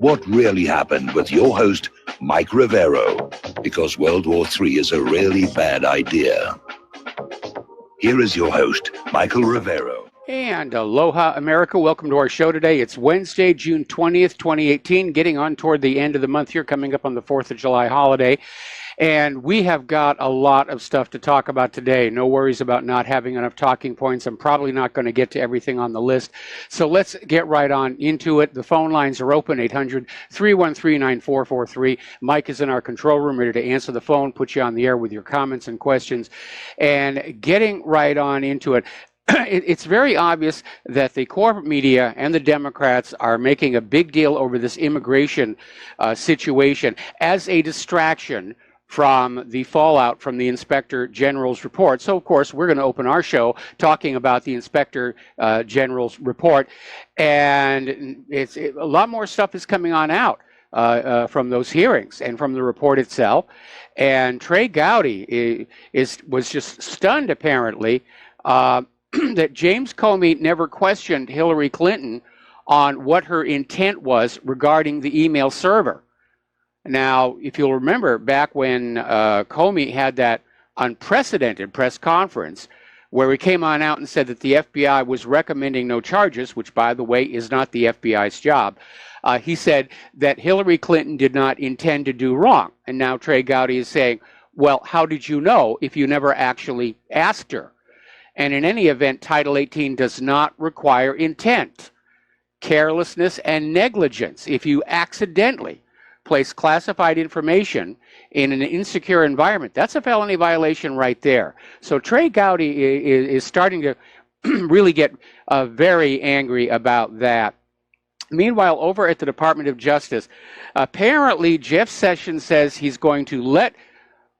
What really happened with your host, Mike Rivero, because World War III is a really bad idea. Here is your host, Michael Rivero. And aloha, America. Welcome to our show today. It's Wednesday, June 20th, 2018, getting on toward the end of the month here, coming up on the 4th of July holiday. And we have got a lot of stuff to talk about today. No worries about not having enough talking points. I'm probably not going to get to everything on the list. So let's get right on into it. The phone lines are open, 800-313-9443. Mike is in our control room, ready to answer the phone, put you on the air with your comments and questions. And getting right on into it. It's very obvious that the corporate media and the Democrats are making a big deal over this immigration situation as a distraction from the fallout from the Inspector General's report. So, of course, we're going to open our show talking about the Inspector General's report. And a lot more stuff is coming on out from those hearings and from the report itself. And Trey Gowdy was just stunned, apparently, that James Comey never questioned Hillary Clinton on what her intent was regarding the email server. Now, if you'll remember, back when Comey had that unprecedented press conference where he came on out and said that the FBI was recommending no charges, which, by the way, is not the FBI's job, he said that Hillary Clinton did not intend to do wrong. And now Trey Gowdy is saying, well, how did you know if you never actually asked her? And in any event, Title 18 does not require intent, carelessness, and negligence. If you accidentally place classified information in an insecure environment, that's a felony violation right there. So Trey Gowdy is starting to really get very angry about that. Meanwhile, over at the Department of Justice, apparently Jeff Sessions says he's going to let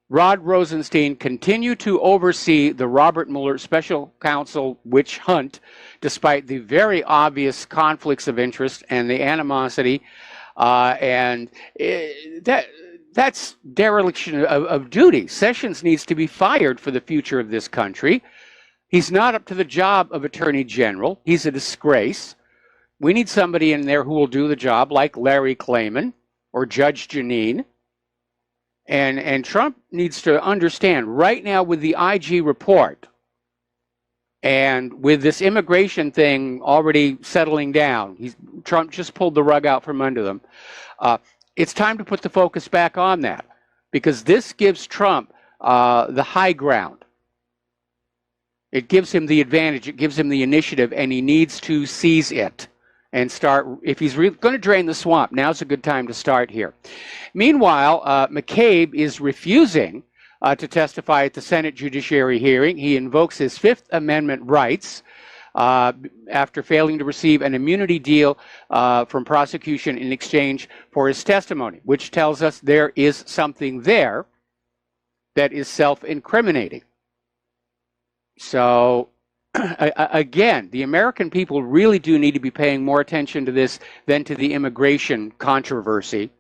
Rod Rosenstein continue to oversee the Robert Mueller Special Counsel witch hunt, despite the very obvious conflicts of interest and the animosity. That's dereliction of duty. Sessions needs to be fired for the future of this country. He's not up to the job of Attorney General. He's a disgrace. We need somebody in there who will do the job, like Larry Klayman or Judge Janine. And Trump needs to understand right now with the IG report and with this immigration thing already settling down, Trump just pulled the rug out from under them. It's time to put the focus back on that, because this gives Trump the high ground. It gives him the advantage. It gives him the initiative, and he needs to seize it and start. If he's going to drain the swamp, now's a good time to start here. Meanwhile, McCabe is refusing to testify at the Senate Judiciary hearing. He invokes his Fifth Amendment rights after failing to receive an immunity deal from prosecution in exchange for his testimony, which tells us there is something there that is self-incriminating. So, again, the American people really do need to be paying more attention to this than to the immigration controversy,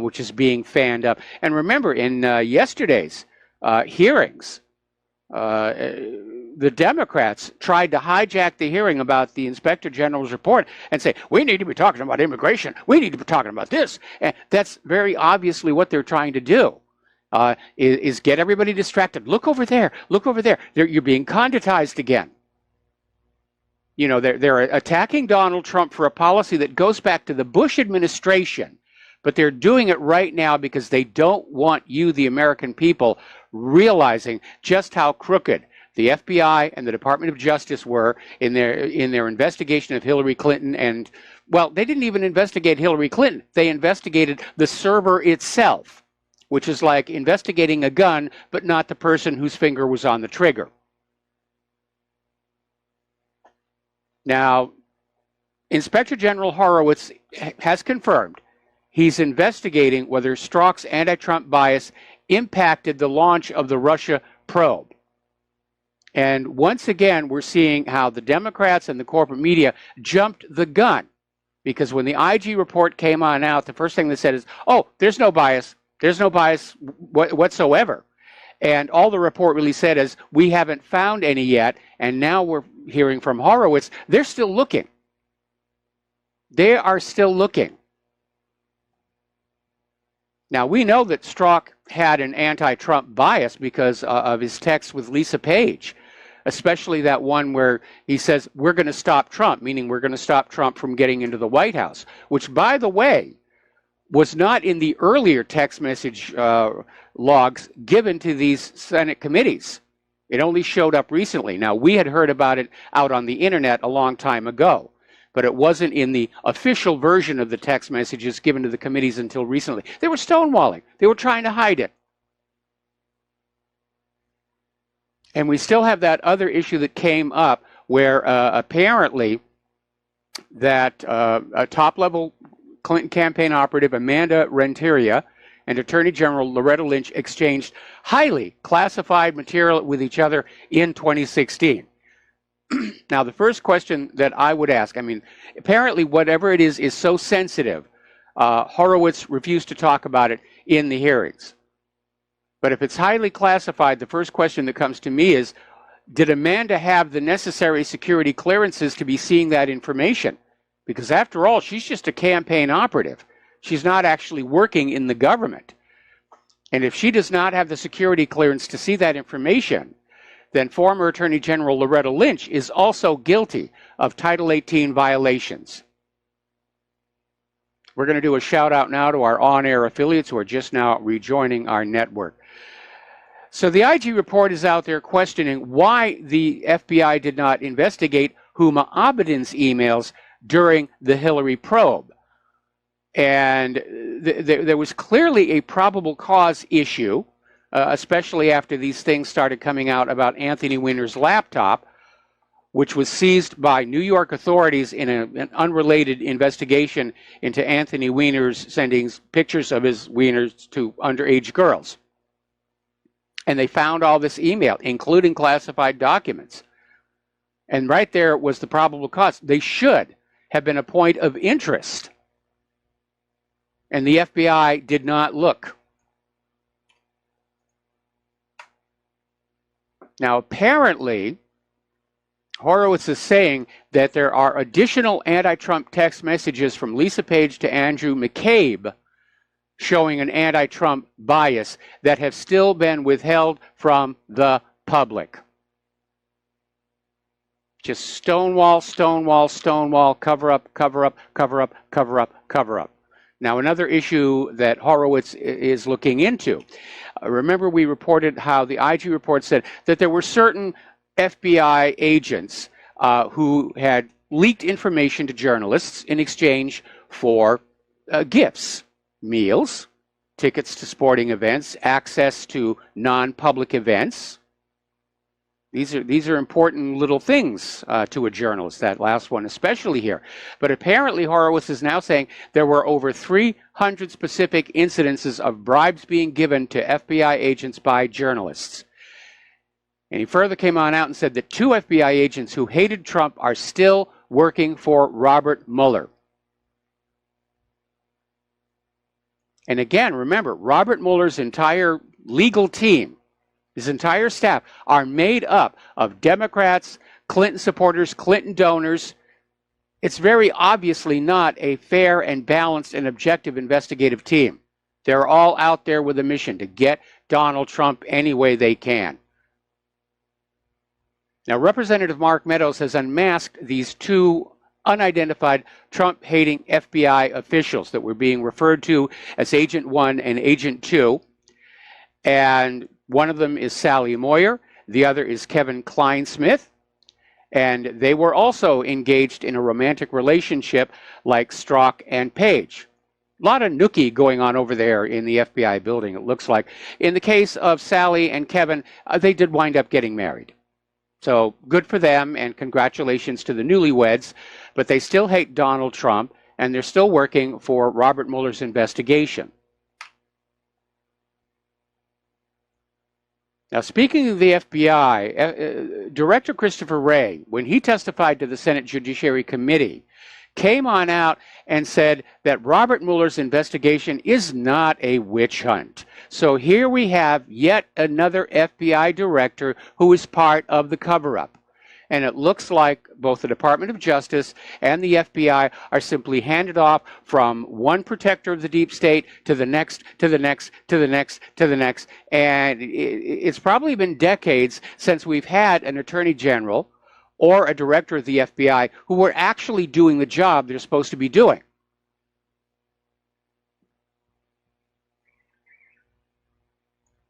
which is being fanned up. And remember, in yesterday's hearings, the Democrats tried to hijack the hearing about the Inspector General's report and say, we need to be talking about immigration. We need to be talking about this. And that's very obviously what they're trying to do. Is get everybody distracted. Look over there. Look over there. You're being conditized again. You know, they're attacking Donald Trump for a policy that goes back to the Bush administration, but they're doing it right now because they don't want you, the American people, realizing just how crooked the FBI and the Department of Justice were in their investigation of Hillary Clinton. And, well, they didn't even investigate Hillary Clinton. They investigated the server itself, which is like investigating a gun, but not the person whose finger was on the trigger. Now, Inspector General Horowitz has confirmed he's investigating whether Strzok's anti-Trump bias impacted the launch of the Russia probe. And once again, we're seeing how the Democrats and the corporate media jumped the gun, because when the IG report came on out, the first thing they said is, oh, there's no bias. There's no bias whatsoever. And all the report really said is, we haven't found any yet. And now we're hearing from Horowitz, they're still looking. They are still looking. Now, we know that Strzok had an anti-Trump bias because of his text with Lisa Page, especially that one where he says, we're going to stop Trump, meaning we're going to stop Trump from getting into the White House, which, by the way, was not in the earlier text message logs given to these Senate committees. It only showed up recently. Now, we had heard about it out on the internet a long time ago, but it wasn't in the official version of the text messages given to the committees until recently. They were stonewalling. They were trying to hide it. And we still have that other issue that came up where apparently that a top-level Clinton campaign operative, Amanda Renteria, and Attorney General Loretta Lynch exchanged highly classified material with each other in 2016. Now, the first question that I would ask, I mean, apparently whatever it is so sensitive, Horowitz refused to talk about it in the hearings. But if it's highly classified, the first question that comes to me is, did Amanda have the necessary security clearances to be seeing that information? Because after all, she's just a campaign operative. She's not actually working in the government. And if she does not have the security clearance to see that information, then former Attorney General Loretta Lynch is also guilty of Title 18 violations. We're going to do a shout out now to our on-air affiliates who are just now rejoining our network. So the IG report is out there questioning why the FBI did not investigate Huma Abedin's emails during the Hillary probe. And there was clearly a probable cause issue, especially after these things started coming out about Anthony Weiner's laptop, which was seized by New York authorities in an unrelated investigation into Anthony Weiner's sending pictures of his wieners to underage girls. And they found all this email, including classified documents. And right there was the probable cause. They should have been a point of interest. And the FBI did not look. Now, apparently, Horowitz is saying that there are additional anti-Trump text messages from Lisa Page to Andrew McCabe showing an anti-Trump bias that have still been withheld from the public. Just stonewall, stonewall, stonewall, cover up, cover up, cover up, cover up, cover up. Now, another issue that Horowitz is looking into. Remember, we reported how the IG report said that there were certain FBI agents who had leaked information to journalists in exchange for gifts, meals, tickets to sporting events, access to non-public events. These are important little things to a journalist, that last one especially here. But apparently Horowitz is now saying there were over 300 specific incidences of bribes being given to FBI agents by journalists. And he further came on out and said that 2 FBI agents who hated Trump are still working for Robert Mueller. And again, remember, Robert Mueller's entire legal team, his entire staff, are made up of Democrats, Clinton supporters, Clinton donors. It's very obviously not a fair and balanced and objective investigative team. They're all out there with a mission to get Donald Trump any way they can. Now, Representative Mark Meadows has unmasked these 2 unidentified Trump-hating FBI officials that were being referred to as Agent 1 and Agent 2. And one of them is Sally Moyer. The other is Kevin Kleinsmith. And they were also engaged in a romantic relationship like Strzok and Page. A lot of nookie going on over there in the FBI building, it looks like. In the case of Sally and Kevin, they did wind up getting married. So good for them, and congratulations to the newlyweds. But they still hate Donald Trump, and they're still working for Robert Mueller's investigation. Now, speaking of the FBI, Director Christopher Wray, when he testified to the Senate Judiciary Committee, came on out and said that Robert Mueller's investigation is not a witch hunt. So here we have yet another FBI director who is part of the cover-up. And it looks like both the Department of Justice and the FBI are simply handed off from one protector of the deep state to the next, to the next, to the next, to the next. And it's probably been decades since we've had an attorney general or a director of the FBI who were actually doing the job they're supposed to be doing.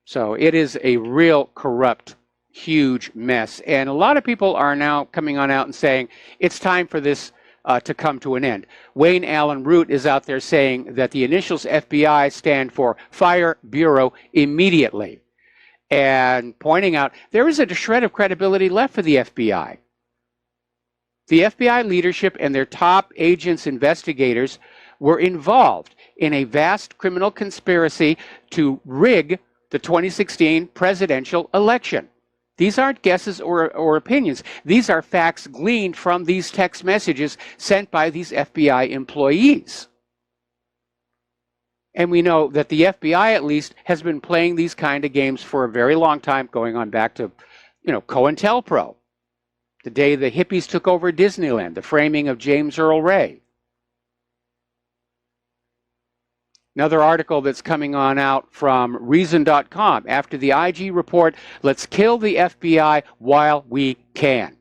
So it is a real corrupt, huge mess. And a lot of people are now coming on out and saying it's time for this to come to an end. Wayne Allen Root is out there saying that the initials FBI stand for Fire Bureau Immediately, and pointing out there isn't a shred of credibility left for the FBI. The FBI leadership and their top agents, investigators, were involved in a vast criminal conspiracy to rig the 2016 presidential election. These aren't guesses or opinions. These are facts gleaned from these text messages sent by these FBI employees. And we know that the FBI, at least, has been playing these kind of games for a very long time, going on back to, COINTELPRO, the day the hippies took over Disneyland, the framing of James Earl Ray. Another article that's coming on out from Reason.com. After the IG report, let's kill the FBI while we can.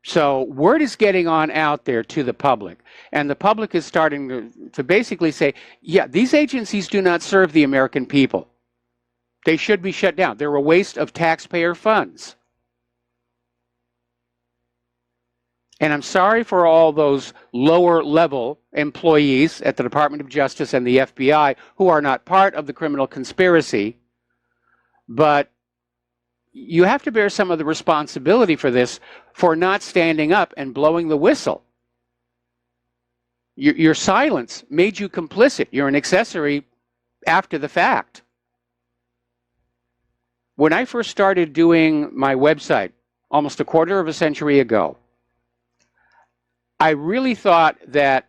So word is getting on out there to the public, and the public is starting to basically say, yeah, these agencies do not serve the American people. They should be shut down. They're a waste of taxpayer funds. And I'm sorry for all those lower level employees at the Department of Justice and the FBI who are not part of the criminal conspiracy, but you have to bear some of the responsibility for this, for not standing up and blowing the whistle. Your silence made you complicit. You're an accessory after the fact. When I first started doing my website almost a quarter of a century ago, I really thought that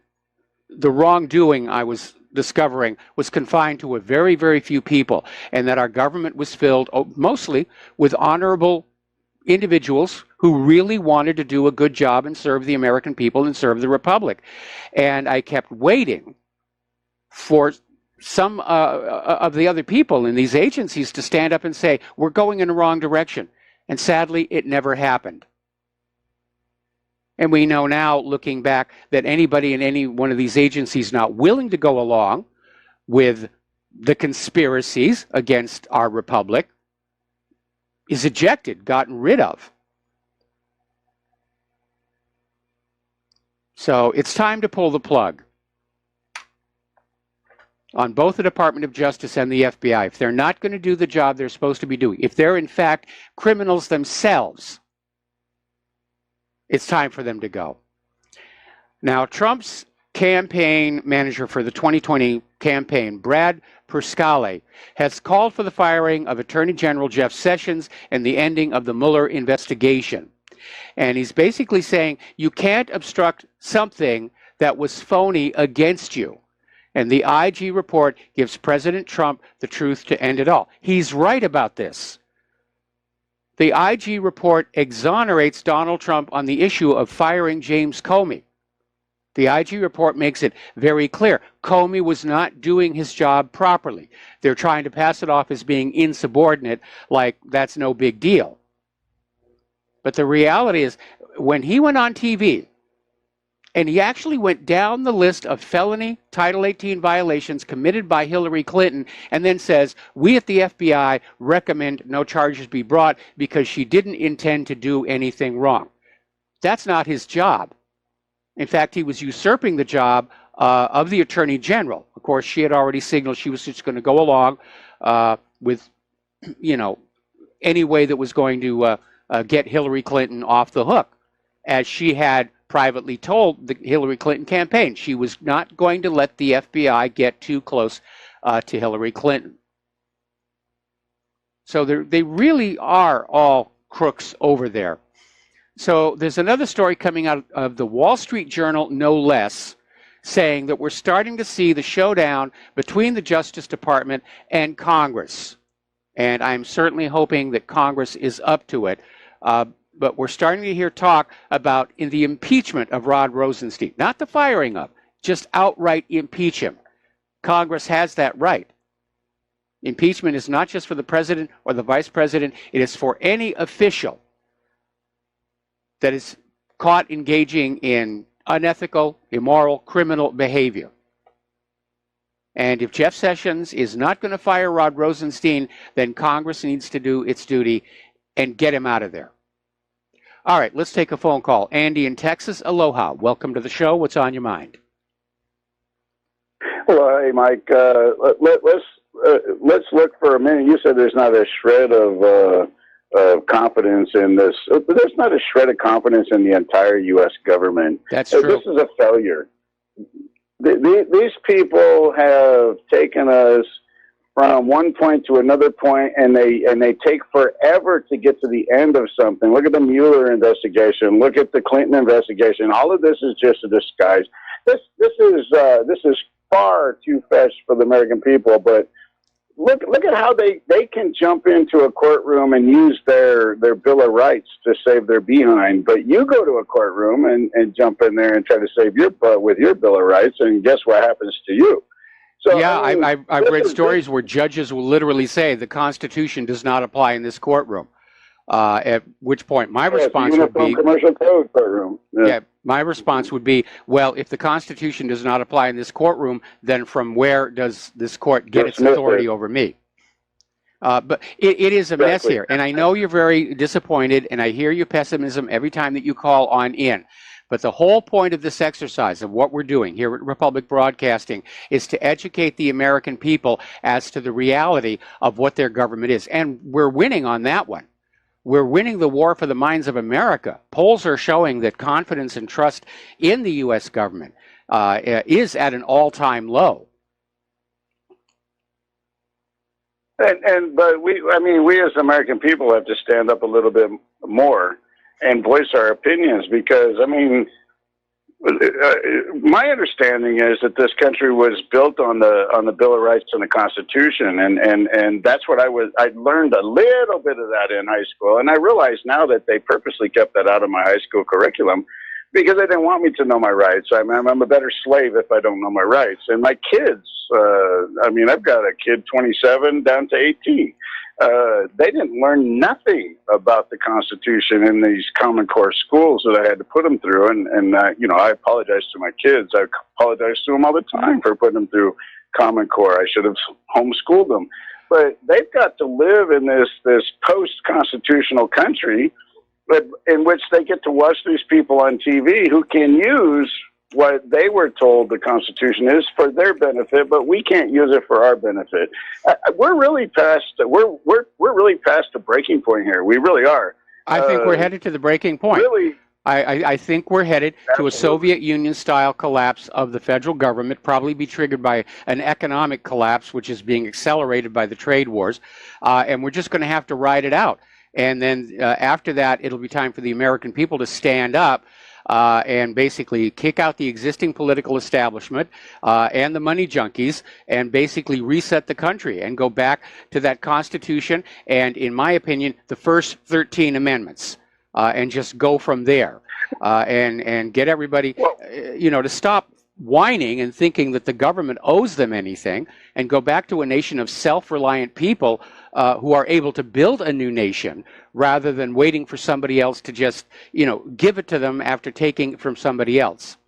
the wrongdoing I was discovering was confined to a very, very few people, and that our government was filled mostly with honorable individuals who really wanted to do a good job and serve the American people and serve the Republic. And I kept waiting for some of the other people in these agencies to stand up and say, we're going in the wrong direction. And sadly, it never happened. And we know now, looking back, that anybody in any one of these agencies not willing to go along with the conspiracies against our republic is ejected, gotten rid of. So it's time to pull the plug on both the Department of Justice and the FBI. If they're not going to do the job they're supposed to be doing, if they're in fact criminals themselves, it's time for them to go. Now, Trump's campaign manager for the 2020 campaign, Brad Perscale, has called for the firing of Attorney General Jeff Sessions and the ending of the Mueller investigation. And he's basically saying you can't obstruct something that was phony against you. And the IG report gives President Trump the truth to end it all. He's right about this. The IG report exonerates Donald Trump on the issue of firing James Comey. The IG report makes it very clear Comey was not doing his job properly. They're trying to pass it off as being insubordinate, like that's no big deal. But the reality is, when he went on TV, and he actually went down the list of felony Title 18 violations committed by Hillary Clinton, and then says, we at the FBI recommend no charges be brought because she didn't intend to do anything wrong. That's not his job. In fact, he was usurping the job of the Attorney General. Of course, she had already signaled she was just going to go along with, any way that was going to get Hillary Clinton off the hook, as she had privately told the Hillary Clinton campaign. She was not going to let the FBI get too close to Hillary Clinton. So they really are all crooks over there. So there's another story coming out of the Wall Street Journal, no less, saying that we're starting to see the showdown between the Justice Department and Congress. And I'm certainly hoping that Congress is up to it. But we're starting to hear talk about in the impeachment of Rod Rosenstein, not the firing of, just outright impeach him. Congress has that right. Impeachment is not just for the president or the vice president. It is for any official that is caught engaging in unethical, immoral, criminal behavior. And if Jeff Sessions is not going to fire Rod Rosenstein, then Congress needs to do its duty and get him out of there. All right, let's take a phone call. Andy in Texas, aloha. Welcome to the show. What's on your mind? Well, hey, Mike, let's look for a minute. You said there's not a shred of confidence in this. There's not a shred of confidence in the entire U.S. government. That's true. This is a failure. These people have taken us from one point to another point, and they take forever to get to the end of something. Look at the Mueller investigation. Look at the Clinton investigation. All of this is just a disguise. This is far too fast for the American people. But look at how they can jump into a courtroom and use their Bill of Rights to save their behind. But you go to a courtroom and jump in there and try to save your butt with your Bill of Rights, and guess what happens to you? So, yeah, I've read stories where judges will literally say the Constitution does not apply in this courtroom. At which point my response would be, commercial code courtroom. Yeah, my response would be, well, if the Constitution does not apply in this courtroom, then from where does this court get its authority over me? But it is a mess here, and I know you're very disappointed, and I hear your pessimism every time that you call on in. But the whole point of this exercise of what we're doing here at Republic Broadcasting is to educate the American people as to the reality of what their government is. And we're winning on that one. We're winning the war for the minds of America. Polls are showing that confidence and trust in the U.S. government is at an all-time low. But we as American people have to stand up a little bit more and voice our opinions, because my understanding is that this country was built on the Bill of Rights and the Constitution, and that's what I learned a little bit of that in high school, and I realize now that they purposely kept that out of my high school curriculum because they didn't want me to know my rights. I'm a better slave if I don't know my rights. And my kids, I've got a kid 27 down to 18. They didn't learn nothing about the Constitution in these Common Core schools that I had to put them through. And I apologize to my kids. I apologize to them all the time for putting them through Common Core. I should have homeschooled them. But they've got to live in this post-constitutional country in which they get to watch these people on TV who can use what they were told the Constitution is for their benefit, but we can't use it for our benefit. We're really past the breaking point here. We really are. I think we're headed to the breaking point. Really, I think we're headed to a Soviet Union-style collapse of the federal government, probably be triggered by an economic collapse, which is being accelerated by the trade wars, and we're just going to have to ride it out. And then after that, it'll be time for the American people to stand up and basically kick out the existing political establishment and the money junkies and basically reset the country and go back to that Constitution and, in my opinion, the first 13 amendments and just go from there and get everybody, to stop whining and thinking that the government owes them anything and go back to a nation of self-reliant people who are able to build a new nation rather than waiting for somebody else to just, give it to them after taking it from somebody else.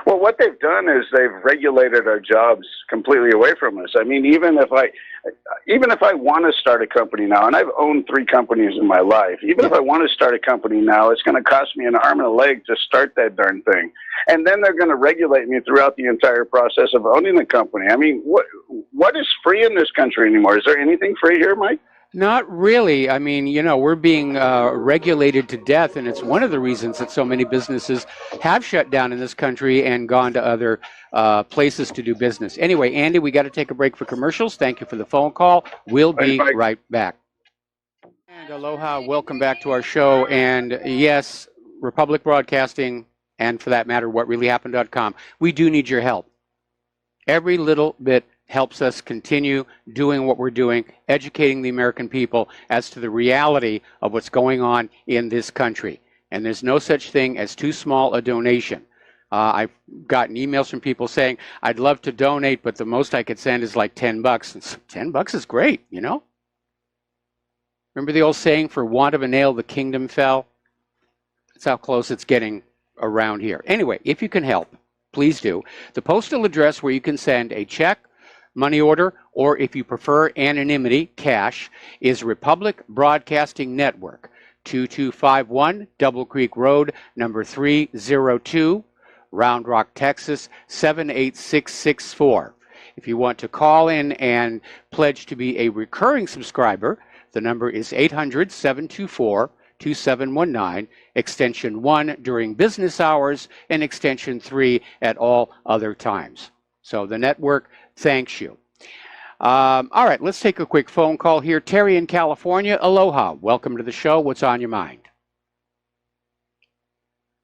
Well, what they've done is they've regulated our jobs completely away from us. I mean, even if I want to start a company now, and I've owned 3 companies in my life, even if I want to start a company now, it's going to cost me an arm and a leg to start that darn thing. And then they're going to regulate me throughout the entire process of owning the company. I mean, what is free in this country anymore? Is there anything free here, Mike? Not really. I mean, we're being regulated to death, and it's one of the reasons that so many businesses have shut down in this country and gone to other places to do business. Anyway, Andy, we got to take a break for commercials. Thank you for the phone call. We'll be right back. And aloha, welcome back to our show. And yes, Republic Broadcasting, and for that matter, whatreallyhappened.com, we do need your help. Every little bit helps us continue doing what we're doing, educating the American people as to the reality of what's going on in this country. And there's no such thing as too small a donation. I've gotten emails from people saying, I'd love to donate, but the most I could send is like $10. And $10 is great, you know? Remember the old saying, for want of a nail, the kingdom fell? That's how close it's getting around here. Anyway, if you can help, please do. The postal address where you can send a check, money order, or if you prefer anonymity, cash, is Republic Broadcasting Network, 2251 Double Creek Road, number 302, Round Rock, Texas, 78664. If you want to call in and pledge to be a recurring subscriber, the number is 800-724-2719, extension 1 during business hours and extension 3 at all other times. So the network thanks you. All right, let's take a quick phone call here. Terry in California, aloha. Welcome to the show. What's on your mind?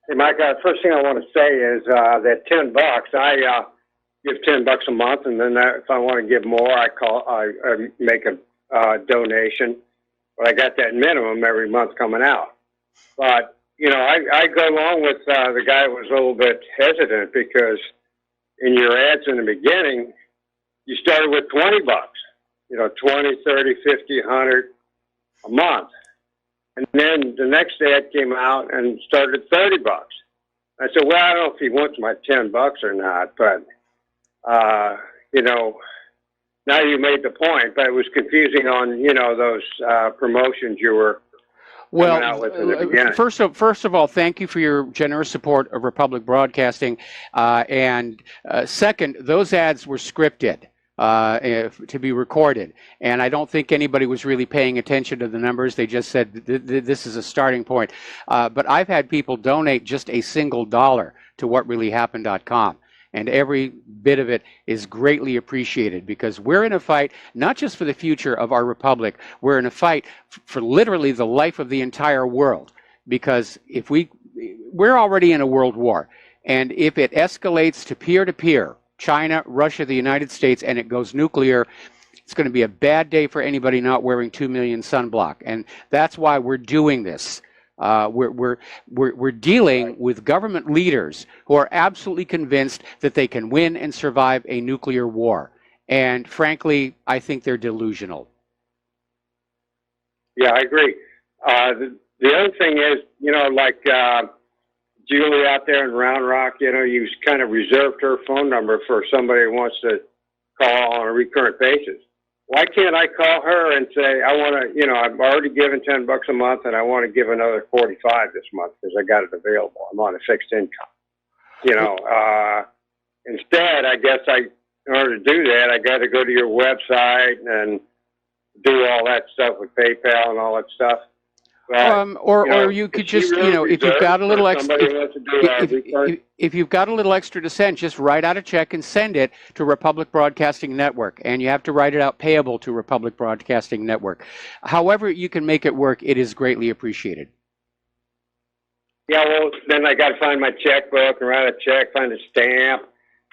Hey, Mike, first thing I want to say is that $10, I give $10 a month, and then if I want to give more, I make a donation. But I got that minimum every month coming out. But, you know, I go along with the guy who was a little bit hesitant because in your ads in the beginning, you started with $20, you know, 20, 30, 50, 100 a month. And then the next ad came out and started at $30. I said, well, I don't know if he wants my $10 or not, but, you know, now you made the point, but it was confusing on, you know, those promotions you were coming out with in the beginning. First of all, thank you for your generous support of Republic Broadcasting. And second, those ads were scripted. To be recorded. And I don't think anybody was really paying attention to the numbers. They just said this is a starting point. But I've had people donate just a single dollar to whatreallyhappened.com. And every bit of it is greatly appreciated because we're in a fight, not just for the future of our republic, we're in a fight for literally the life of the entire world. Because if we're already in a world war, and if it escalates to peer-to-peer, China, Russia, the United States, and it goes nuclear, it's going to be a bad day for anybody not wearing 2 million sunblock. And that's why we're doing this. We're dealing with government leaders who are absolutely convinced that they can win and survive a nuclear war. And frankly, I think they're delusional. Yeah, I agree. The other thing is, you know, like Julie out there in Round Rock, you know, you kind of reserved her phone number for somebody who wants to call on a recurrent basis. Why can't I call her and say, I want to, you know, I've already given $10 a month and I want to give another 45 this month because I got it available. I'm on a fixed income. You know, instead, I guess in order to do that, I got to go to your website and do all that stuff with PayPal and all that stuff. Or you could just, you know, if you've got a little extra, if you've got a little extra to send, just write out a check and send it to Republic Broadcasting Network. And you have to write it out payable to Republic Broadcasting Network. However you can make it work, it is greatly appreciated. Yeah, well, then I got to find my checkbook and write a check, find a stamp,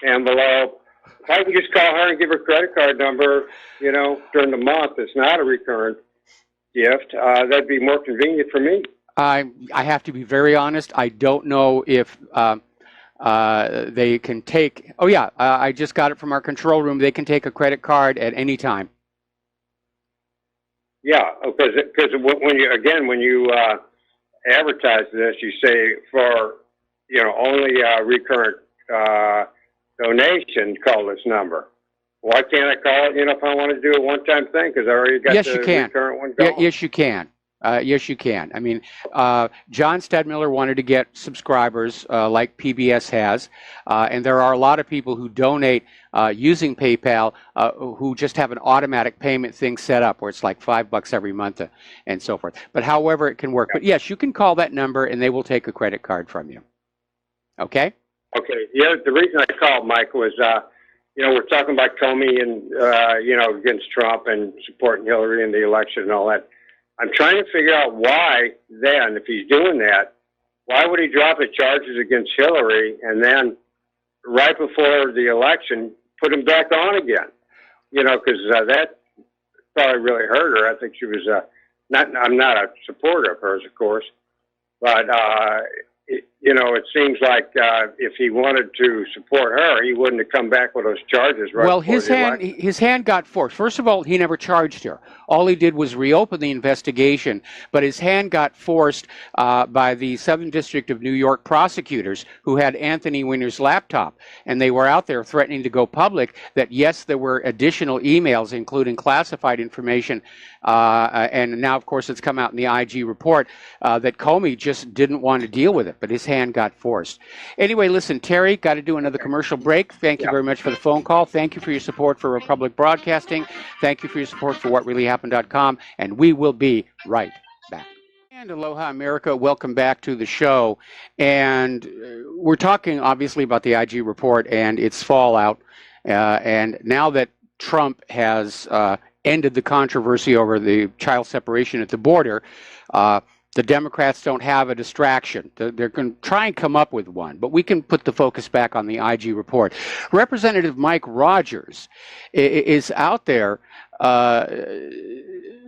envelope. If I can just call her and give her credit card number, you know, during the month, it's not a recurrent gift, that'd be more convenient for me. I have to be very honest. I don't know if they can take. Oh yeah, I just got it from our control room. They can take a credit card at any time. Yeah, because when you advertise this, you say for, you know, only recurrent donation, call this number. Why can't I call it, you know, if I want to do a one-time thing? Because I already got the recurrent one going. Yes, you can. Yes, you can. I mean, John Stadmiller wanted to get subscribers like PBS has, and there are a lot of people who donate using PayPal who just have an automatic payment thing set up where it's like $5 every month and so forth. But however it can work. But yes, you can call that number and they will take a credit card from you. Okay? Okay. Yeah, the reason I called, Mike, was you know, we're talking about Comey and, you know, against Trump and supporting Hillary in the election and all that. I'm trying to figure out why then, if he's doing that, why would he drop the charges against Hillary and then right before the election put him back on again? you know, because that probably really hurt her. I think she was I'm not a supporter of hers, of course, but you know, it seems like if he wanted to support her, he wouldn't have come back with those charges right Well, before the election. his hand got forced. First of all, he never charged her. All he did was reopen the investigation, but his hand got forced by the Southern District of New York prosecutors who had Anthony Weiner's laptop, and they were out there threatening to go public that, yes, there were additional emails, including classified information, and now, of course, it's come out in the IG report that Comey just didn't want to deal with it, but his hand got forced. Anyway, listen, Terry, got to do another commercial break. Thank you very much for the phone call. Thank you for your support for Republic Broadcasting. Thank you for your support for WhatReallyHappened.com, and we will be right back. And aloha, America. Welcome back to the show. And we're talking, obviously, about the IG report and its fallout. And now that Trump has ended the controversy over the child separation at the border, the Democrats don't have a distraction. They're going to try and come up with one, but we can put the focus back on the IG report. Representative Mike Rogers is out there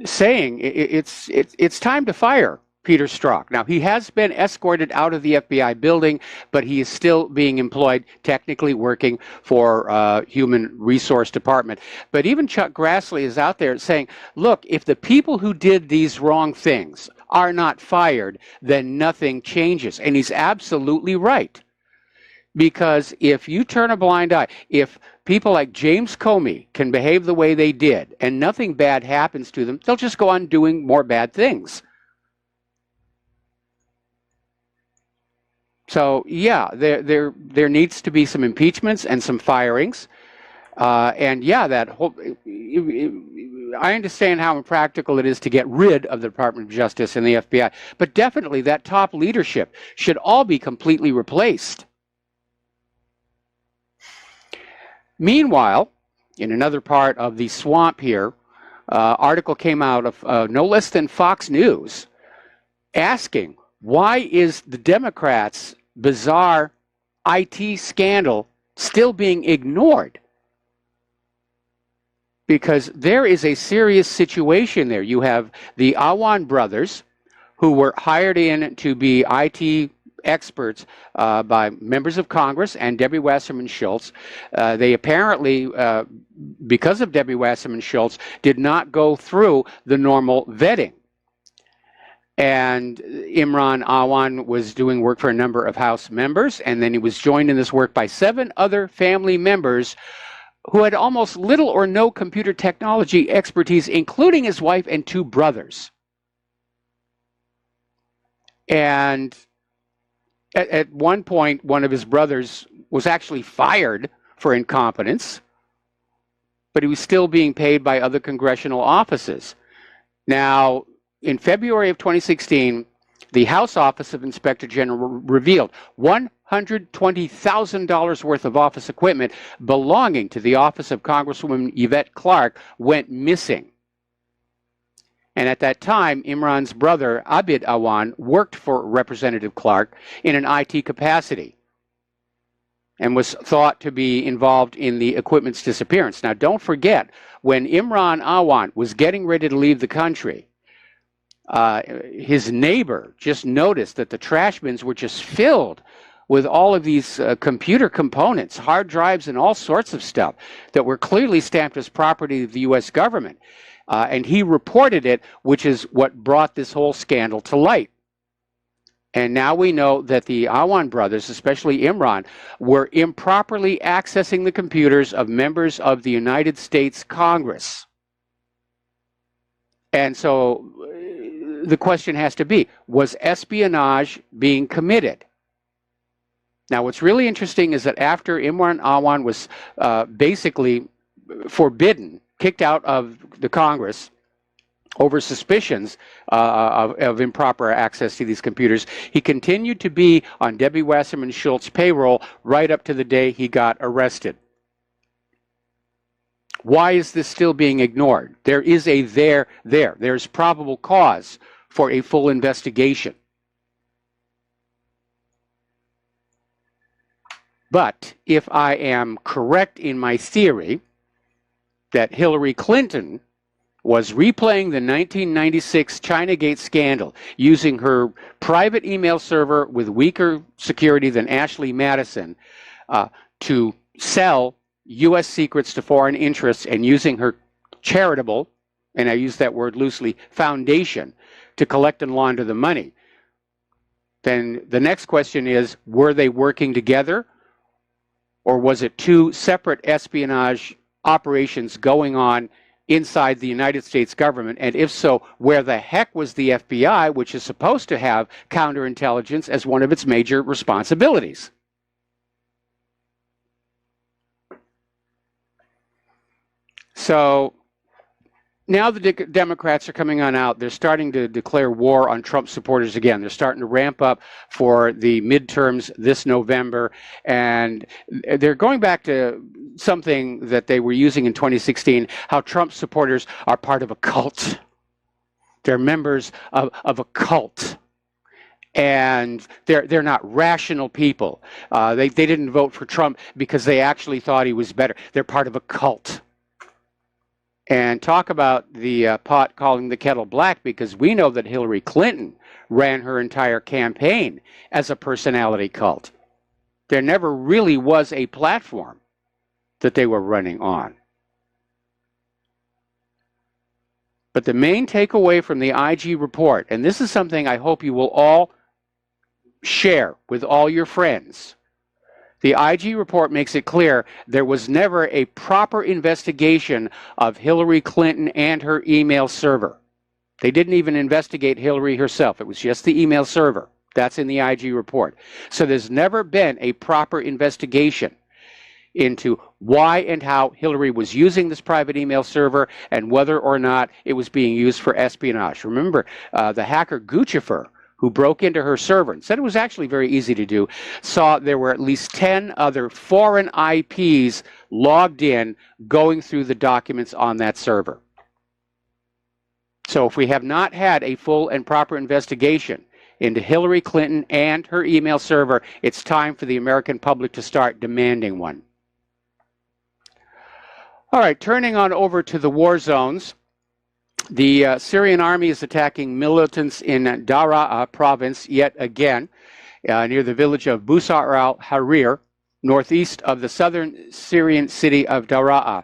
saying it's time to fire Peter Strzok. Now, he has been escorted out of the FBI building, but he is still being employed, technically working for Human Resource Department. But even Chuck Grassley is out there saying, look, if the people who did these wrong things are not fired, then nothing changes. And he's absolutely right. Because if you turn a blind eye, if people like James Comey can behave the way they did and nothing bad happens to them, they'll just go on doing more bad things. So, yeah, there needs to be some impeachments and some firings. And, yeah, that whole... I understand how impractical it is to get rid of the Department of Justice and the FBI, but definitely that top leadership should all be completely replaced. Meanwhile, in another part of the swamp here, article came out of no less than Fox News asking, why is the Democrats' bizarre IT scandal still being ignored? Because there is a serious situation there. You have the Awan brothers, who were hired in to be IT experts by members of Congress and Debbie Wasserman Schultz. They apparently, because of Debbie Wasserman Schultz, did not go through the normal vetting. And Imran Awan was doing work for a number of House members, and then he was joined in this work by 7 other family members who had almost little or no computer technology expertise, including his wife and 2 brothers. And at one point, one of his brothers was actually fired for incompetence, but he was still being paid by other congressional offices. Now, in February of 2016, the House Office of Inspector General revealed $120,000 worth of office equipment belonging to the office of Congresswoman Yvette Clarke went missing. And at that time, Imran's brother, Abid Awan, worked for Representative Clarke in an IT capacity and was thought to be involved in the equipment's disappearance. Now, don't forget, when Imran Awan was getting ready to leave the country, his neighbor just noticed that the trash bins were just filled with all of these computer components, hard drives, and all sorts of stuff that were clearly stamped as property of the U.S. government. And he reported it, which is what brought this whole scandal to light. And now we know that the Awan brothers, especially Imran, were improperly accessing the computers of members of the United States Congress. And so the question has to be, was espionage being committed? Now, what's really interesting is that after Imran Awan was basically forbidden, kicked out of the Congress over suspicions of improper access to these computers, he continued to be on Debbie Wasserman Schultz's payroll right up to the day he got arrested. Why is this still being ignored? There is a there's probable cause for a full investigation. But if I am correct in my theory, that Hillary Clinton was replaying the 1996 Chinagate scandal using her private email server with weaker security than Ashley Madison to sell U.S. secrets to foreign interests, and using her charitable, and I use that word loosely, foundation to collect and launder the money. Then the next question is, were they working together, or was it two separate espionage operations going on inside the United States government? And if so, where the heck was the FBI, which is supposed to have counterintelligence as one of its major responsibilities? So now the Democrats are coming on out. They're starting to declare war on Trump supporters again. They're starting to ramp up for the midterms this November. And they're going back to something that they were using in 2016, how Trump supporters are part of a cult. They're members of a cult. And they're not rational people. They didn't vote for Trump because they actually thought he was better. They're part of a cult. And talk about the pot calling the kettle black, because we know that Hillary Clinton ran her entire campaign as a personality cult. There never really was a platform that they were running on. But the main takeaway from the IG report, and this is something I hope you will all share with all your friends, the IG report makes it clear there was never a proper investigation of Hillary Clinton and her email server. They didn't even investigate Hillary herself. It was just the email server. That's in the IG report. So there's never been a proper investigation into why and how Hillary was using this private email server and whether or not it was being used for espionage. Remember, the hacker Guccifer, who broke into her server and said it was actually very easy to do, saw there were at least 10 other foreign IPs logged in going through the documents on that server. So if we have not had a full and proper investigation into Hillary Clinton and her email server, it's time for the American public to start demanding one. All right, turning on over to the war zones. The Syrian army is attacking militants in Daraa province yet again, near the village of Busar al-Harir, northeast of the southern Syrian city of Daraa.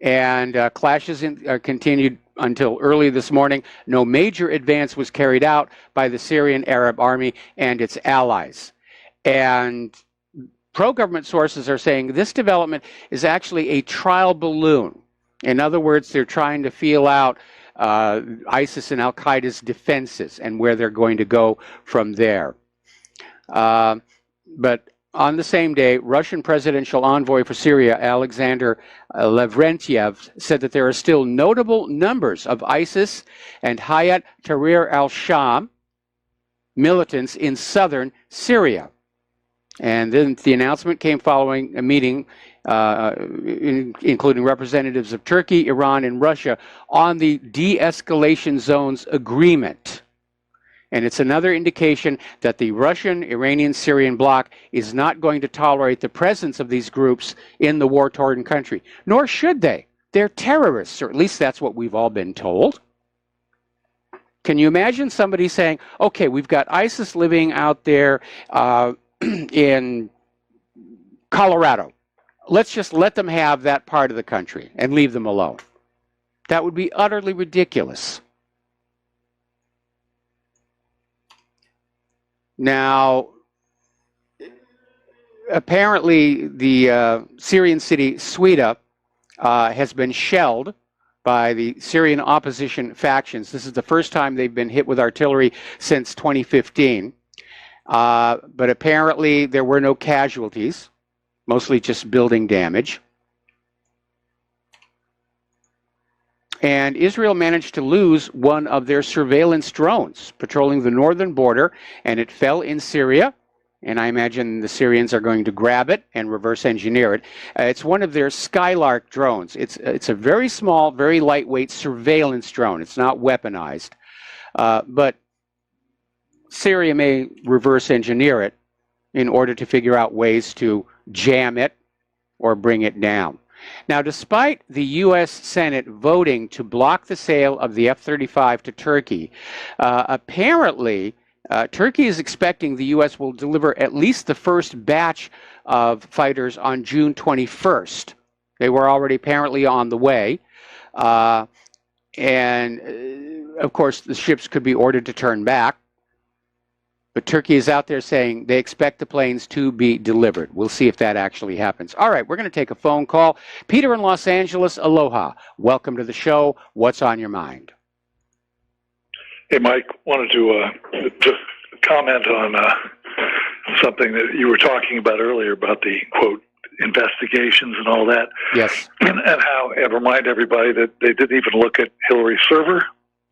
And clashes continued until early this morning. No major advance was carried out by the Syrian Arab army and its allies. And pro-government sources are saying this development is actually a trial balloon. In other words, they're trying to feel out ISIS and Al-Qaeda's defenses and where they're going to go from there. But on the same day, Russian presidential envoy for Syria, Alexander Lavrentiev, said that there are still notable numbers of ISIS and Hayat Tahrir al-Sham militants in southern Syria. And then the announcement came following a meeting including representatives of Turkey, Iran, and Russia on the de-escalation zones agreement. And it's another indication that the Russian, Iranian, Syrian bloc is not going to tolerate the presence of these groups in the war-torn country. Nor should they. They're terrorists, or at least that's what we've all been told. Can you imagine somebody saying, okay, we've got ISIS living out there in Colorado. Let's just let them have that part of the country and leave them alone. That would be utterly ridiculous. Now, apparently the Syrian city Swida has been shelled by the Syrian opposition factions. This is the first time they've been hit with artillery since 2015. But apparently there were no casualties. Mostly just building damage. And Israel managed to lose one of their surveillance drones patrolling the northern border, and it fell in Syria. And I imagine the Syrians are going to grab it and reverse engineer it. It's one of their Skylark drones. It's a very small, very lightweight surveillance drone. It's not weaponized. But Syria may reverse engineer it in order to figure out ways to jam it or bring it down. Now, despite the U.S. Senate voting to block the sale of the F-35 to Turkey, apparently Turkey is expecting the U.S. will deliver at least the first batch of fighters on June 21st. They were already apparently on the way. And of course, the ships could be ordered to turn back. But Turkey is out there saying they expect the planes to be delivered. We'll see if that actually happens. All right, we're going to take a phone call. Peter in Los Angeles, aloha. Welcome to the show. What's on your mind? Hey, Mike, wanted to just comment on something that you were talking about earlier about the, quote, investigations and all that. Yes. And how, and remind everybody that they didn't even look at Hillary's server.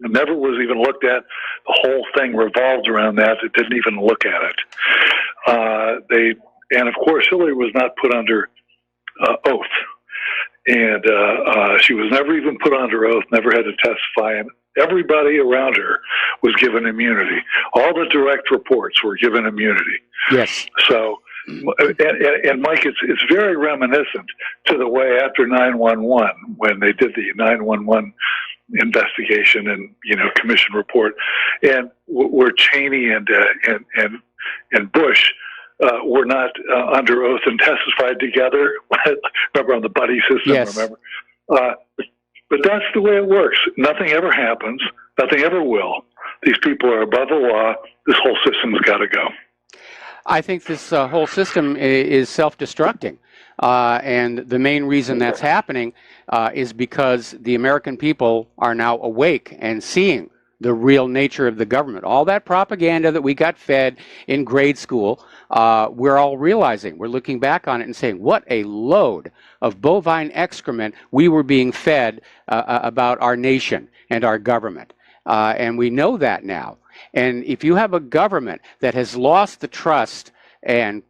It never was even looked at. The whole thing revolved around that. It didn't even look at it. And of course, Hillary was not put under oath. And she was never even put under oath, never had to testify. And everybody around her was given immunity. All the direct reports were given immunity. Yes. So, and Mike, it's very reminiscent to the way after 9/11, when they did the 9/11 investigation and commission report, and where Cheney and Bush were not under oath and testified together. Remember, on the buddy system. Yes. Remember, but that's the way it works. Nothing ever happens. Nothing ever will. These people are above the law. This whole system's got to go. I think this whole system is self-destructing. And the main reason that's happening is because the American people are now awake and seeing the real nature of the government. All that propaganda that we got fed in grade school, we're all realizing. We're looking back on it and saying, what a load of bovine excrement we were being fed about our nation and our government. And we know that now. And if you have a government that has lost the trust and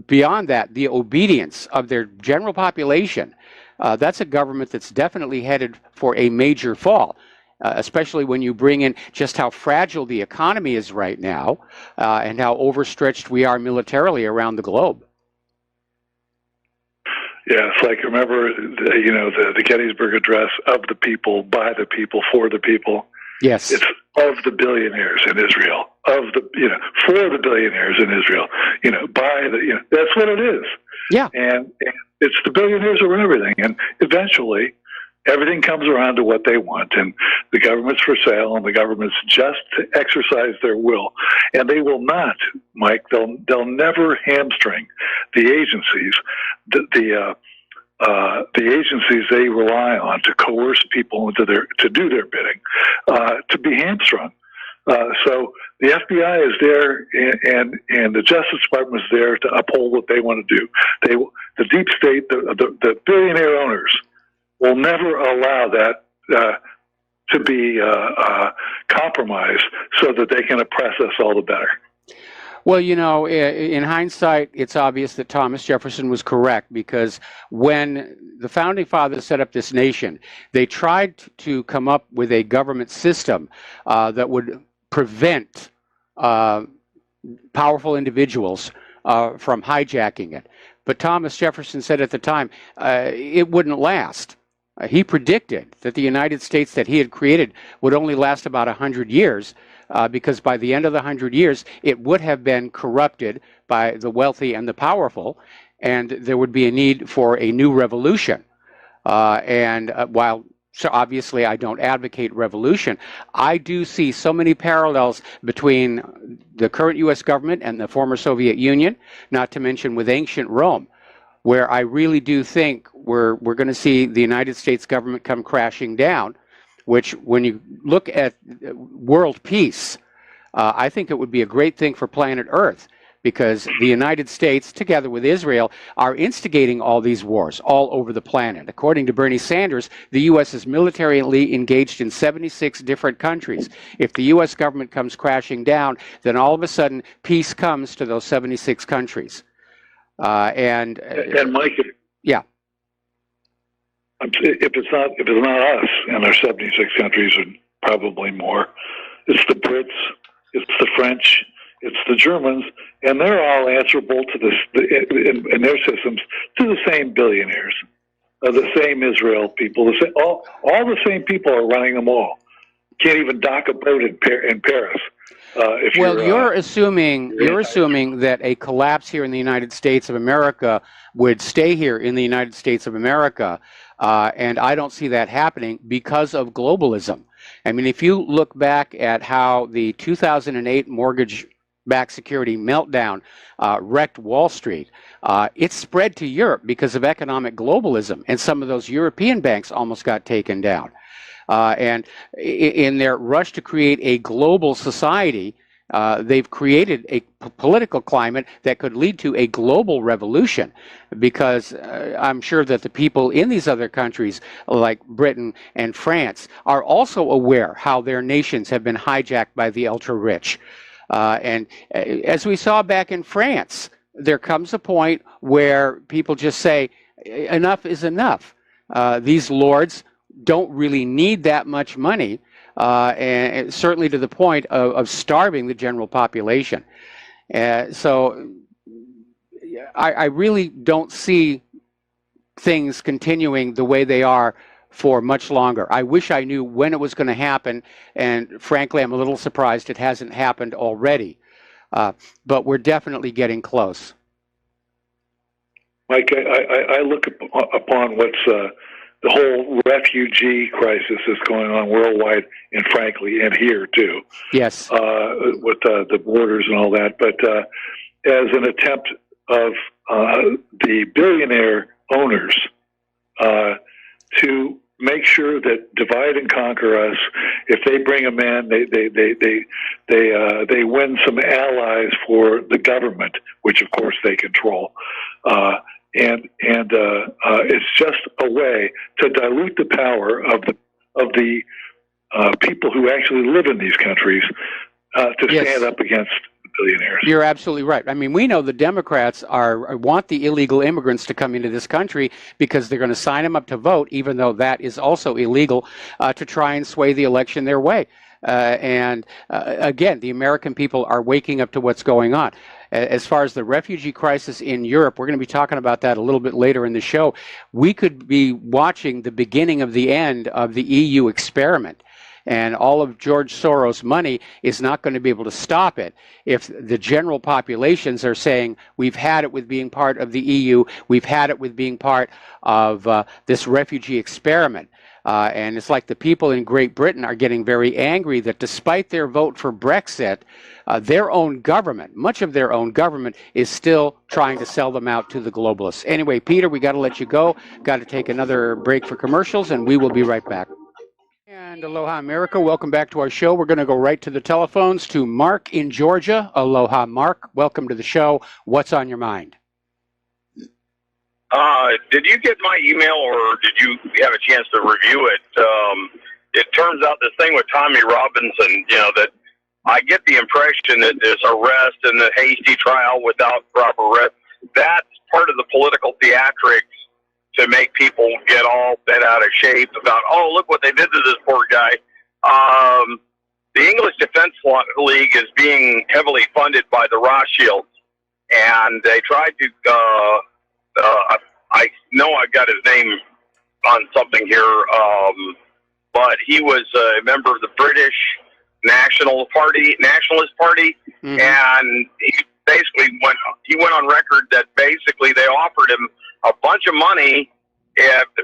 beyond that, the obedience of their general population, that's a government that's definitely headed for a major fall, especially when you bring in just how fragile the economy is right now and how overstretched we are militarily around the globe. Yeah, it's like, remember, the Gettysburg Address, of the people, by the people, for the people. Yes. It's of the billionaires in Israel, for the billionaires in Israel, by the, that's what it is. Yeah. And it's the billionaires over everything. And eventually, everything comes around to what they want. And the government's for sale, and the government's just to exercise their will. And they will not, Mike, they'll never hamstring the agencies, the agencies they rely on to coerce people to do their bidding, to be hamstrung. So the FBI is there, and the Justice Department is there to uphold what they want to do. The deep state, the billionaire owners, will never allow that to be compromised, so that they can oppress us all the better. Well, in hindsight, it's obvious that Thomas Jefferson was correct, because when the Founding Fathers set up this nation, they tried to come up with a government system that would prevent powerful individuals from hijacking it. But Thomas Jefferson said at the time it wouldn't last. He predicted that the United States that he had created would only last about 100 years, because by the end of the 100 years, it would have been corrupted by the wealthy and the powerful, and there would be a need for a new revolution. While obviously I don't advocate revolution, I do see so many parallels between the current U.S. government and the former Soviet Union, not to mention with ancient Rome, where I really do think we're going to see the United States government come crashing down, which, when you look at world peace, I think it would be a great thing for planet Earth, because the United States, together with Israel, are instigating all these wars all over the planet. According to Bernie Sanders, the U.S. is militarily engaged in 76 different countries. If the U.S. government comes crashing down, then all of a sudden peace comes to those 76 countries. And Mike, yeah. If it's not us and our 76 countries, and probably more, it's the Brits, it's the French, it's the Germans, and they're all answerable to this in their systems to the same billionaires. the same Israel people. All the same people are running them all. Can't even dock a boat in Paris. You're assuming that a collapse here in the United States of America would stay here in the United States of America, and I don't see that happening because of globalism. I mean, if you look back at how the 2008 mortgage-backed security meltdown wrecked Wall Street, it spread to Europe because of economic globalism, and some of those European banks almost got taken down. And in their rush to create a global society, they've created a political climate that could lead to a global revolution, because I'm sure that the people in these other countries, like Britain and France, are also aware how their nations have been hijacked by the ultra-rich. And as we saw back in France, there comes a point where people just say, enough is enough. These lords don't really need that much money, and certainly to the point of starving the general population. So I really don't see things continuing the way they are for much longer. I wish I knew when it was going to happen, and frankly, I'm a little surprised it hasn't happened already. But we're definitely getting close. Mike, I look upon what's the whole refugee crisis that's going on worldwide, and frankly, and here too. Yes. With the borders and all that, but as an attempt of the billionaire owners to make sure that divide and conquer us. If they bring them in, they win some allies for the government, which of course they control. And it's just a way to dilute the power of the people who actually live in these countries to stand up against the billionaires. You're absolutely right. I mean, we know the Democrats want the illegal immigrants to come into this country because they're going to sign them up to vote, even though that is also illegal, to try and sway the election their way. Again, the American people are waking up to what's going on. As far as the refugee crisis in Europe, we're going to be talking about that a little bit later in the show. We could be watching the beginning of the end of the EU experiment. And all of George Soros' money is not going to be able to stop it if the general populations are saying, we've had it with being part of the EU, we've had it with being part of this refugee experiment. And it's like the people in Great Britain are getting very angry that despite their vote for Brexit, their own government, much of their own government, is still trying to sell them out to the globalists. Anyway, Peter, we got to let you go. Got to take another break for commercials, and we will be right back. And aloha, America. Welcome back to our show. We're going to go right to the telephones to Mark in Georgia. Aloha, Mark. Welcome to the show. What's on your mind? Did you get my email, or did you have a chance to review it? It turns out this thing with Tommy Robinson, that I get the impression that this arrest and the hasty trial without proper arrest, that's part of the political theatrics to make people get all bent out of shape about, oh, look what they did to this poor guy. The English Defense League is being heavily funded by the Rothschilds, and they tried to, I know I got his name on something here, but he was a member of the British Nationalist Party, and he basically went on record that basically they offered him a bunch of money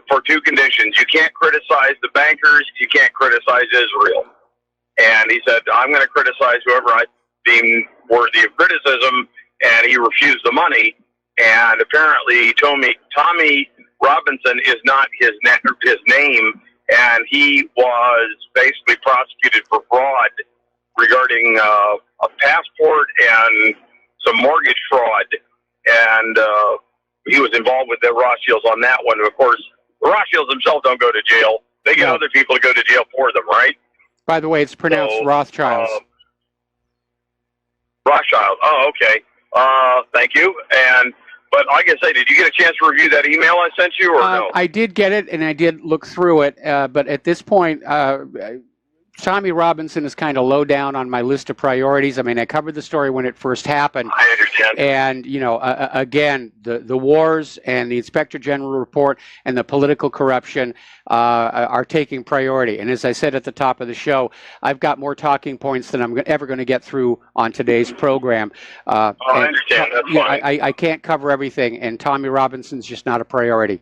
for two conditions. You can't criticize the bankers, you can't criticize Israel. And he said, I'm going to criticize whoever I deem worthy of criticism, and he refused the money. And apparently Tommy Robinson is not his name, and he was basically prosecuted for fraud regarding a passport and some mortgage fraud. And he was involved with the Rothschilds on that one. Of course, the Rothschilds themselves don't go to jail. They get other people to go to jail for them, right? By the way, it's pronounced Rothschilds. Rothschild. Oh, okay. Thank you. But like I say, did you get a chance to review that email I sent you, or no? I did get it, and I did look through it. But at this point, Tommy Robinson is kind of low down on my list of priorities. I mean, I covered the story when it first happened. I understand. And, you know, again, the wars and the Inspector General report and the political corruption are taking priority. And as I said at the top of the show, I've got more talking points than I'm ever going to get through on today's program. I understand. That's fine. I can't cover everything, and Tommy Robinson's just not a priority.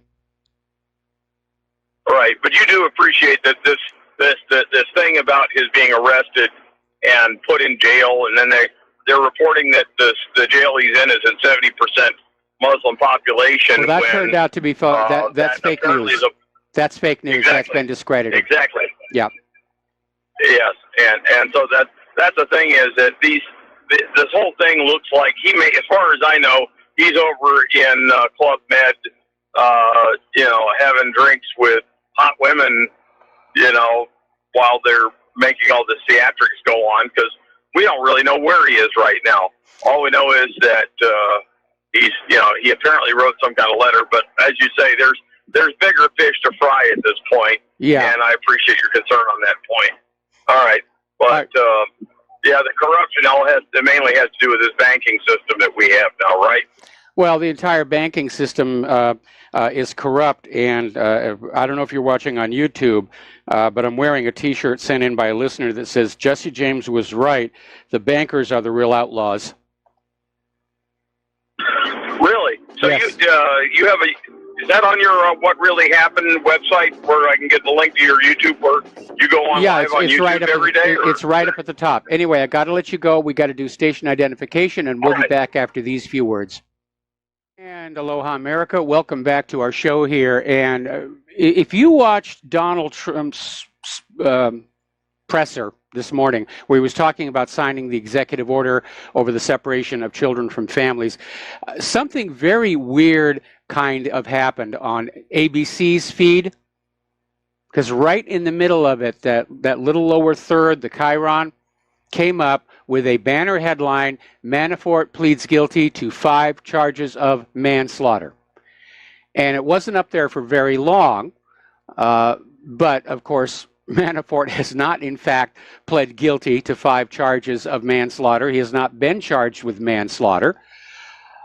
Right, but you do appreciate that this thing about his being arrested and put in jail, and then they're reporting that the jail he's in is in 70% Muslim population. Well, that turned out to be that's fake news. That's fake news. Exactly. That's been discredited. Exactly. Yeah. Yes, and so that's the thing is that this whole thing looks like as far as I know, he's over in Club Med, you know, having drinks with hot women, you know, while they're making all this theatrics go on, because we don't really know where he is right now. All we know is that he apparently wrote some kind of letter, but as you say, there's bigger fish to fry at this point. Yeah. And I appreciate your concern on that point. All right. But, yeah, the corruption mainly has to do with this banking system that we have now, right? Well, the entire banking system is corrupt, and I don't know if you're watching on YouTube, but I'm wearing a T-shirt sent in by a listener that says, Jesse James was right, the bankers are the real outlaws. Really? So yes. You have is that on your What Really Happened website where I can get the link to your YouTube where you go on live on YouTube right every day? It's right up at the top. Anyway, I got to let you go. We got to do station identification, and we'll be back after these few words. And aloha, America. Welcome back to our show here. And if you watched Donald Trump's presser this morning, where he was talking about signing the executive order over the separation of children from families, something very weird kind of happened on ABC's feed. Because right in the middle of it, that little lower third, the chyron, came up with a banner headline, Manafort pleads guilty to 5 charges of manslaughter. And it wasn't up there for very long, but of course, Manafort has not, in fact, pled guilty to 5 charges of manslaughter. He has not been charged with manslaughter.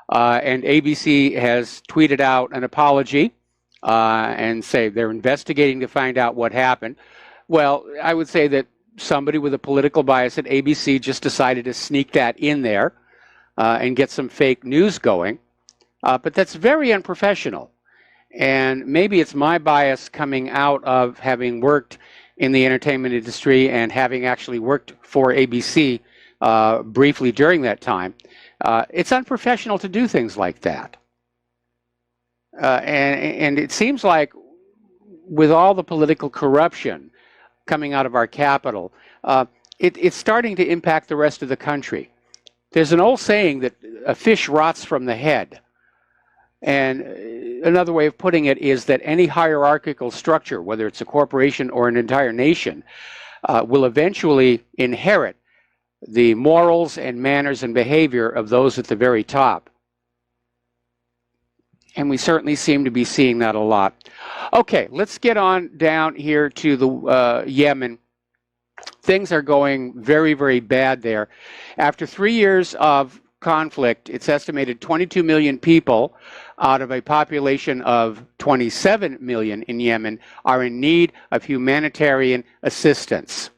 And ABC has tweeted out an apology and say they're investigating to find out what happened. Well, I would say that somebody with a political bias at ABC just decided to sneak that in there and get some fake news going. But that's very unprofessional. And maybe it's my bias coming out of having worked in the entertainment industry and having actually worked for ABC briefly during that time. It's unprofessional to do things like that. And it seems like with all the political corruption coming out of our capital, it's starting to impact the rest of the country. There's an old saying that a fish rots from the head. And another way of putting it is that any hierarchical structure, whether it's a corporation or an entire nation, will eventually inherit the morals and manners and behavior of those at the very top. And we certainly seem to be seeing that a lot. Okay, let's get on down here to the Yemen. Things are going very, very bad there. After 3 years of conflict, it's estimated 22 million people out of a population of 27 million in Yemen are in need of humanitarian assistance.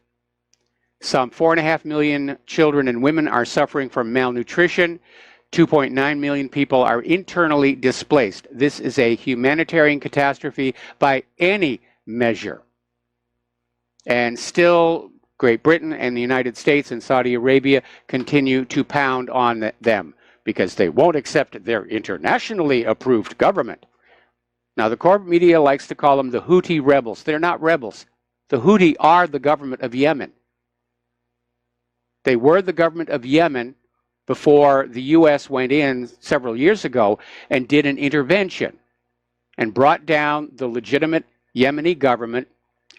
Some 4.5 million children and women are suffering from malnutrition. 2.9 million people are internally displaced. This is a humanitarian catastrophe by any measure. And still, Great Britain and the United States and Saudi Arabia continue to pound on them because they won't accept their internationally approved government. Now, the corporate media likes to call them the Houthi rebels. They're not rebels. The Houthi are the government of Yemen. They were the government of Yemen before the U.S. went in several years ago and did an intervention and brought down the legitimate Yemeni government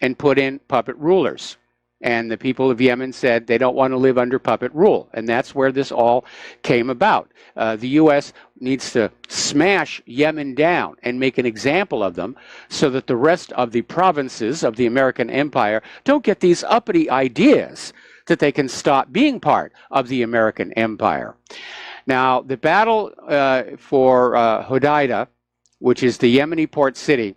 and put in puppet rulers. And the people of Yemen said they don't want to live under puppet rule. And that's where this all came about. The U.S. needs to smash Yemen down and make an example of them so that the rest of the provinces of the American empire don't get these uppity ideas that they can stop being part of the American empire. Now, the battle for Hodeidah, which is the Yemeni port city,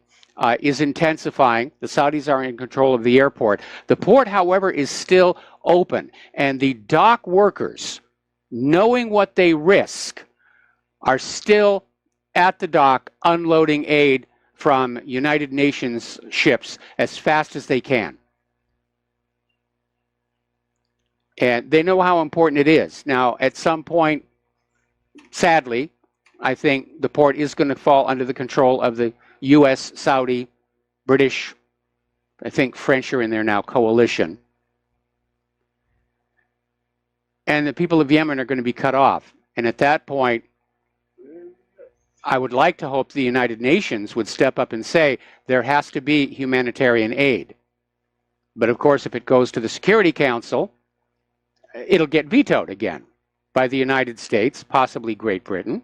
is intensifying. The Saudis are in control of the airport. The port, however, is still open, and the dock workers, knowing what they risk, are still at the dock unloading aid from United Nations ships as fast as they can. And they know how important it is. Now, at some point, sadly, I think the port is going to fall under the control of the U.S., Saudi, British, I think French are in there now, coalition. And the people of Yemen are going to be cut off. And at that point, I would like to hope the United Nations would step up and say there has to be humanitarian aid. But of course, if it goes to the Security Council, it'll get vetoed again by the United States, possibly Great Britain.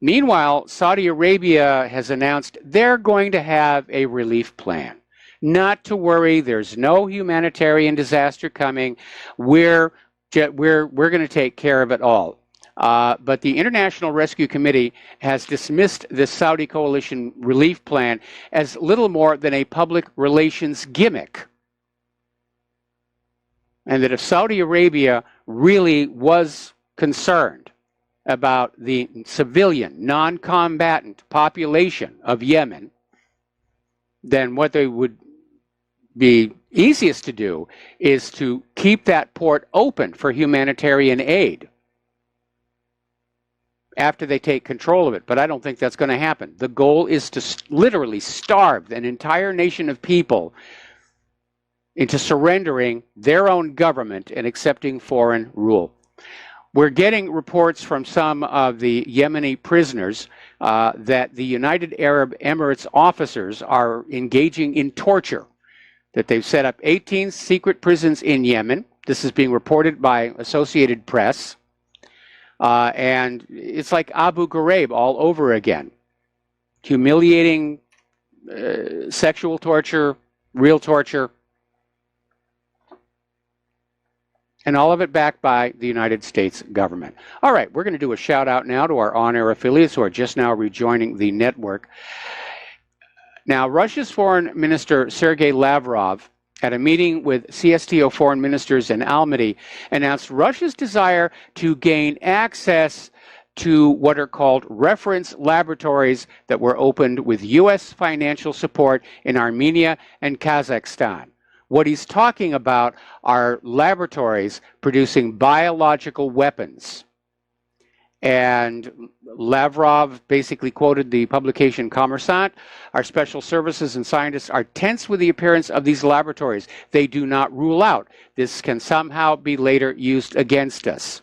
Meanwhile, Saudi Arabia has announced they're going to have a relief plan. Not to worry, there's no humanitarian disaster coming. We're going to take care of it all. But the International Rescue Committee has dismissed this Saudi coalition relief plan as little more than a public relations gimmick. And that if Saudi Arabia really was concerned about the civilian, non-combatant population of Yemen, then what they would be easiest to do is to keep that port open for humanitarian aid after they take control of it. But I don't think that's going to happen. The goal is to literally starve an entire nation of people into surrendering their own government and accepting foreign rule. We're getting reports from some of the Yemeni prisoners that the United Arab Emirates officers are engaging in torture, that they've set up 18 secret prisons in Yemen. This is being reported by Associated Press. And it's like Abu Ghraib all over again. Humiliating sexual torture, real torture, and all of it backed by the United States government. All right, we're going to do a shout out now to our on-air affiliates who are just now rejoining the network. Now, Russia's Foreign Minister Sergei Lavrov, at a meeting with CSTO foreign ministers in Almaty, announced Russia's desire to gain access to what are called reference laboratories that were opened with U.S. financial support in Armenia and Kazakhstan. What he's talking about are laboratories producing biological weapons. And Lavrov basically quoted the publication Kommersant. Our special services and scientists are tense with the appearance of these laboratories. They do not rule out this can somehow be later used against us.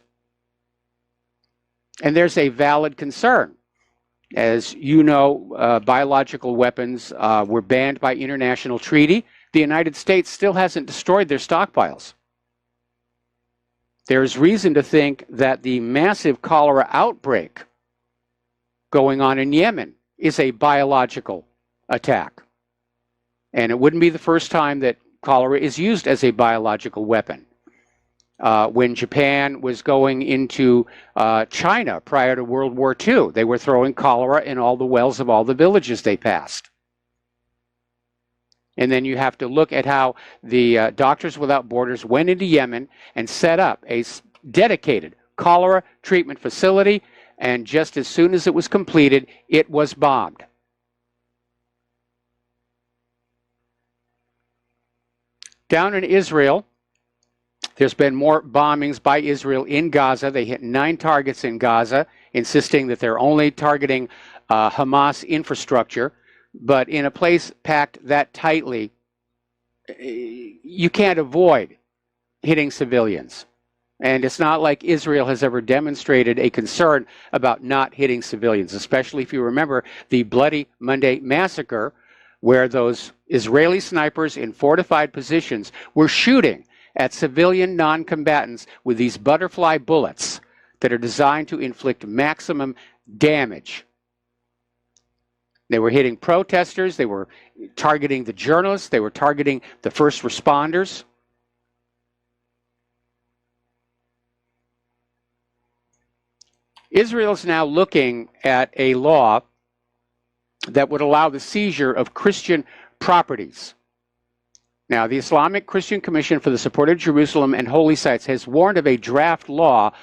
And there's a valid concern. As you know, biological weapons were banned by international treaty. The United States still hasn't destroyed their stockpiles. There's reason to think that the massive cholera outbreak going on in Yemen is a biological attack. And it wouldn't be the first time that cholera is used as a biological weapon. When Japan was going into China prior to World War II, they were throwing cholera in all the wells of all the villages they passed. And then you have to look at how the Doctors Without Borders went into Yemen and set up a dedicated cholera treatment facility, and just as soon as it was completed, it was bombed. Down in Israel, there's been more bombings by Israel in Gaza. They hit 9 targets in Gaza, insisting that they're only targeting Hamas infrastructure. But in a place packed that tightly, you can't avoid hitting civilians. And it's not like Israel has ever demonstrated a concern about not hitting civilians, especially if you remember the Bloody Monday massacre, where those Israeli snipers in fortified positions were shooting at civilian non-combatants with these butterfly bullets that are designed to inflict maximum damage. They were hitting protesters, they were targeting the journalists, they were targeting the first responders. Israel is now looking at a law that would allow the seizure of Christian properties. Now, the Islamic Christian Commission for the Support of Jerusalem and Holy Sites has warned of a draft law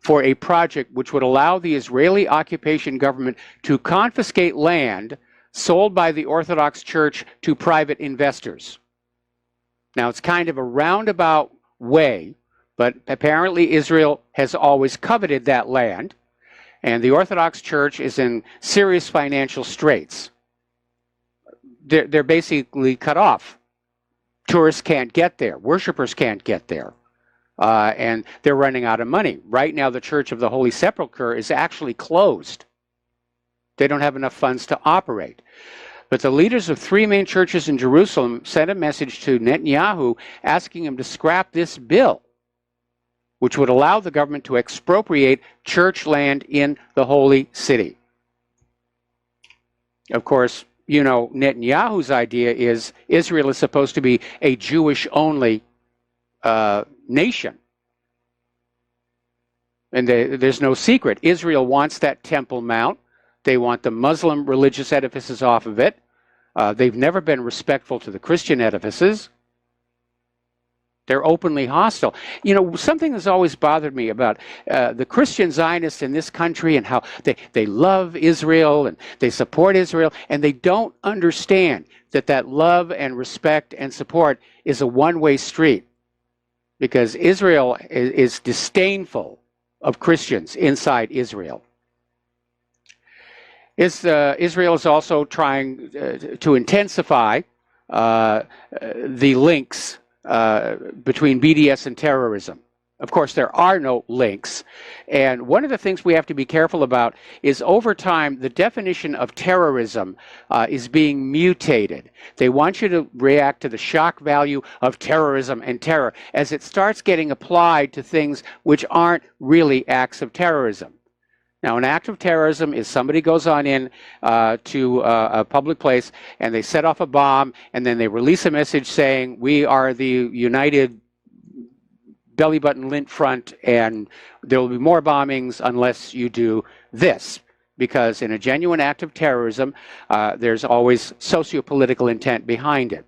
for a project which would allow the Israeli occupation government to confiscate land sold by the Orthodox Church to private investors. Now, it's kind of a roundabout way, but apparently Israel has always coveted that land, and the Orthodox Church is in serious financial straits. They're basically cut off. Tourists can't get there. Worshippers can't get there. And they're running out of money. Right now, the Church of the Holy Sepulchre is actually closed. They don't have enough funds to operate. But the leaders of 3 main churches in Jerusalem sent a message to Netanyahu asking him to scrap this bill, which would allow the government to expropriate church land in the holy city. Of course, you know, Netanyahu's idea is Israel is supposed to be a Jewish-only nation. And there's no secret. Israel wants that Temple Mount. They want the Muslim religious edifices off of it. They've never been respectful to the Christian edifices. They're openly hostile. You know, something that's always bothered me about the Christian Zionists in this country and how they love Israel and they support Israel, and they don't understand that that love and respect and support is a one-way street, because Israel is disdainful of Christians inside Israel. Israel is also trying to intensify the links between BDS and terrorism. Of course, there are no links. And one of the things we have to be careful about is over time, the definition of terrorism is being mutated. They want you to react to the shock value of terrorism and terror as it starts getting applied to things which aren't really acts of terrorism. Now, an act of terrorism is somebody goes on in to a public place and they set off a bomb, and then they release a message saying, we are the United Belly Button Lint Front, and there will be more bombings unless you do this. Because in a genuine act of terrorism, there's always socio-political intent behind it.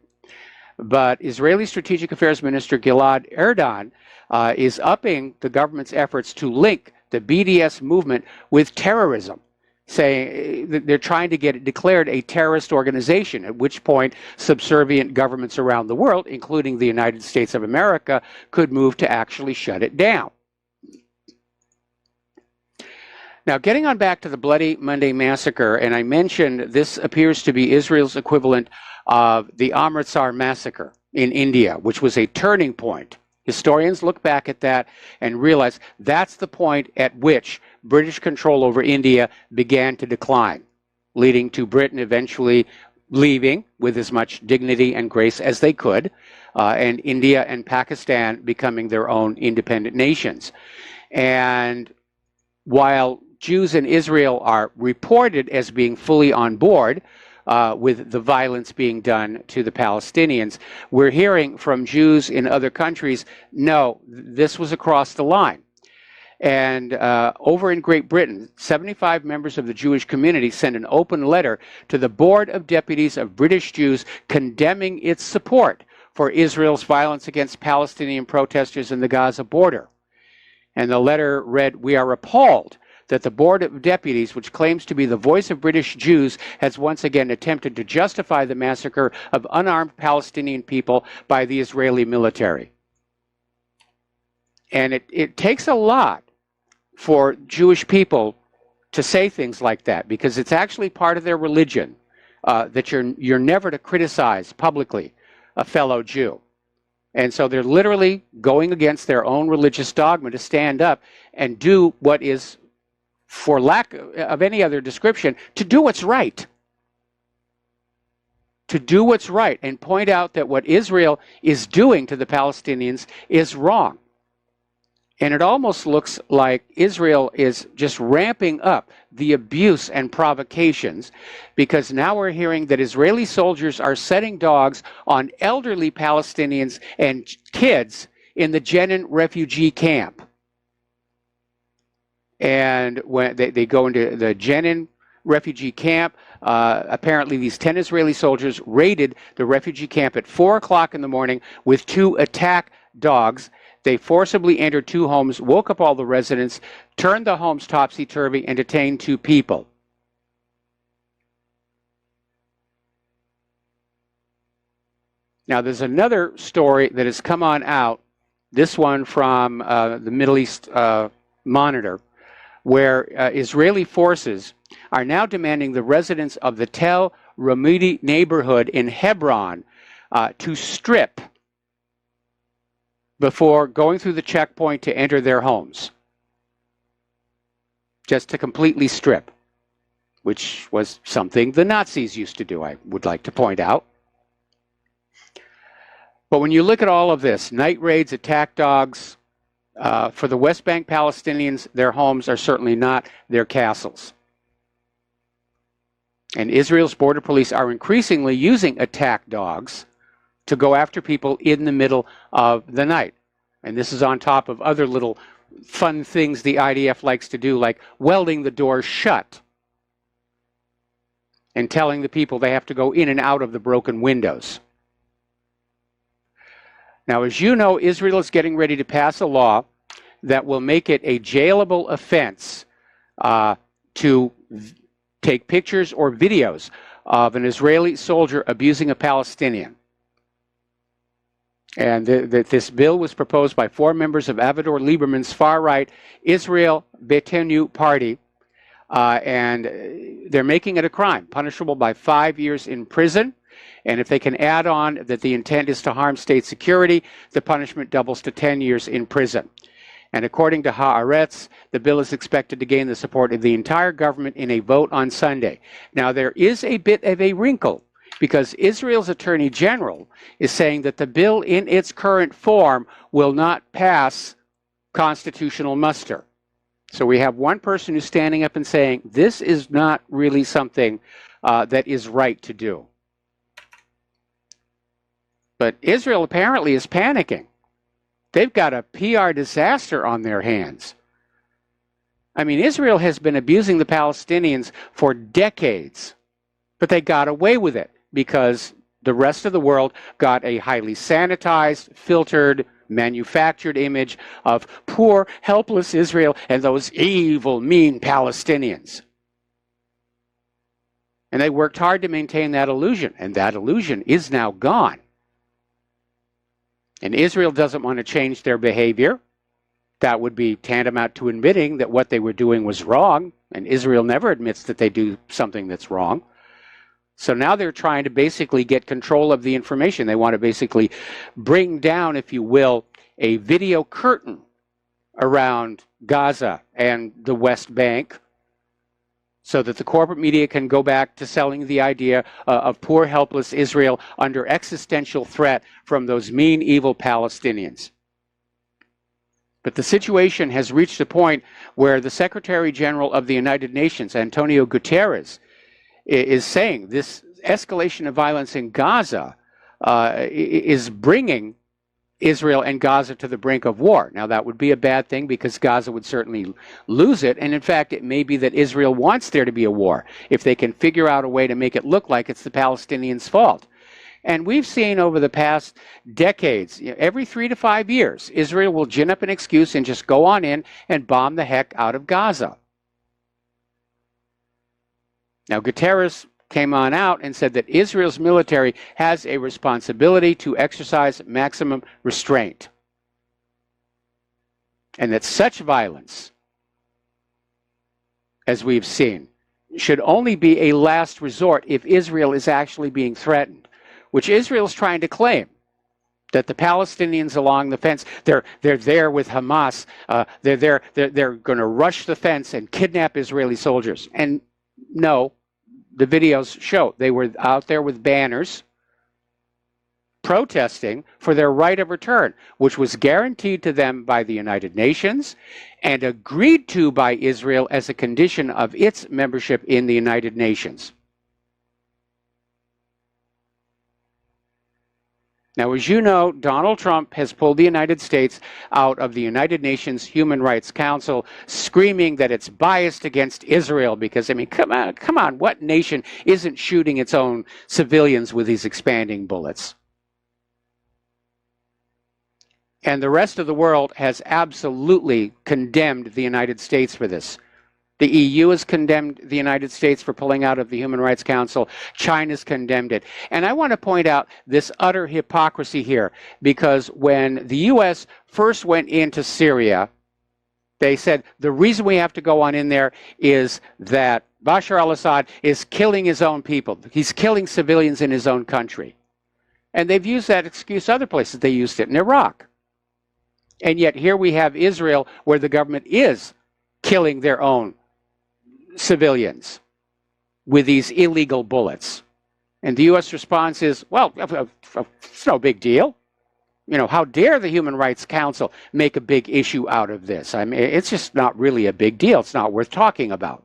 But Israeli Strategic Affairs Minister Gilad Erdan is upping the government's efforts to link the BDS movement with terrorism, saying that they're trying to get it declared a terrorist organization, at which point subservient governments around the world, including the United States of America, could move to actually shut it down. Now, getting on back to the Bloody Monday Massacre, and I mentioned this appears to be Israel's equivalent of the Amritsar Massacre in India, which was a turning point. Historians look back at that and realize that's the point at which British control over India began to decline, leading to Britain eventually leaving with as much dignity and grace as they could, and India and Pakistan becoming their own independent nations. And while Jews in Israel are reported as being fully on board with the violence being done to the Palestinians, we're hearing from Jews in other countries, no, this was across the line. And over in Great Britain, 75 members of the Jewish community sent an open letter to the Board of Deputies of British Jews condemning its support for Israel's violence against Palestinian protesters in the Gaza border. And the letter read, "We are appalled that the Board of Deputies, which claims to be the voice of British Jews, has once again attempted to justify the massacre of unarmed Palestinian people by the Israeli military." And it takes a lot for Jewish people to say things like that, because it's actually part of their religion that you're never to criticize publicly a fellow Jew. And so they're literally going against their own religious dogma to stand up and do what is, for lack of any other description, to do what's right. to do what's right and point out that what Israel is doing to the Palestinians is wrong. And it almost looks like Israel is just ramping up the abuse and provocations, because now we're hearing that Israeli soldiers are setting dogs on elderly Palestinians and kids in the Jenin refugee camp. And when they go into the Jenin refugee camp, apparently these 10 Israeli soldiers raided the refugee camp at 4 o'clock in the morning with 2 attack dogs. They forcibly entered 2 homes, woke up all the residents, turned the homes topsy-turvy, and detained 2 people. Now, there's another story that has come on out, this one from the Middle East Monitor, where Israeli forces are now demanding the residents of the Tel Ramudi neighborhood in Hebron to strip before going through the checkpoint to enter their homes. Just to completely strip, which was something the Nazis used to do, I would like to point out. But when you look at all of this, night raids, attack dogs, for the West Bank Palestinians, their homes are certainly not their castles. And Israel's border police are increasingly using attack dogs to go after people in the middle of the night. And this is on top of other little fun things the IDF likes to do, like welding the doors shut and telling the people they have to go in and out of the broken windows. Now, as you know, Israel is getting ready to pass a law that will make it a jailable offense to take pictures or videos of an Israeli soldier abusing a Palestinian. And this bill was proposed by 4 members of Avigdor Lieberman's far-right Israel Beitenu party, and they're making it a crime, punishable by 5 years in prison. And if they can add on that the intent is to harm state security, the punishment doubles to 10 years in prison. And according to Haaretz, the bill is expected to gain the support of the entire government in a vote on Sunday. Now, there is a bit of a wrinkle, because Israel's Attorney General is saying that the bill in its current form will not pass constitutional muster. So we have one person who's standing up and saying, this is not really something that is right to do. But Israel apparently is panicking. They've got a PR disaster on their hands. I mean, Israel has been abusing the Palestinians for decades, but they got away with it because the rest of the world got a highly sanitized, filtered, manufactured image of poor, helpless Israel and those evil, mean Palestinians. And they worked hard to maintain that illusion, and that illusion is now gone. And Israel doesn't want to change their behavior. That would be tantamount to admitting that what they were doing was wrong, and Israel never admits that they do something that's wrong. So now they're trying to basically get control of the information. They want to basically bring down, if you will, a video curtain around Gaza and the West Bank, so that the corporate media can go back to selling the idea of poor, helpless Israel under existential threat from those mean, evil Palestinians. But the situation has reached a point where the Secretary General of the United Nations, Antonio Guterres, is saying this escalation of violence in Gaza is bringing Israel and Gaza to the brink of war. Now, that would be a bad thing because Gaza would certainly lose it. And in fact, it may be that Israel wants there to be a war if they can figure out a way to make it look like it's the Palestinians' fault. And we've seen over the past decades, every 3 to 5 years, Israel will gin up an excuse and just go on in and bomb the heck out of Gaza. Now, Guterres came on out and said that Israel's military has a responsibility to exercise maximum restraint, and that such violence, as we've seen, should only be a last resort if Israel is actually being threatened, which Israel's trying to claim, that the Palestinians along the fence, they're there with Hamas, they're going to rush the fence and kidnap Israeli soldiers. And no, the videos show they were out there with banners protesting for their right of return, which was guaranteed to them by the United Nations and agreed to by Israel as a condition of its membership in the United Nations. Now, as you know, Donald Trump has pulled the United States out of the United Nations Human Rights Council, screaming that it's biased against Israel because, I mean, come on, what nation isn't shooting its own civilians with these expanding bullets? And the rest of the world has absolutely condemned the United States for this. The EU has condemned the United States for pulling out of the Human Rights Council. China's condemned it. And I want to point out this utter hypocrisy here, because when the U.S. first went into Syria, they said the reason we have to go on in there is that Bashar al-Assad is killing his own people. He's killing civilians in his own country. And they've used that excuse other places. They used it in Iraq. And yet here we have Israel, where the government is killing their own civilians with these illegal bullets. And the U.S. response is, well, it's no big deal. You know, how dare the Human Rights Council make a big issue out of this? I mean, it's just not really a big deal. It's not worth talking about.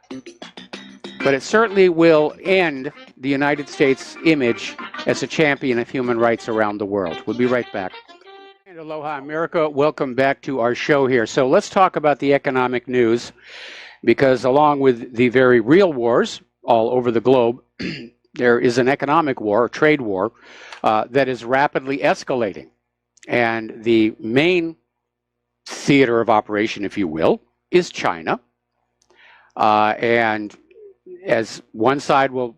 But it certainly will end the United States' image as a champion of human rights around the world. We'll be right back. And aloha, America. Welcome back to our show here. So let's talk about the economic news, because along with the very real wars all over the globe, there is an economic war, a trade war, that is rapidly escalating. And the main theater of operation, if you will, is China. And as one side will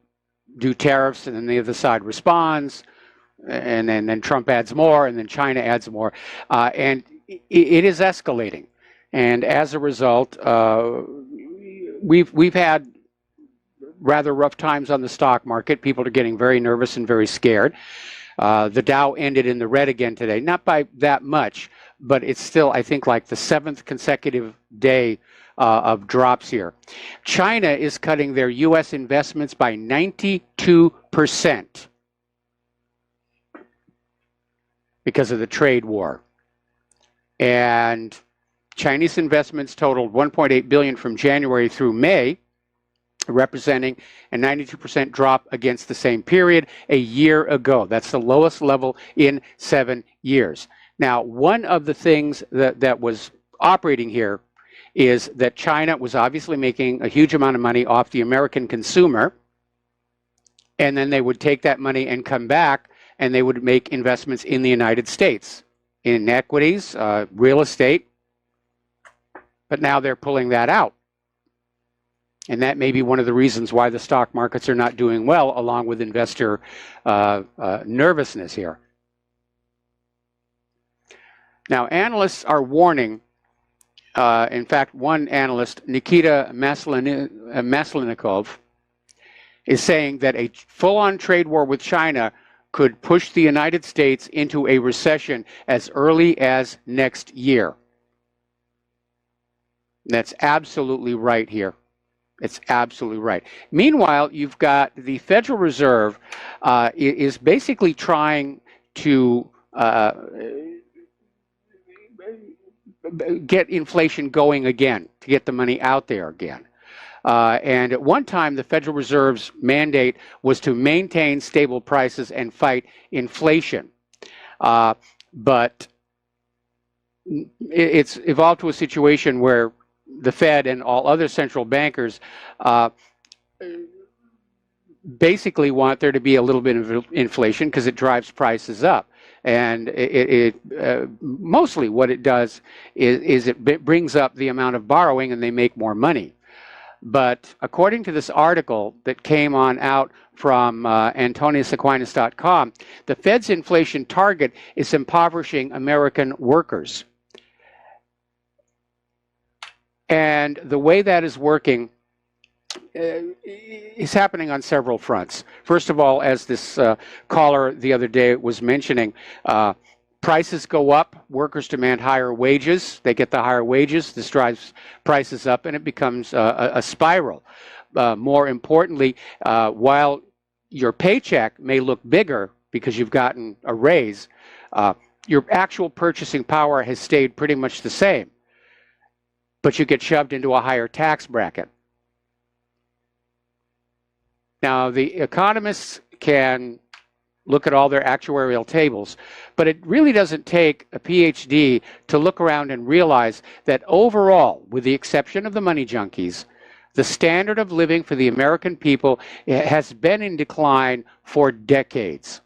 do tariffs and then the other side responds, and then Trump adds more, and then China adds more. And it is escalating. And as a result, we've had rather rough times on the stock market. People are getting very nervous and very scared. The Dow ended in the red again today, not by that much, but it's still, I think, like the 7th consecutive day of drops here. China is cutting their U.S. investments by 92% because of the trade war. And Chinese investments totaled $1.8 billion from January through May, representing a 92% drop against the same period a year ago. That's the lowest level in 7 years. Now, one of the things that was operating here is that China was obviously making a huge amount of money off the American consumer, and then they would take that money and come back, and they would make investments in the United States, in equities, real estate. But now they're pulling that out. And that may be one of the reasons why the stock markets are not doing well, along with investor nervousness here. Now, analysts are warning, in fact, one analyst, Nikita Maslenikov, is saying that a full-on trade war with China could push the United States into a recession as early as next year. That's absolutely right here. It's absolutely right. Meanwhile, you've got the Federal Reserve is basically trying to get inflation going again, to get the money out there again. And at one time, the Federal Reserve's mandate was to maintain stable prices and fight inflation. But it's evolved to a situation where the Fed and all other central bankers basically want there to be a little bit of inflation because it drives prices up. And mostly what it does is it brings up the amount of borrowing and they make more money. But according to this article that came on out from AntoniusAquinas.com, the Fed's inflation target is impoverishing American workers. And the way that is working is happening on several fronts. First of all, as this caller the other day was mentioning, prices go up, workers demand higher wages, they get the higher wages, this drives prices up, and it becomes a spiral. More importantly, while your paycheck may look bigger because you've gotten a raise. Your actual purchasing power has stayed pretty much the same, but you get shoved into a higher tax bracket. Now, the economists can look at all their actuarial tables, but it really doesn't take a PhD to look around and realize that overall, with the exception of the money junkies, the standard of living for the American people has been in decline for decades.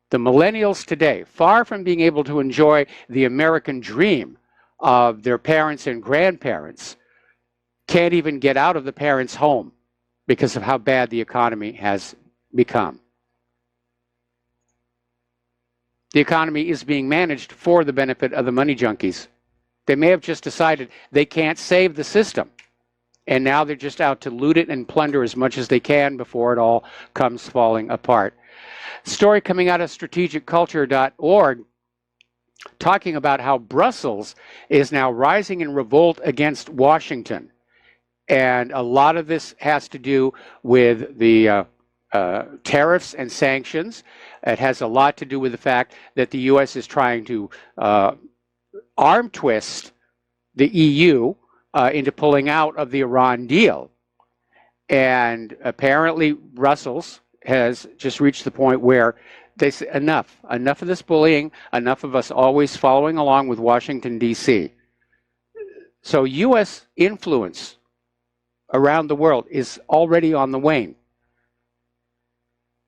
The millennials today, far from being able to enjoy the American dream of their parents and grandparents, can't even get out of the parents' home because of how bad the economy has become. The economy is being managed for the benefit of the money junkies. They may have just decided they can't save the system, and now they're just out to loot it and plunder as much as they can before it all comes falling apart. Story coming out of strategicculture.org talking about how Brussels is now rising in revolt against Washington. And a lot of this has to do with the tariffs and sanctions. It has a lot to do with the fact that the U.S. is trying to arm twist the EU into pulling out of the Iran deal. And apparently Brussels has just reached the point where they say, enough of this bullying, enough of us always following along with Washington, D.C. So U.S. influence around the world is already on the wane.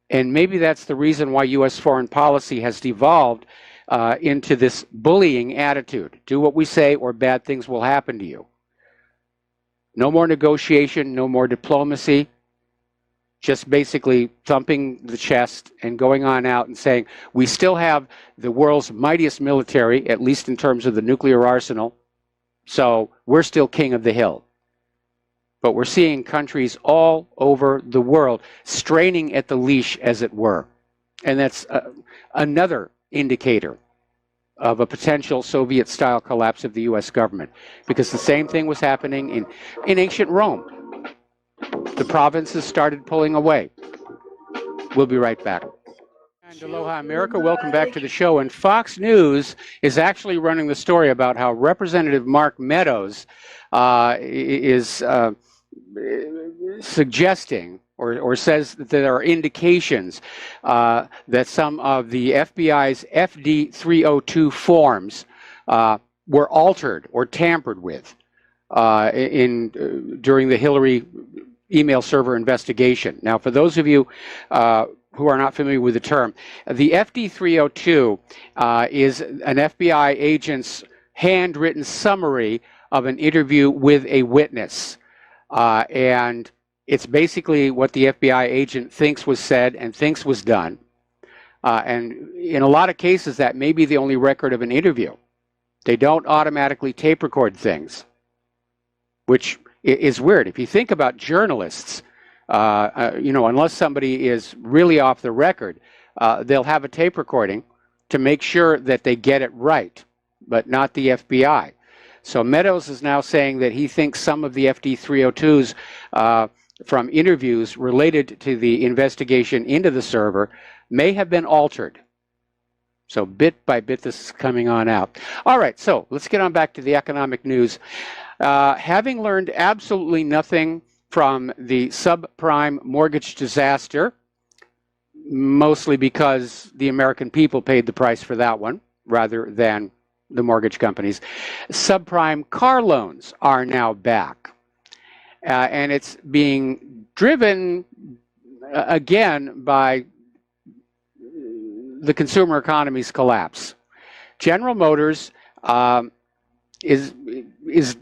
And maybe that's the reason why U.S. foreign policy has devolved into this bullying attitude. Do what we say or bad things will happen to you. No more negotiation, no more diplomacy. Just basically thumping the chest and going on out and saying, we still have the world's mightiest military, at least in terms of the nuclear arsenal, so we're still king of the hill. But we're seeing countries all over the world straining at the leash, as it were. And that's another indicator of a potential Soviet-style collapse of the U.S. government, because the same thing was happening in ancient Rome. The provinces started pulling away. We'll be right back. And aloha, America. Welcome back to the show. And Fox News is actually running the story about how Representative Mark Meadows is suggesting or says that there are indications that some of the FBI's FD 302 forms were altered or tampered with during the Hillary email server investigation. Now, for those of you who are not familiar with the term, the FD 302 is an FBI agent's handwritten summary of an interview with a witness. And it's basically what the FBI agent thinks was said and thinks was done. And in a lot of cases, that may be the only record of an interview. They don't automatically tape record things, which is weird. If you think about journalists, unless somebody is really off the record, they'll have a tape recording to make sure that they get it right, but not the FBI. So Meadows is now saying that he thinks some of the FD 302s from interviews related to the investigation into the server may have been altered. So bit by bit, this is coming on out. All right, so let's get on back to the economic news. Having learned absolutely nothing from the subprime mortgage disaster, mostly because the American people paid the price for that one rather than the mortgage companies, subprime car loans are now back. And it's being driven again by the consumer economy's collapse. General Motors is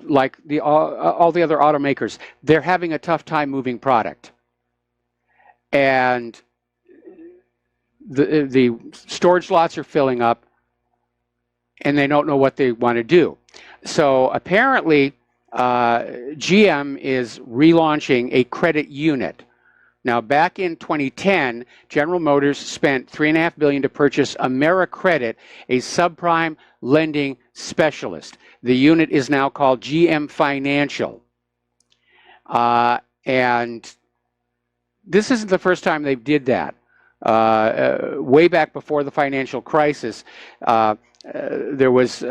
like all the other automakers. They're having a tough time moving product. And the storage lots are filling up, and they don't know what they want to do. So apparently, GM is relaunching a credit unit. Now, back in 2010, General Motors spent $3.5 billion to purchase AmeriCredit, a subprime lending specialist. The unit is now called GM Financial. And this isn't the first time they did that. Way back before the financial crisis, there was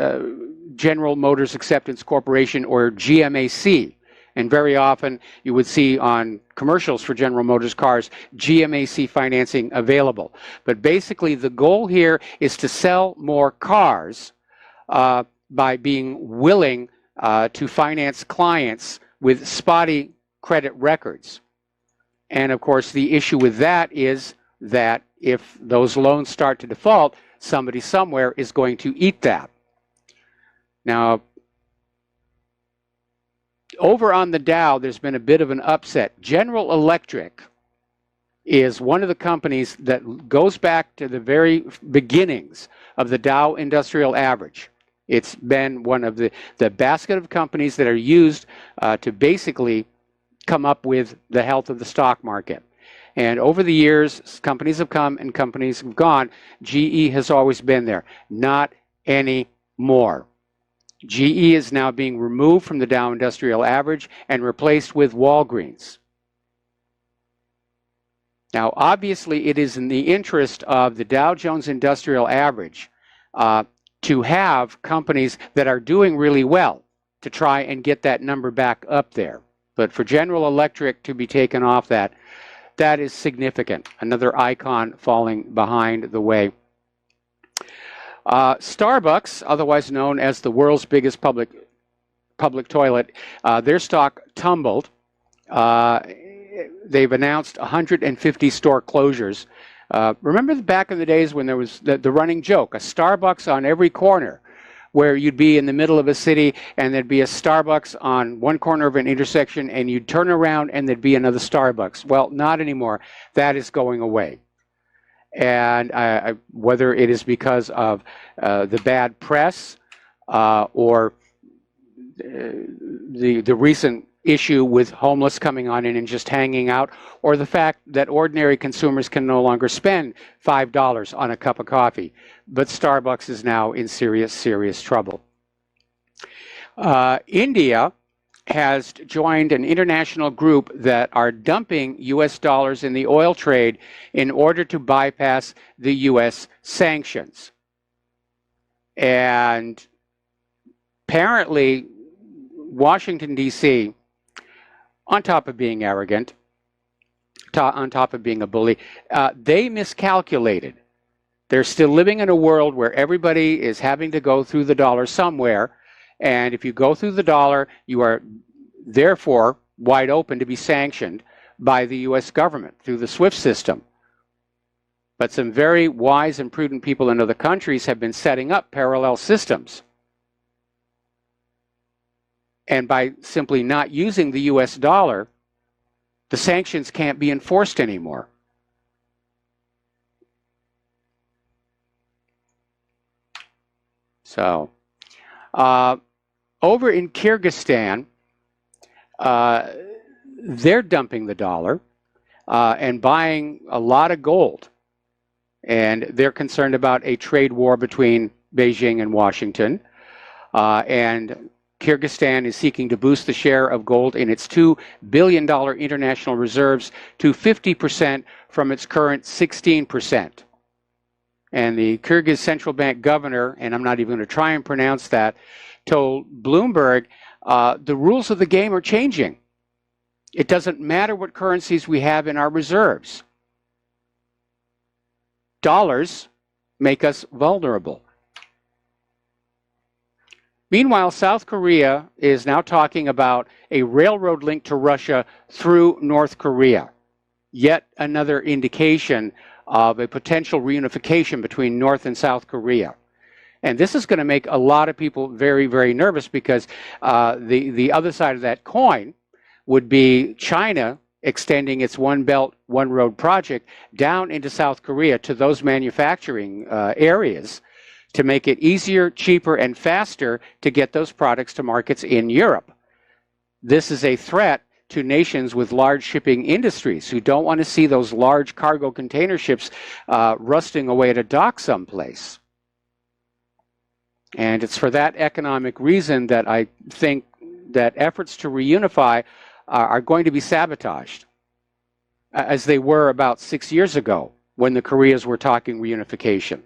General Motors Acceptance Corporation, or GMAC. And very often you would see on commercials for General Motors cars, GMAC financing available. But basically the goal here is to sell more cars by being willing to finance clients with spotty credit records. And of course the issue with that is that if those loans start to default, somebody somewhere is going to eat that. Now, over on the Dow, there's been a bit of an upset. General Electric is one of the companies that goes back to the very beginnings of the Dow Industrial Average. It's been one of the basket of companies that are used to basically come up with the health of the stock market. And over the years, companies have come and companies have gone. GE has always been there. Not anymore. GE is now being removed from the Dow Industrial Average and replaced with Walgreens. Now, obviously, it is in the interest of the Dow Jones Industrial Average to have companies that are doing really well to try and get that number back up there. But for General Electric to be taken off that is significant. Another icon falling behind the way. Starbucks, otherwise known as the world's biggest public toilet, their stock tumbled. They've announced 150 store closures. Remember back in the days when there was the running joke, a Starbucks on every corner, where you'd be in the middle of a city and there'd be a Starbucks on one corner of an intersection and you'd turn around and there'd be another Starbucks. Well, not anymore. That is going away. And whether it is because of the bad press or the recent issue with homeless coming on in and just hanging out, or the fact that ordinary consumers can no longer spend $5 on a cup of coffee. But Starbucks is now in serious, serious trouble. India has joined an international group that are dumping US dollars in the oil trade in order to bypass the US sanctions. And apparently, Washington, D.C., on top of being arrogant, on top of being a bully, they miscalculated. They're still living in a world where everybody is having to go through the dollar somewhere. And if you go through the dollar, you are therefore wide open to be sanctioned by the U.S. government through the SWIFT system. But some very wise and prudent people in other countries have been setting up parallel systems. And by simply not using the U.S. dollar, the sanctions can't be enforced anymore. So, over in Kyrgyzstan, they're dumping the dollar and buying a lot of gold. And they're concerned about a trade war between Beijing and Washington. And Kyrgyzstan is seeking to boost the share of gold in its $2 billion international reserves to 50% from its current 16%. And the Kyrgyz central bank governor, and I'm not even going to try and pronounce that, told Bloomberg, the rules of the game are changing. It doesn't matter what currencies we have in our reserves. Dollars make us vulnerable. Meanwhile, South Korea is now talking about a railroad link to Russia through North Korea. Yet another indication of a potential reunification between North and South Korea. And this is going to make a lot of people very, very nervous, because the other side of that coin would be China extending its One Belt, One Road project down into South Korea to those manufacturing areas, to make it easier, cheaper, and faster to get those products to markets in Europe. This is a threat to nations with large shipping industries who don't want to see those large cargo container ships rusting away at a dock someplace. And it's for that economic reason that I think that efforts to reunify are going to be sabotaged. as they were about 6 years ago when the Koreas were talking reunification.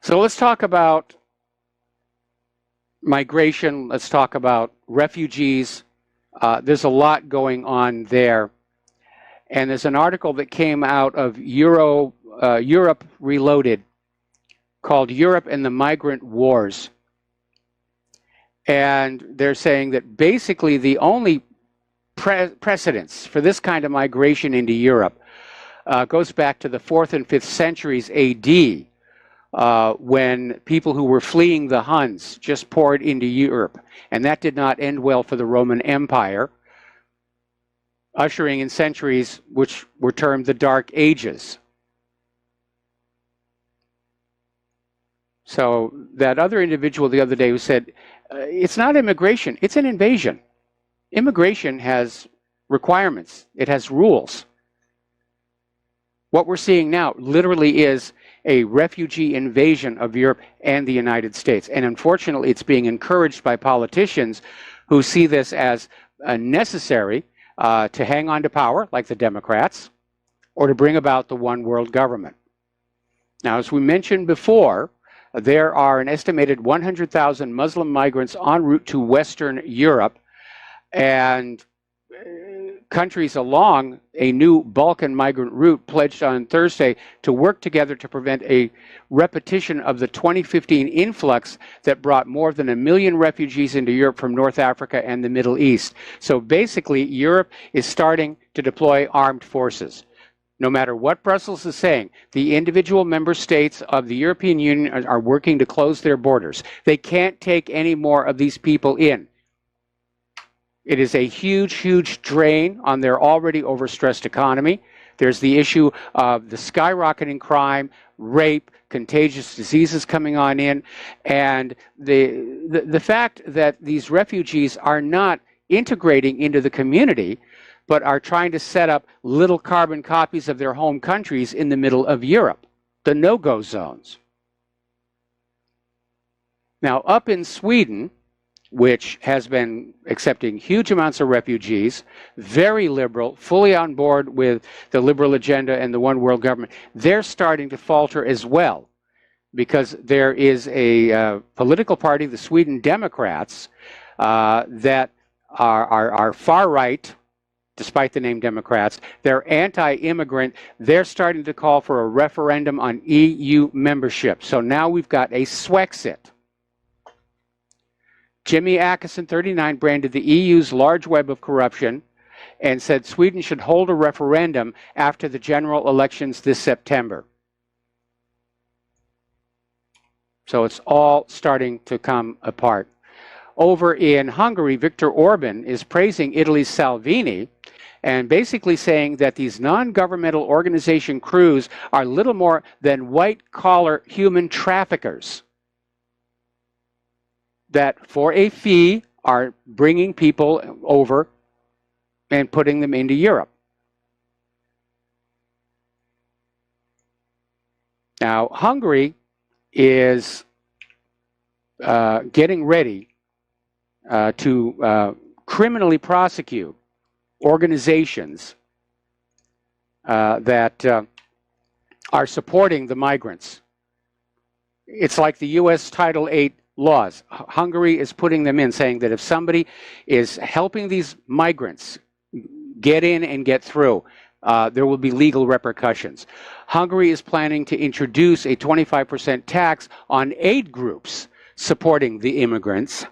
So let's talk about migration. Let's talk about refugees. There's a lot going on there. And there's an article that came out of Europe Reloaded called Europe and the Migrant Wars. And they're saying that basically the only precedents for this kind of migration into Europe goes back to the 4th and 5th centuries AD, when people who were fleeing the Huns just poured into Europe. And that did not end well for the Roman Empire, ushering in centuries which were termed the Dark Ages. So that other individual the other day who said, it's not immigration, it's an invasion. Immigration has requirements, it has rules. What we're seeing now literally is a refugee invasion of Europe and the United States. And unfortunately, it's being encouraged by politicians who see this as necessary to hang on to power, like the Democrats, or to bring about the one world government. Now, as we mentioned before, there are an estimated 100,000 Muslim migrants en route to Western Europe, and countries along a new Balkan migrant route pledged on Thursday to work together to prevent a repetition of the 2015 influx that brought more than 1 million refugees into Europe from North Africa and the Middle East. So basically, Europe is starting to deploy armed forces. No matter what Brussels is saying, the individual member states of the European Union are working to close their borders. They can't take any more of these people in. It is a huge, huge drain on their already overstressed economy. There's the issue of the skyrocketing crime, rape, contagious diseases coming on in, and the fact that these refugees are not integrating into the community, but are trying to set up little carbon copies of their home countries in the middle of Europe, the no-go zones. Now, up in Sweden, which has been accepting huge amounts of refugees, very liberal, fully on board with the liberal agenda and the one world government, they're starting to falter as well, because there is a political party, the Sweden Democrats, that are far right, despite the name Democrats. They're anti-immigrant. They're starting to call for a referendum on EU membership. So now we've got a Swexit. Jimmy Åkesson, 39, branded the EU's large web of corruption and said Sweden should hold a referendum after the general elections this September. So it's all starting to come apart. Over in Hungary, Viktor Orban is praising Italy's Salvini and basically saying that these non-governmental organization crews are little more than white-collar human traffickers that for a fee are bringing people over and putting them into Europe. Now, Hungary is getting ready to criminally prosecute organizations that are supporting the migrants. It's like the U.S. Title VIII laws. Hungary is putting them in, saying that if somebody is helping these migrants get in and get through, there will be legal repercussions. Hungary is planning to introduce a 25% tax on aid groups supporting the immigrants.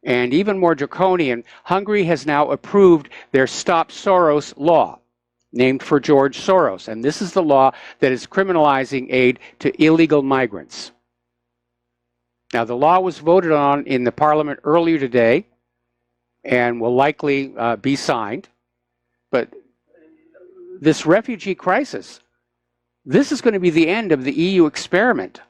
And even more draconian, Hungary has now approved their Stop Soros law, named for George Soros. And this is the law that is criminalizing aid to illegal migrants. Now, the law was voted on in the parliament earlier today and will likely be signed. But this refugee crisis, this is going to be the end of the EU experiment.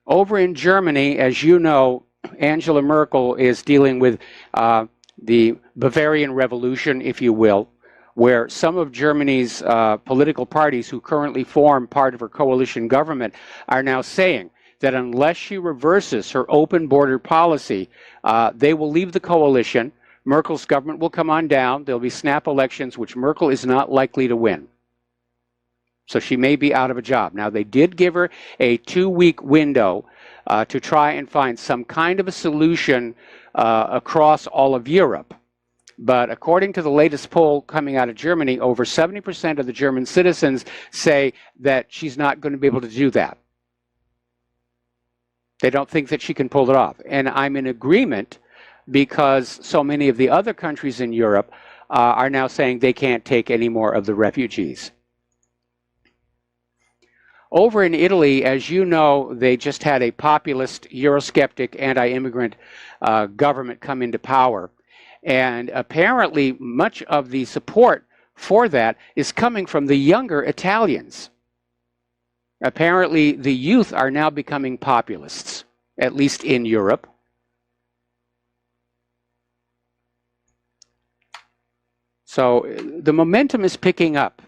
Over in Germany, as you know, Angela Merkel is dealing with the Bavarian Revolution, if you will, where some of Germany's political parties who currently form part of her coalition government are now saying that unless she reverses her open border policy, they will leave the coalition. Merkel's government will come on down. There'll be snap elections, which Merkel is not likely to win. So she may be out of a job. Now, they did give her a 2-week window to try and find some kind of a solution across all of Europe. But according to the latest poll coming out of Germany, over 70% of the German citizens say that she's not going to be able to do that. They don't think that she can pull it off. And I'm in agreement because so many of the other countries in Europe are now saying they can't take any more of the refugees. Over in Italy, as you know, they just had a populist, Eurosceptic, anti-immigrant government come into power. And apparently much of the support for that is coming from the younger Italians. Apparently the youth are now becoming populists, at least in Europe. So the momentum is picking up.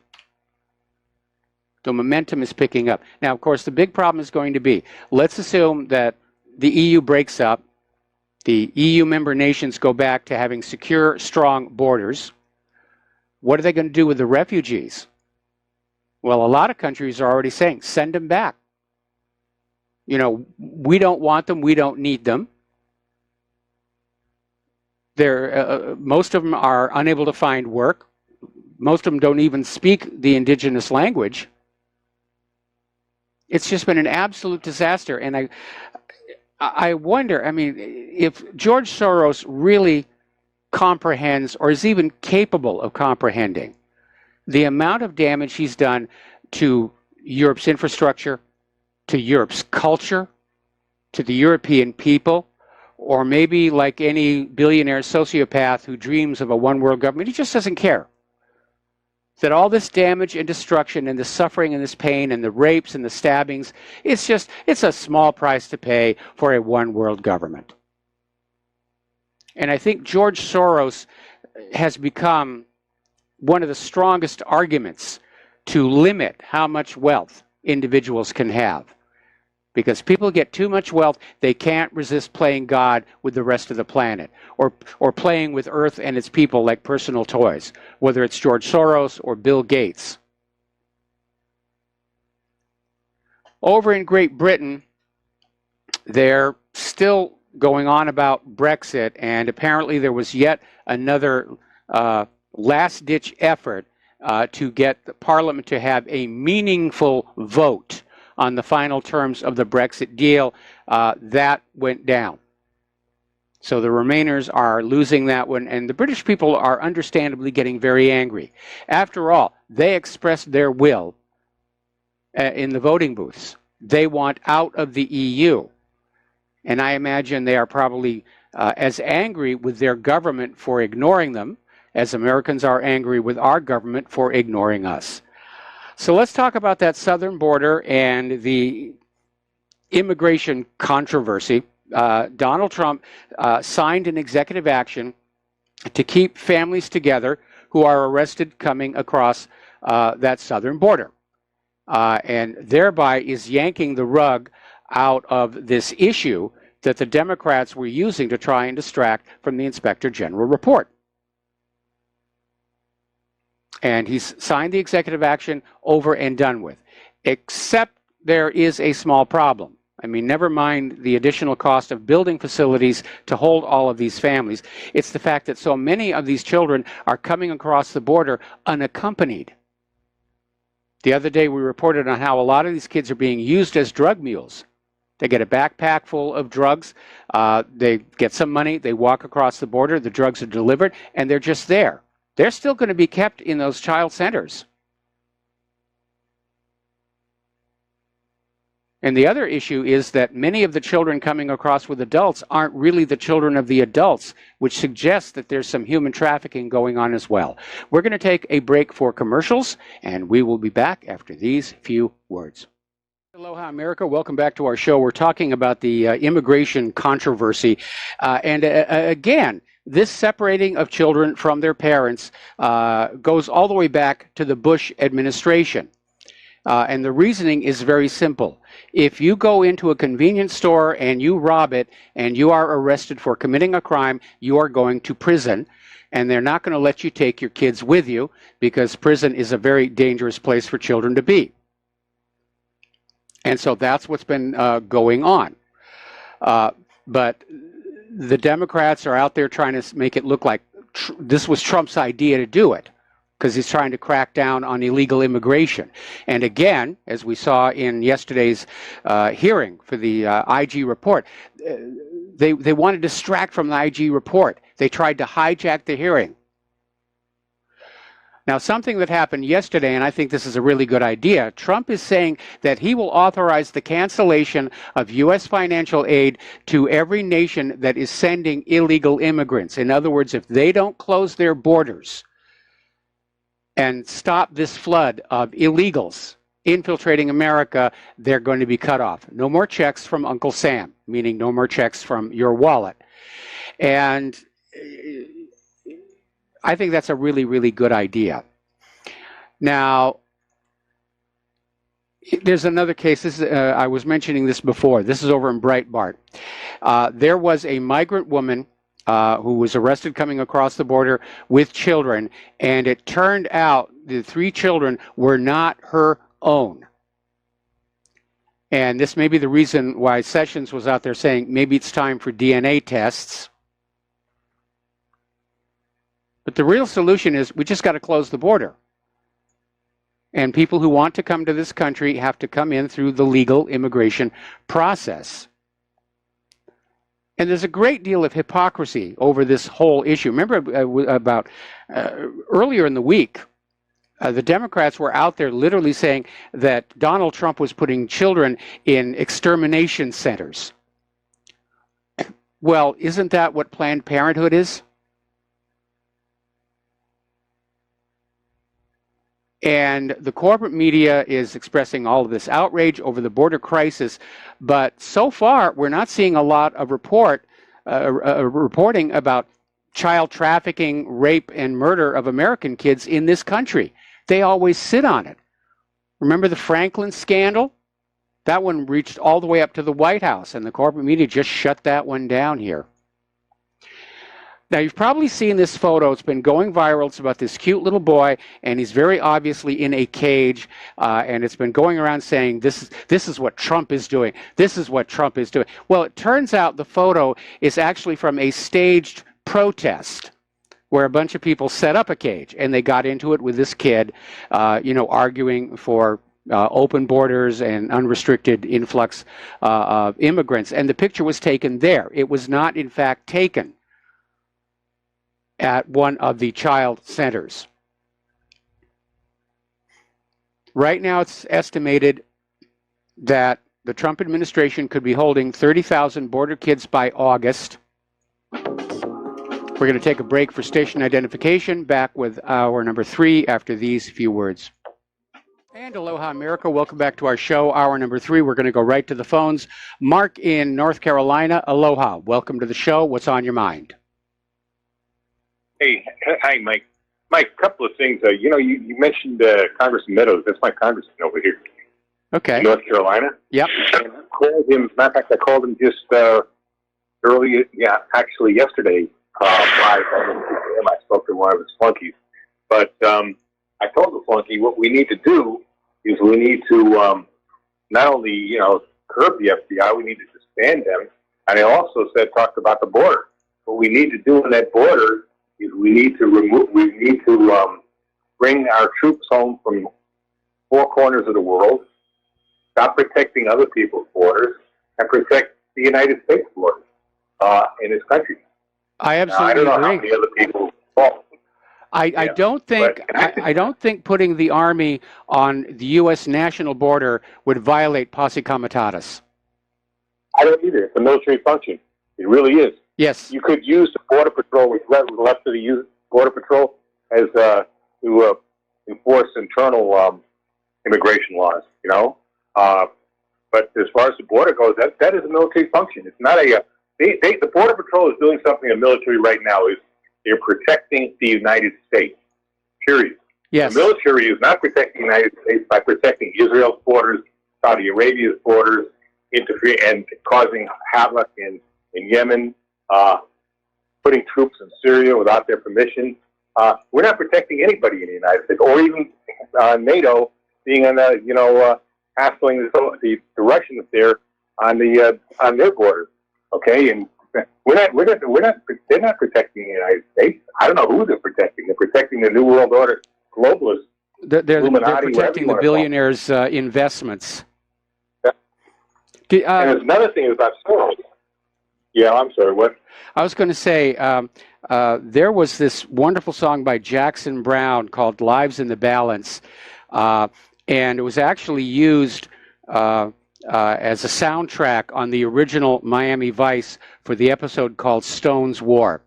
The momentum is picking up. Now, of course, the big problem is going to be, let's assume that the EU breaks up. The EU member nations go back to having secure, strong borders. What are they going to do with the refugees? Well, a lot of countries are already saying, send them back. You know, we don't want them, we don't need them. Most of them are unable to find work. Most of them don't even speak the indigenous language. It's just been an absolute disaster. And I wonder, I mean, if George Soros really comprehends or is even capable of comprehending the amount of damage he's done to Europe's infrastructure, to Europe's culture, to the European people, or maybe like any billionaire sociopath who dreams of a one-world government, he just doesn't care. That all this damage and destruction and the suffering and this pain and the rapes and the stabbings, it's a small price to pay for a one-world government. And I think George Soros has become one of the strongest arguments to limit how much wealth individuals can have. Because people get too much wealth, they can't resist playing God with the rest of the planet, or playing with Earth and its people like personal toys, whether it's George Soros or Bill Gates. Over in Great Britain, they're still going on about Brexit, and apparently there was yet another last-ditch effort to get the Parliament to have a meaningful vote on the final terms of the Brexit deal. That went down. So the Remainers are losing that one, and the British people are understandably getting very angry. After all, they expressed their will in the voting booths. They want out of the EU. And I imagine they are probably as angry with their government for ignoring them as Americans are angry with our government for ignoring us. So let's talk about that southern border and the immigration controversy. Donald Trump signed an executive action to keep families together who are arrested coming across that southern border, and thereby is yanking the rug out of this issue that the Democrats were using to try and distract from the Inspector General report. And he's signed the executive action, over and done with. Except there is a small problem. I mean, never mind the additional cost of building facilities to hold all of these families. It's the fact that so many of these children are coming across the border unaccompanied. The other day we reported on how a lot of these kids are being used as drug mules. They get a backpack full of drugs, they get some money, they walk across the border, the drugs are delivered, and they're just there. They're still going to be kept in those child centers. And the other issue is that many of the children coming across with adults aren't really the children of the adults, which suggests that there's some human trafficking going on as well. We're going to take a break for commercials, and we will be back after these few words. Aloha, America. Welcome back to our show. We're talking about the immigration controversy. Again, this separating of children from their parents goes all the way back to the Bush administration. And the reasoning is very simple. If you go into a convenience store and you rob it and you are arrested for committing a crime, you are going to prison. And they're not going to let you take your kids with you because prison is a very dangerous place for children to be. And so that's what's been going on. But the Democrats are out there trying to make it look like this was Trump's idea to do it, because he's trying to crack down on illegal immigration. And again, as we saw in yesterday's hearing for the IG report, they want to distract from the IG report. They tried to hijack the hearing. Now, something that happened yesterday, and I think this is a really good idea, Trump is saying that he will authorize the cancellation of U.S. financial aid to every nation that is sending illegal immigrants. In other words, if they don't close their borders and stop this flood of illegals infiltrating America, they're going to be cut off. No more checks from Uncle Sam, meaning no more checks from your wallet. And I think that's a really, really good idea. Now, there's another case. This, I was mentioning this before. This is over in Breitbart. There was a migrant woman who was arrested coming across the border with children, and it turned out the 3 children were not her own. And this may be the reason why Sessions was out there saying maybe it's time for DNA tests. But the real solution is we just got to close the border. And people who want to come to this country have to come in through the legal immigration process. And there's a great deal of hypocrisy over this whole issue. Remember about earlier in the week, the Democrats were out there literally saying that Donald Trump was putting children in extermination centers. Well, isn't that what Planned Parenthood is? And the corporate media is expressing all of this outrage over the border crisis. But so far, we're not seeing a lot of reporting about child trafficking, rape, and murder of American kids in this country. They always sit on it. Remember the Franklin scandal? That one reached all the way up to the White House, and the corporate media just shut that one down here. Now, you've probably seen this photo. It's been going viral. It's about this cute little boy, and he's very obviously in a cage, and it's been going around saying, this is what Trump is doing. This is what Trump is doing. Well, it turns out the photo is actually from a staged protest where a bunch of people set up a cage, and they got into it with this kid, arguing for open borders and unrestricted influx of immigrants. And the picture was taken there. It was not, in fact, taken at one of the child centers. Right now, it's estimated that the Trump administration could be holding 30,000 border kids by August. We're going to take a break for station identification. Back with hour number 3 after these few words. And aloha, America. Welcome back to our show, hour number 3. We're going to go right to the phones. Mark in North Carolina, aloha. Welcome to the show. What's on your mind? Hey, hi, Mike. Mike, a couple of things. You mentioned Congressman Meadows. That's my congressman over here. Okay. In North Carolina. Yep. And I called him. Matter of fact, I called him just early. Yeah, actually yesterday. I spoke to one of his flunkies. But I told the flunky what we need to do is we need to not only curb the FBI, we need to disband them. And I also talked about the border. What we need to do on that border is we need to bring our troops home from 4 corners of the world, stop protecting other people's borders, and protect the United States border in this country. I absolutely I don't know agree. how many other people fall. I don't think putting the Army on the U.S. national border would violate posse comitatus. I don't either. It's a military function. It really is. Yes. You could use the Border Patrol, what's left of the Border Patrol, as to enforce internal immigration laws, But as far as the border goes, that is a military function. It's not the Border Patrol is doing something in the military right now. Is they're protecting the United States, period. Yes. The military is not protecting the United States by protecting Israel's borders, Saudi Arabia's borders, interfere and causing havoc in Yemen, putting troops in Syria without their permission. We're not protecting anybody in the United States, or even NATO being on hassling the Russians there on their borders. Okay, and they're not protecting the United States. I don't know who they're protecting. They're protecting the New World Order globalists. They're protecting the billionaires' investments. Yeah. And there's another thing about Soros. Yeah, I'm sorry, what? I was going to say, there was this wonderful song by Jackson Browne called Lives in the Balance, and it was actually used as a soundtrack on the original Miami Vice for the episode called Stone's War.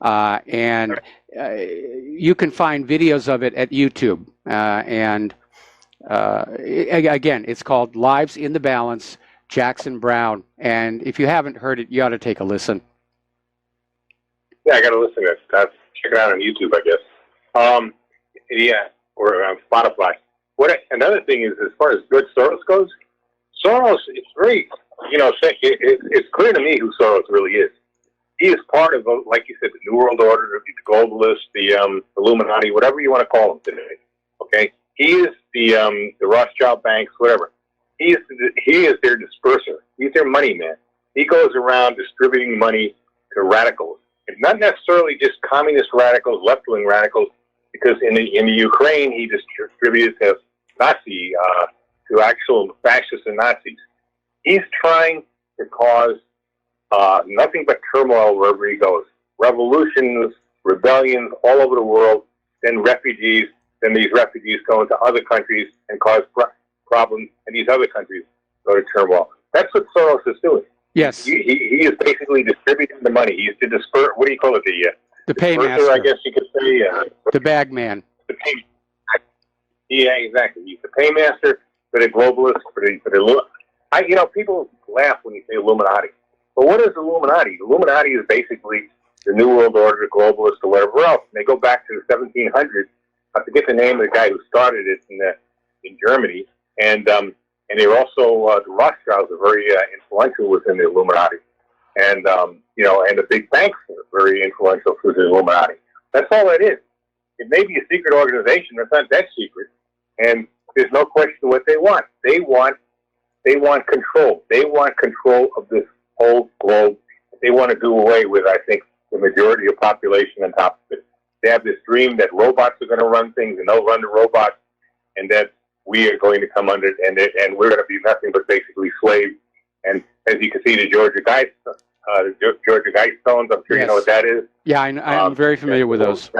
And you can find videos of it at YouTube. Again, it's called Lives in the Balance, Jackson Browne. And if you haven't heard it, you ought to take a listen. Yeah, I got to listen to it. Check it out on YouTube, I guess. Yeah, or on Spotify. Another thing is, as far as good Soros goes, Soros, it's very, it's clear to me who Soros really is. He is part of, like you said, the New World Order, the globalists, the Illuminati, whatever you want to call them today. Okay, he is the Rothschild banks, whatever. He is their disperser. He's their money man. He goes around distributing money to radicals. It's not necessarily just communist radicals, left-wing radicals, because in the Ukraine he distributed to Nazi, to actual fascists and Nazis. He's trying to cause nothing but turmoil wherever he goes. Revolutions, rebellions all over the world, then refugees. Then these refugees go into other countries and cause problems, and these other countries go to turmoil. That's what Soros is doing. Yes. He is basically distributing the money. He's the disperser. What do you call it? The paymaster. I guess you could say. The bag man. Yeah, exactly. He's the paymaster for the globalists. People laugh when you say Illuminati. But what is Illuminati? Illuminati is basically the New World Order, the globalists, or whatever else. And they go back to the 1700s. I forget the name of the guy who started it in Germany. And they were also the Rothschilds are very influential within the Illuminati. And and the big banks are very influential through the Illuminati. That's all it is. It may be a secret organization, but it's not that secret. And there's no question what they want. They want control. They want control of this whole globe. They want to do away with, I think, the majority of population on top of it. They have this dream that robots are going to run things, and they'll run the robots, and that we are going to come under it, and we're going to be nothing but basically slaves. And as you can see, the Georgia Guidestones, I'm sure you know what that is. Yeah, I'm very familiar with those.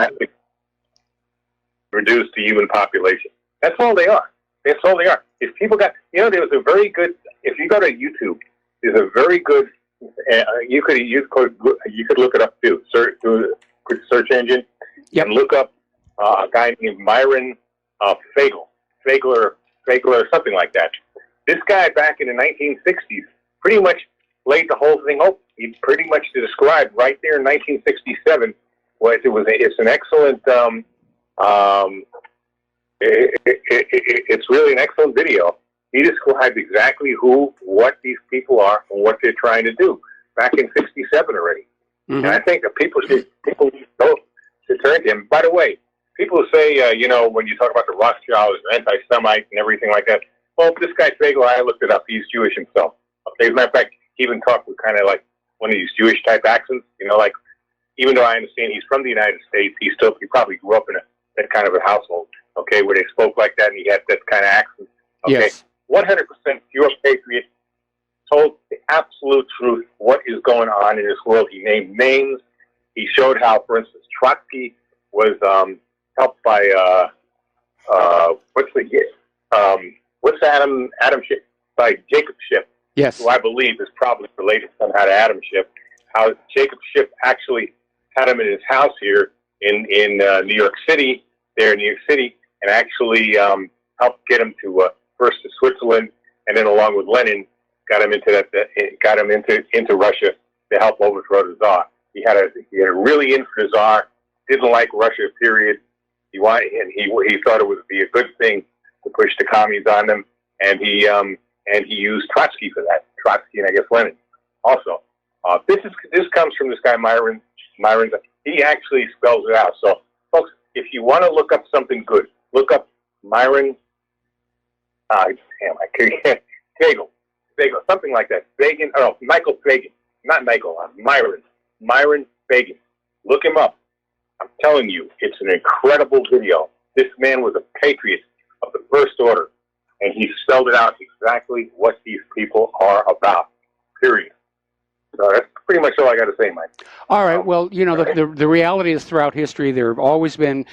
Reduced to human population. That's all they are. That's all they are. If people got, there was a very good, if you go to YouTube, there's a very good, you could look it up too, search through a search engine, and look up a guy named Myron Fagler or something like that. This guy back in the 1960s pretty much laid the whole thing open. He pretty much described right there in 1967 it's an excellent, it's really an excellent video. He described exactly what these people are and what they're trying to do back in 67 already. Mm-hmm. And I think that people should turn to him. By the way, people say, when you talk about the Rothschilds, anti-Semites and everything like that, well, this guy Fagel, I looked it up, he's Jewish himself. Okay, as a matter of fact, he even talked with kind of like one of these Jewish type accents, like, even though I understand he's from the United States, he probably grew up in that kind of a household, okay, where they spoke like that and he had that kind of accent. Okay, yes. 100% pure patriot, told the absolute truth, what is going on in this world. He named names. He showed how, for instance, Trotsky was helped by what's Adam Schiff, by Jacob Schiff, yes, who I believe is probably related somehow to Adam Schiff. How Jacob Schiff actually had him in his house here in New York City, and actually helped get him to first to Switzerland, and then along with Lenin, got him into Russia to help overthrow the Tsar. He had a really in for the Tsar, didn't like Russia, period, He thought it would be a good thing to push the commies on them, and he used Trotsky for that. Trotsky and I guess Lenin also. This comes from this guy Myron. He actually spells it out. So, folks, if you want to look up something good, look up Myron. I can't. Fagel, something like that. Michael Fagan, not Michael. Myron Fagan. Look him up. I'm telling you, it's an incredible video. This man was a patriot of the first order, and he spelled it out exactly what these people are about. Period. So that's pretty much all I got to say, Mike. All right. Well, you know, the reality is throughout history, there have always been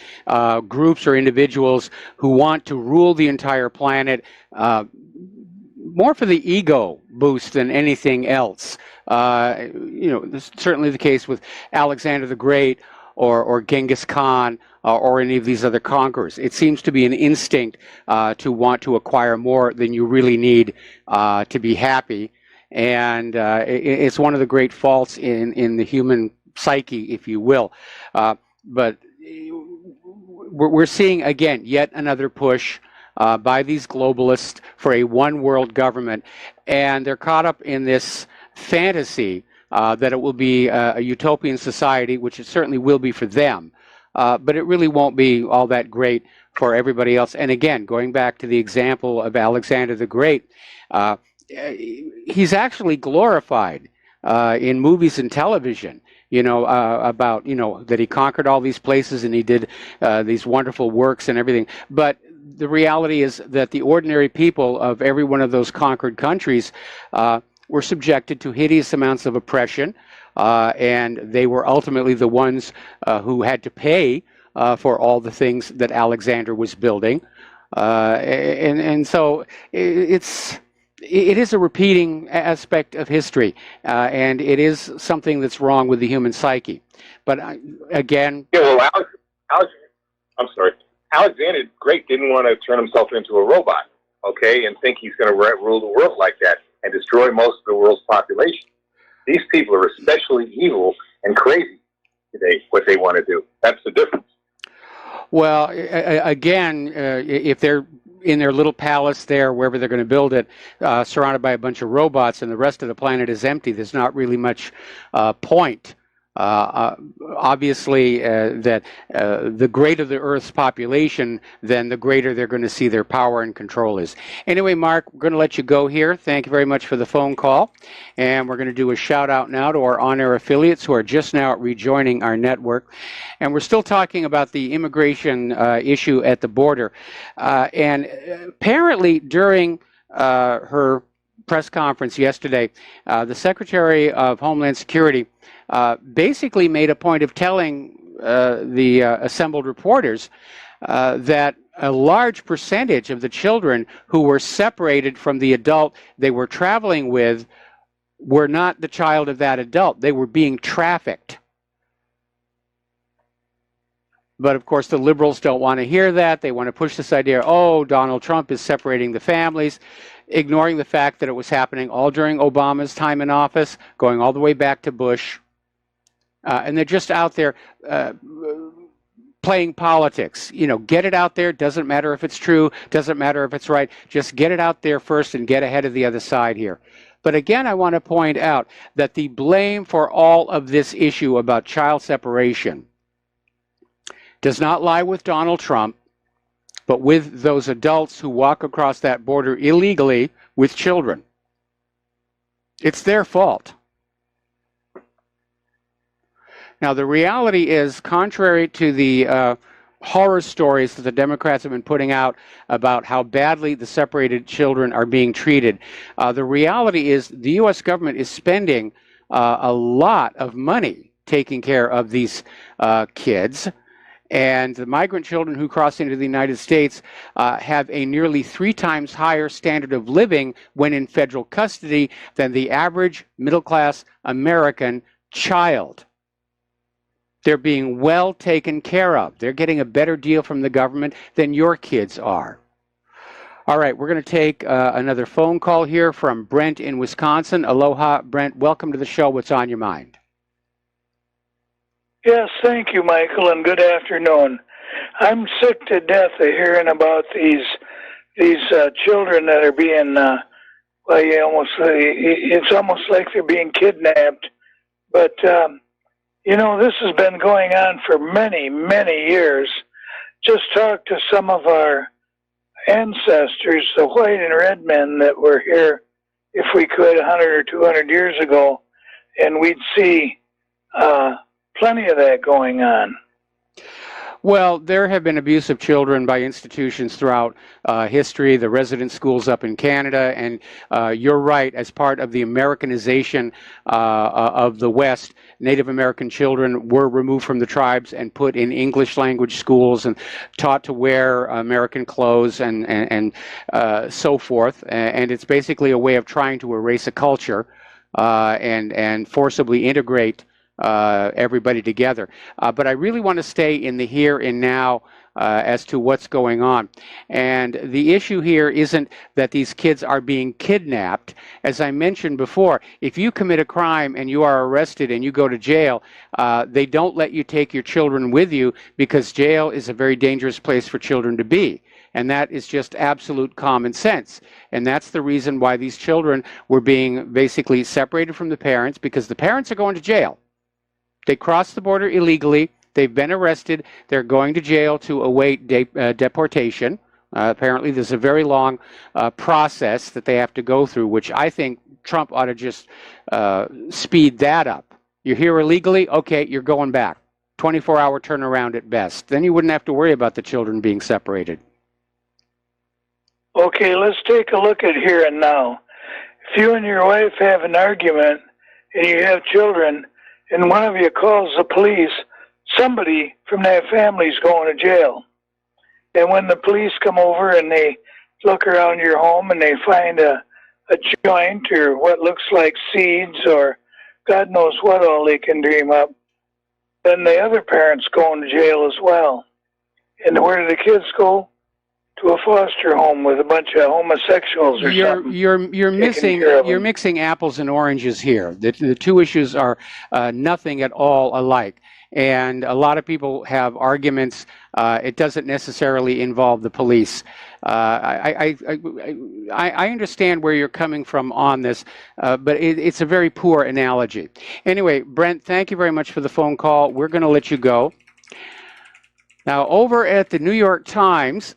groups or individuals who want to rule the entire planet, more for the ego boost than anything else. You know, this is certainly the case with Alexander the Great or Genghis Khan or any of these other conquerors. It seems to be an instinct to want to acquire more than you really need to be happy. And it's one of the great faults in the human psyche, if you will. But we're seeing, again, yet another push by these globalists for a one-world government. And they're caught up in this fantasy that it will be a utopian society, which it certainly will be for them. But it really won't be all that great for everybody else. And again, going back to the example of Alexander the Great, he's actually glorified in movies and television, you know, about, you know, that he conquered all these places and he did these wonderful works and everything. But the reality is that the ordinary people of every one of those conquered countries were subjected to hideous amounts of oppression, and they were ultimately the ones who had to pay for all the things that Alexander was building. And so it is a repeating aspect of history, and it is something that's wrong with the human psyche. But again... Yeah, well, Alexander the Great didn't want to turn himself into a robot, okay, and think he's going to rule the world like that and destroy most of the world's population. These people are especially evil and crazy today, what they want to do. That's the difference. Well, again, if they're in their little palace there, wherever they're going to build it, surrounded by a bunch of robots, and the rest of the planet is empty, there's not really much point. Obviously, that the greater the Earth's population, then the greater they're going to see their power and control is. Anyway, Mark, we're going to let you go here. Thank you very much for the phone call. And we're going to do a shout out now to our on-air affiliates who are just now rejoining our network. And we're still talking about the immigration issue at the border. And apparently during her press conference yesterday, the Secretary of Homeland Security basically made a point of telling the assembled reporters that a large percentage of the children who were separated from the adult they were traveling with were not the child of that adult. They were being trafficked. But of course, the liberals don't want to hear that. They want to push this idea, oh, Donald Trump is separating the families, ignoring the fact that it was happening all during Obama's time in office, going all the way back to Bush. And they're just out there playing politics. You know, get it out there. Doesn't matter if it's true. Doesn't matter if it's right. Just get it out there first and get ahead of the other side here. But again, I want to point out that the blame for all of this issue about child separation does not lie with Donald Trump, but with those adults who walk across that border illegally with children. It's their fault. Now, the reality is, contrary to the horror stories that the Democrats have been putting out about how badly the separated children are being treated, the reality is the U.S. government is spending a lot of money taking care of these kids. And the migrant children who cross into the United States have a nearly 3 times higher standard of living when in federal custody than the average middle-class American child. They're being well taken care of. They're getting a better deal from the government than your kids are. All right, we're going to take another phone call here from Brent in Wisconsin. Aloha, Brent. Welcome to the show. What's on your mind? Yes, thank you, Michael, and good afternoon. I'm sick to death of hearing about these children that are being it's almost like they're being kidnapped. But this has been going on for many, many years. Just talk to some of our ancestors, the white and red men that were here, if we could, 100 or 200 years ago, and we'd see plenty of that going on. Well, there have been abuse of children by institutions throughout history, the resident schools up in Canada, and you're right, as part of the Americanization of the West, Native American children were removed from the tribes and put in English language schools and taught to wear American clothes and so forth. And it's basically a way of trying to erase a culture and forcibly integrate everybody together. But I really want to stay in the here and now as to what's going on. And the issue here isn't that these kids are being kidnapped. As I mentioned before, if you commit a crime and you are arrested and you go to jail, they don't let you take your children with you because jail is a very dangerous place for children to be. And that is just absolute common sense. And that's the reason why these children were being basically separated from the parents, because the parents are going to jail. They crossed the border illegally. They've been arrested. They're going to jail to await deportation. Apparently, there's a very long process that they have to go through, which I think Trump ought to just speed that up. You're here illegally? Okay, you're going back. 24-hour turnaround at best. Then you wouldn't have to worry about the children being separated. Okay, let's take a look at here and now. If you and your wife have an argument and you have children, and one of you calls the police, somebody from that family is going to jail. And when the police come over and they look around your home and they find a joint or what looks like seeds or God knows what all they can dream up, then the other parent's going to jail as well. And where do the kids go? To a foster home with a bunch of homosexuals or something. You're mixing apples and oranges here. The two issues are nothing at all alike. And a lot of people have arguments. It doesn't necessarily involve the police. I understand where you're coming from on this, but it's a very poor analogy. Anyway, Brent, thank you very much for the phone call. We're going to let you go. Now, over at the New York Times,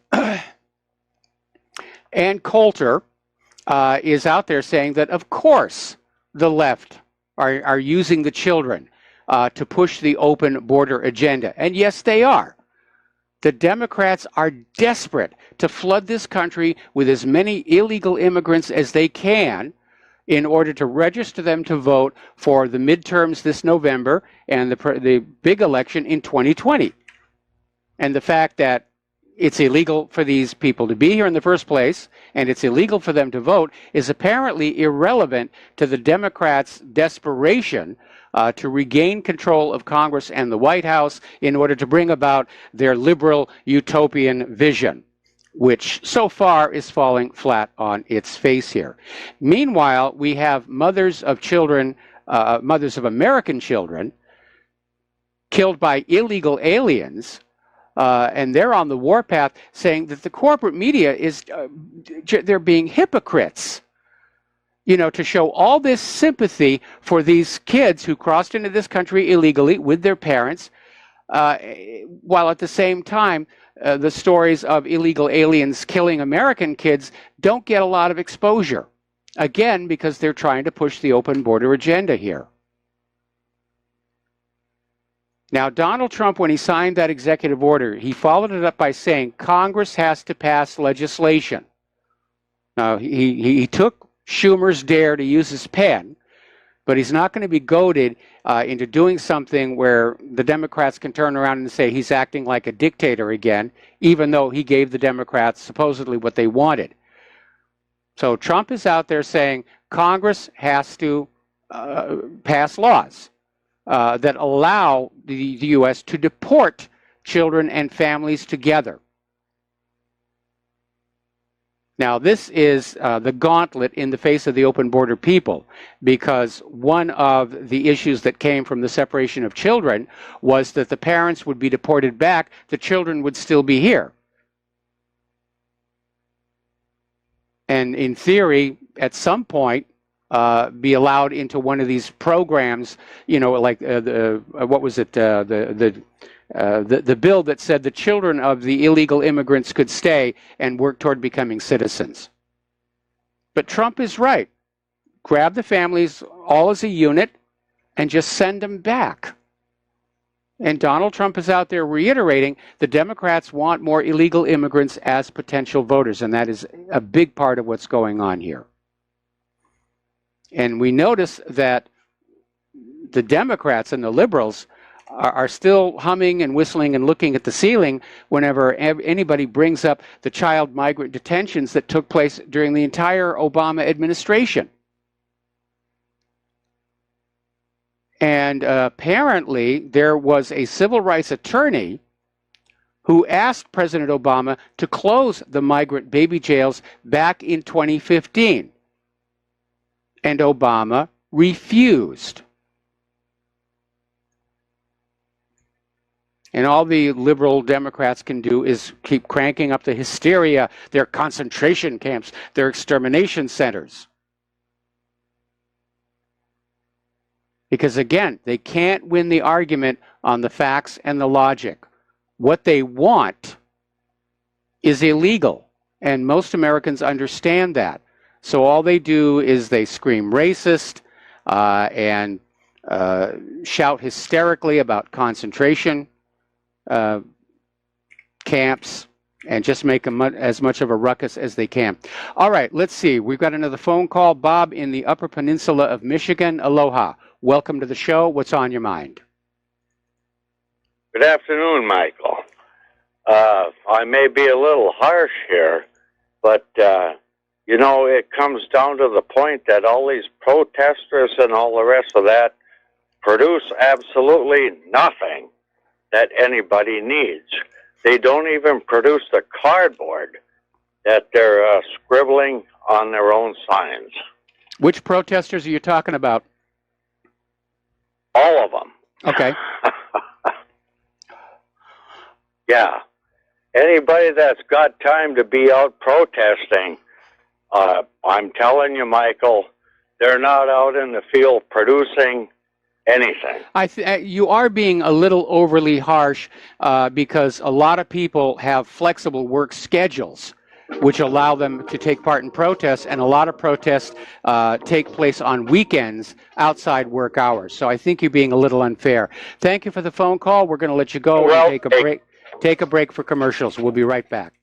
Ann Coulter is out there saying that, of course, the left are using the children to push the open border agenda. And yes, they are. The Democrats are desperate to flood this country with as many illegal immigrants as they can in order to register them to vote for the midterms this November and the big election in 2020. And the fact that it's illegal for these people to be here in the first place, and it's illegal for them to vote, is apparently irrelevant to the Democrats' desperation to regain control of Congress and the White House in order to bring about their liberal utopian vision, which so far is falling flat on its face here. Meanwhile, we have mothers of children, mothers of American children, killed by illegal aliens, and they're on the warpath, saying that the corporate media is, they're being hypocrites, you know, to show all this sympathy for these kids who crossed into this country illegally with their parents, while at the same time, the stories of illegal aliens killing American kids don't get a lot of exposure. Again, because they're trying to push the open border agenda here. Now, Donald Trump, when he signed that executive order, he followed it up by saying Congress has to pass legislation. Now, he took Schumer's dare to use his pen, but he's not going to be goaded into doing something where the Democrats can turn around and say he's acting like a dictator again, even though he gave the Democrats supposedly what they wanted. So Trump is out there saying Congress has to pass laws that allow the U.S. to deport children and families together. Now, this is the gauntlet in the face of the open border people, because one of the issues that came from the separation of children was that the parents would be deported back, the children would still be here. And in theory, at some point, be allowed into one of these programs, like what was it, the bill that said the children of the illegal immigrants could stay and work toward becoming citizens. But Trump is right. Grab the families all as a unit and just send them back. And Donald Trump is out there reiterating the Democrats want more illegal immigrants as potential voters, and that is a big part of what's going on here. And we notice that the Democrats and the liberals are still humming and whistling and looking at the ceiling whenever anybody brings up the child migrant detentions that took place during the entire Obama administration. And apparently there was a civil rights attorney who asked President Obama to close the migrant baby jails back in 2015. And Obama refused. And all the liberal Democrats can do is keep cranking up the hysteria, their concentration camps, their extermination centers. Because again, they can't win the argument on the facts and the logic. What they want is illegal, and most Americans understand that. So all they do is they scream racist and shout hysterically about concentration camps, and just make as much of a ruckus as they can. All right, let's see. We've got another phone call. Bob in the Upper Peninsula of Michigan. Aloha. Welcome to the show. What's on your mind? Good afternoon, Michael. I may be a little harsh here, but, it comes down to the point that all these protesters and all the rest of that produce absolutely nothing that anybody needs. They don't even produce the cardboard that they're scribbling on their own signs. Which protesters are you talking about? All of them. Okay. Yeah. Anybody that's got time to be out protesting, I'm telling you, Michael, they're not out in the field producing anything. You are being a little overly harsh because a lot of people have flexible work schedules which allow them to take part in protests, and a lot of protests take place on weekends outside work hours. So I think you're being a little unfair. Thank you for the phone call. We're going to let you go and take a break for commercials. We'll be right back.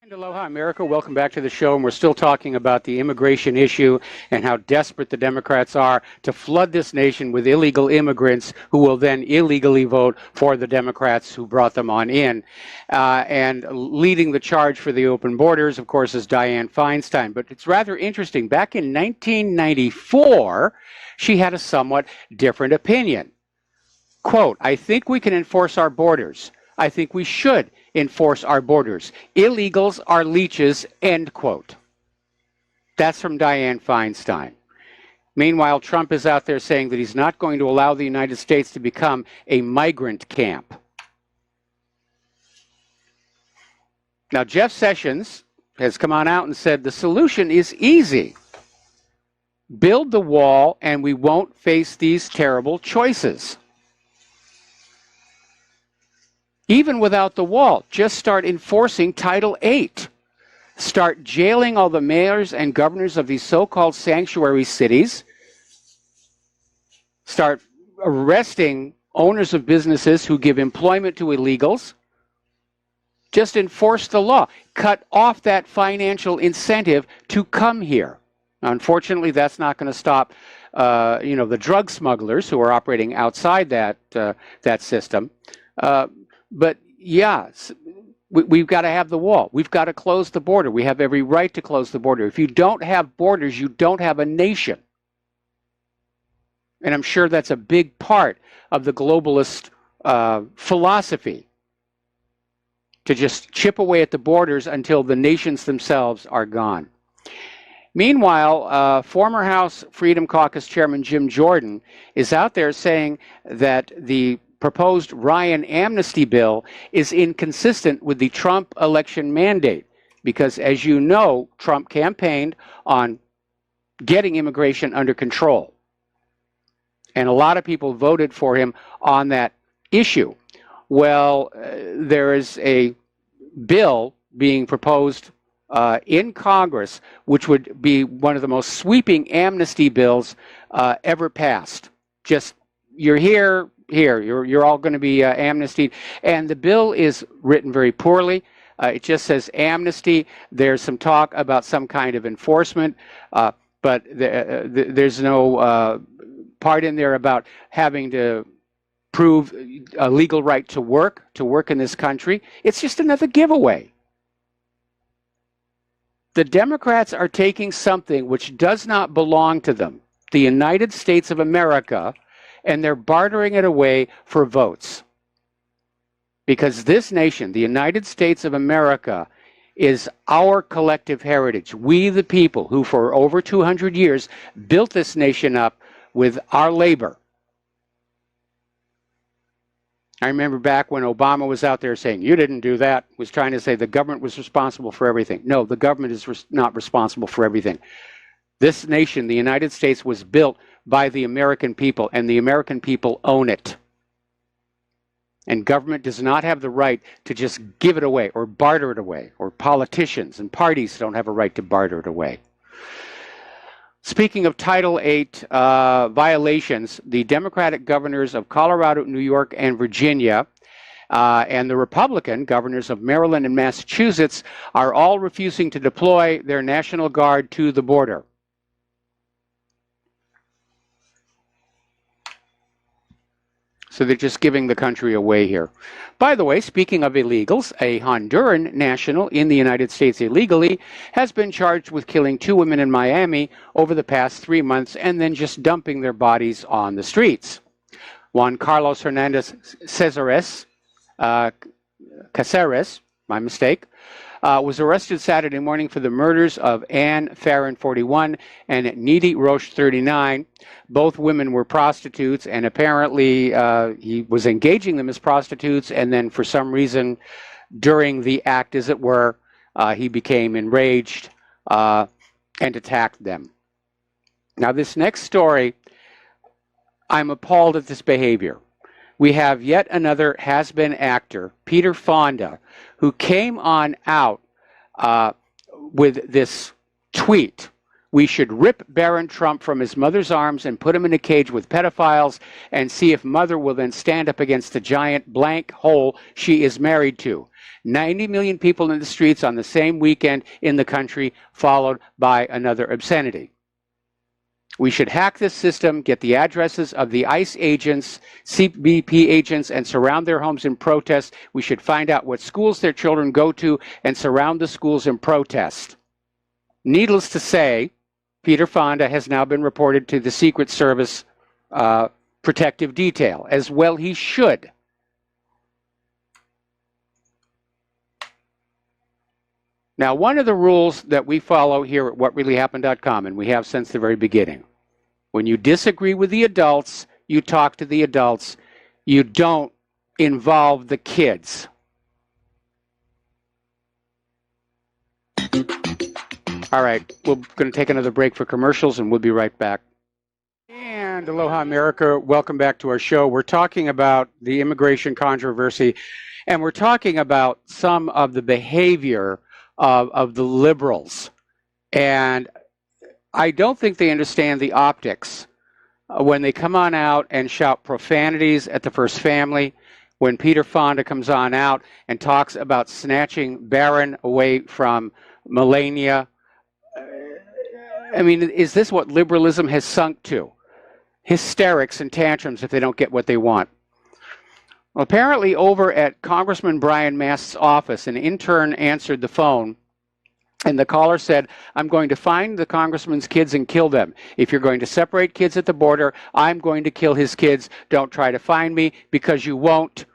And aloha, America. Welcome back to the show. And we're still talking about the immigration issue and how desperate the Democrats are to flood this nation with illegal immigrants who will then illegally vote for the Democrats who brought them on in. And leading the charge for the open borders, of course, is Dianne Feinstein. But it's rather interesting. Back in 1994, she had a somewhat different opinion. Quote, "I think we can enforce our borders. I think we should enforce our borders. Illegals are leeches," end quote. That's from Dianne Feinstein. Meanwhile, Trump is out there saying that he's not going to allow the United States to become a migrant camp. Now, Jeff Sessions has come on out and said the solution is easy. Build the wall and we won't face these terrible choices. Even without the wall, just start enforcing Title VIII. Start jailing all the mayors and governors of these so-called sanctuary cities. Start arresting owners of businesses who give employment to illegals. Just enforce the law. Cut off that financial incentive to come here. Now, unfortunately, that's not going to stop the drug smugglers who are operating outside that system. But yeah, we've got to have the wall. We've got to close the border. We have every right to close the border. If you don't have borders, you don't have a nation. And I'm sure that's a big part of the globalist philosophy. to just chip away at the borders until the nations themselves are gone. Meanwhile, former House Freedom Caucus Chairman Jim Jordan is out there saying that the proposed Ryan amnesty bill is inconsistent with the Trump election mandate because, as you know, Trump campaigned on getting immigration under control. And a lot of people voted for him on that issue. Well, there is a bill being proposed in Congress, which would be one of the most sweeping amnesty bills ever passed. Just, you're here, you're all going to be amnestied. And the bill is written very poorly. It just says amnesty. There's some talk about some kind of enforcement, but there's no part in there about having to prove a legal right to work in this country. It's just another giveaway. The Democrats are taking something which does not belong to them, the United States of America, and they're bartering it away for votes. Because this nation, the United States of America, is our collective heritage. We, the people who for over 200 years built this nation up with our labor. I remember back when Obama was out there saying, you didn't do that, was trying to say the government was responsible for everything. No, the government is not responsible for everything. This nation, the United States, was built by the American people, and the American people own it. And government does not have the right to just give it away or barter it away, or politicians and parties don't have a right to barter it away. Speaking of Title VIII violations, the Democratic governors of Colorado, New York, and Virginia, and the Republican governors of Maryland and Massachusetts are all refusing to deploy their National Guard to the border. So they're just giving the country away here. By the way, speaking of illegals, a Honduran national in the United States illegally has been charged with killing 2 women in Miami over the past 3 months and then just dumping their bodies on the streets. Juan Carlos Hernandez Caceres, my mistake, was arrested Saturday morning for the murders of Anne Farron, 41, and Needy Roche, 39. Both women were prostitutes, and apparently he was engaging them as prostitutes, and then for some reason, during the act, as it were, he became enraged and attacked them. Now, this next story, I'm appalled at this behavior. We have yet another has-been actor, Peter Fonda, who came on out with this tweet. We should rip Barron Trump from his mother's arms and put him in a cage with pedophiles and see if mother will then stand up against the giant blank hole she is married to. 90 million people in the streets on the same weekend in the country, followed by another obscenity. We should hack this system, get the addresses of the ICE agents, CBP agents, and surround their homes in protest. We should find out what schools their children go to and surround the schools in protest. Needless to say, Peter Fonda has now been reported to the Secret Service protective detail, as well he should. Now, one of the rules that we follow here at whatreallyhappened.com, and we have since the very beginning, when you disagree with the adults, you talk to the adults. You don't involve the kids. All right, we're going to take another break for commercials, and we'll be right back. And aloha, America. Welcome back to our show. We're talking about the immigration controversy, and we're talking about some of the behavior of the liberals. And I don't think they understand the optics when they come on out and shout profanities at the first family, when Peter Fonda comes on out and talks about snatching Barron away from Melania. I mean, is this what liberalism has sunk to? Hysterics and tantrums if they don't get what they want. Well, apparently over at Congressman Brian Mast's office, an intern answered the phone, and the caller said, I'm going to find the congressman's kids and kill them. If you're going to separate kids at the border, I'm going to kill his kids. Don't try to find me because you won't.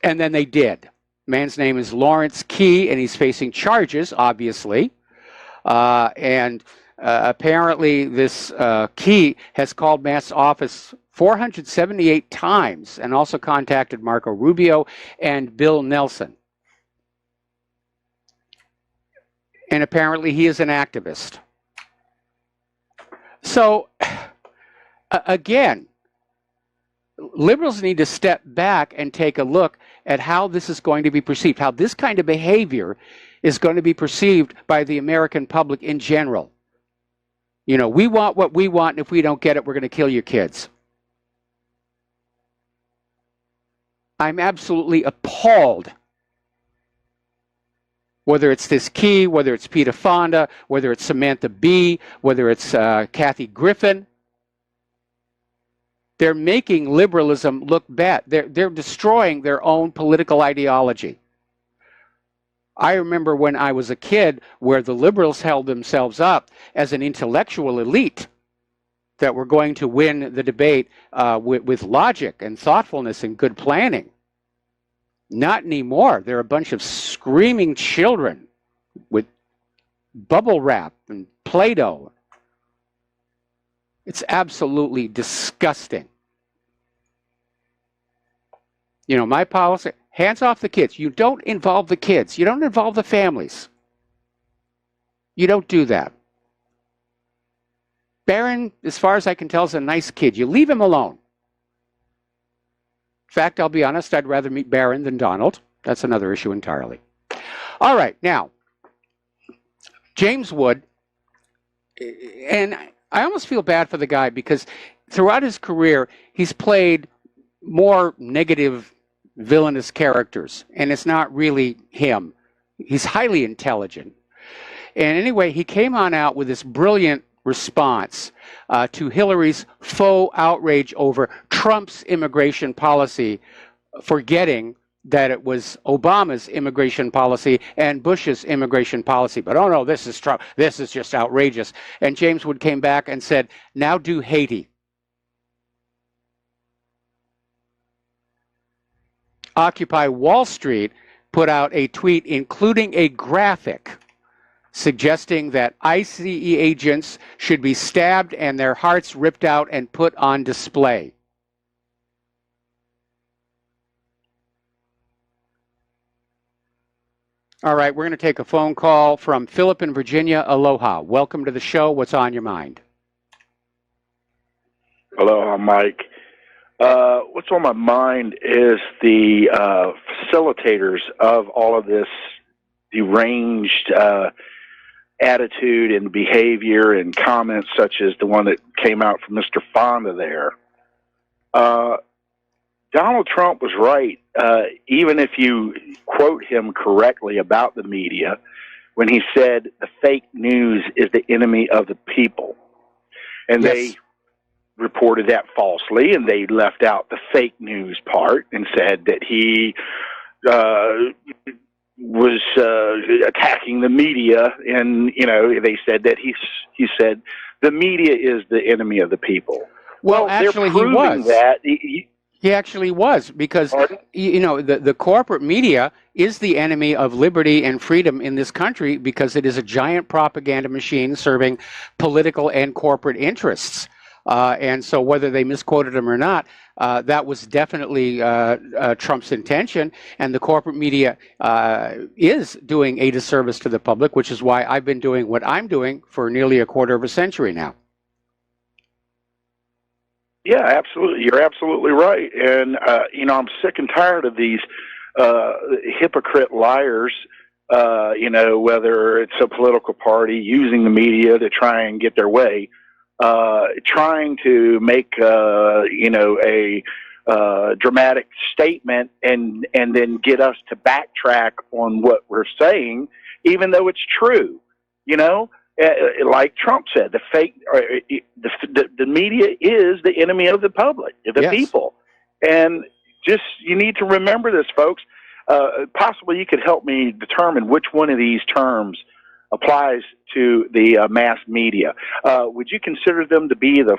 And then they did. Man's name is Lawrence Key, and he's facing charges, obviously. Apparently, this Key has called Matt's office 478 times and also contacted Marco Rubio and Bill Nelson. And apparently, he is an activist. So, again, liberals need to step back and take a look at how this is going to be perceived, how this kind of behavior is going to be perceived by the American public in general. You know, we want what we want, and if we don't get it, we're going to kill your kids. I'm absolutely appalled. Whether it's this Key, whether it's Peter Fonda, whether it's Samantha Bee, whether it's Kathy Griffin, they're making liberalism look bad. They're destroying their own political ideology. I remember when I was a kid where the liberals held themselves up as an intellectual elite that were going to win the debate with logic and thoughtfulness and good planning. Not anymore. They're a bunch of screaming children with bubble wrap and Play-Doh. It's absolutely disgusting. You know, my policy, hands off the kids. You don't involve the kids. You don't involve the families. You don't do that. Barron, as far as I can tell, is a nice kid. You leave him alone. In fact, I'll be honest, I'd rather meet Barron than Donald. That's another issue entirely. All right, now, James Wood, and I almost feel bad for the guy because throughout his career, he's played more negative, villainous characters, and it's not really him. He's highly intelligent. And anyway, he came on out with this brilliant response to Hillary's faux outrage over Trump's immigration policy, forgetting that it was Obama's immigration policy and Bush's immigration policy. But, oh no, this is Trump. This is just outrageous. And James Wood came back and said, now do Haiti. Occupy Wall Street put out a tweet including a graphic suggesting that ICE agents should be stabbed and their hearts ripped out and put on display. All right, we're going to take a phone call from Philip in Virginia. Aloha. Welcome to the show. What's on your mind? Aloha, Mike. What's on my mind is the facilitators of all of this deranged attitude and behavior and comments such as the one that came out from Mr. Fonda there. Donald Trump was right, even if you quote him correctly about the media, when he said the fake news is the enemy of the people. And yes. They reported that falsely, and they left out the fake news part and said that he was attacking the media, and they said that he said the media is the enemy of the people. Well, actually, he was. That he actually was, because the corporate media is the enemy of liberty and freedom in this country because it is a giant propaganda machine serving political and corporate interests. And so whether they misquoted him or not, that was definitely Trump's intention. And the corporate media is doing a disservice to the public, which is why I've been doing what I'm doing for nearly a quarter of a century now. Yeah, absolutely. You're absolutely right. And, I'm sick and tired of these hypocrite liars, whether it's a political party using the media to try and get their way. Trying to make a dramatic statement and then get us to backtrack on what we're saying, even though it's true. Like Trump said, the media is the enemy of the public, the yes. people, and just you need to remember this, folks. Possibly you could help me determine which one of these terms applies to the mass media. Would you consider them to be the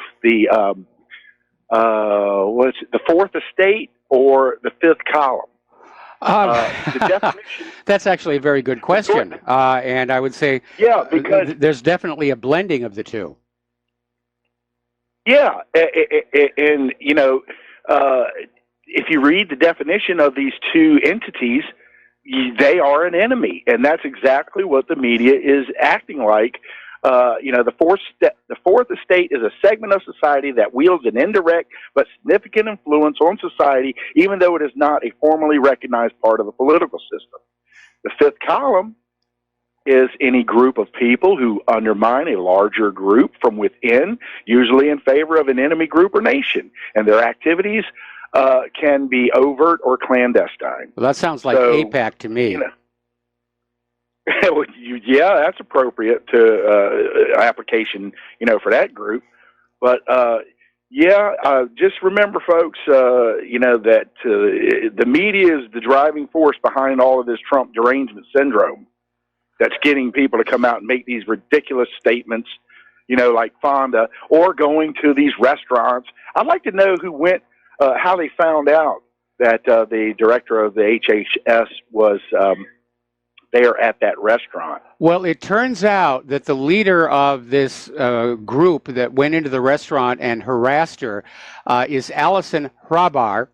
fourth estate or the fifth column? The definition. That's actually a very good question, and I would say because there's definitely a blending of the two. Yeah, and you know, if you read the definition of these two entities, they are an enemy, and that's exactly what the media is acting like. You know, the fourth estate is a segment of society that wields an indirect but significant influence on society, even though it is not a formally recognized part of the political system. The fifth column is any group of people who undermine a larger group from within, usually in favor of an enemy group or nation, and their activities can be overt or clandestine. Well, that sounds like AIPAC to me. You know, yeah, that's appropriate to application, you know, for that group. But just remember, folks, you know, that the media is the driving force behind all of this Trump derangement syndrome. That's getting people to come out and make these ridiculous statements, you know, like Fonda, or going to these restaurants. I'd like to know who went, how they found out that the director of the HHS was there at that restaurant. Well, it turns out that the leader of this group that went into the restaurant and harassed her is Allison Hrabar,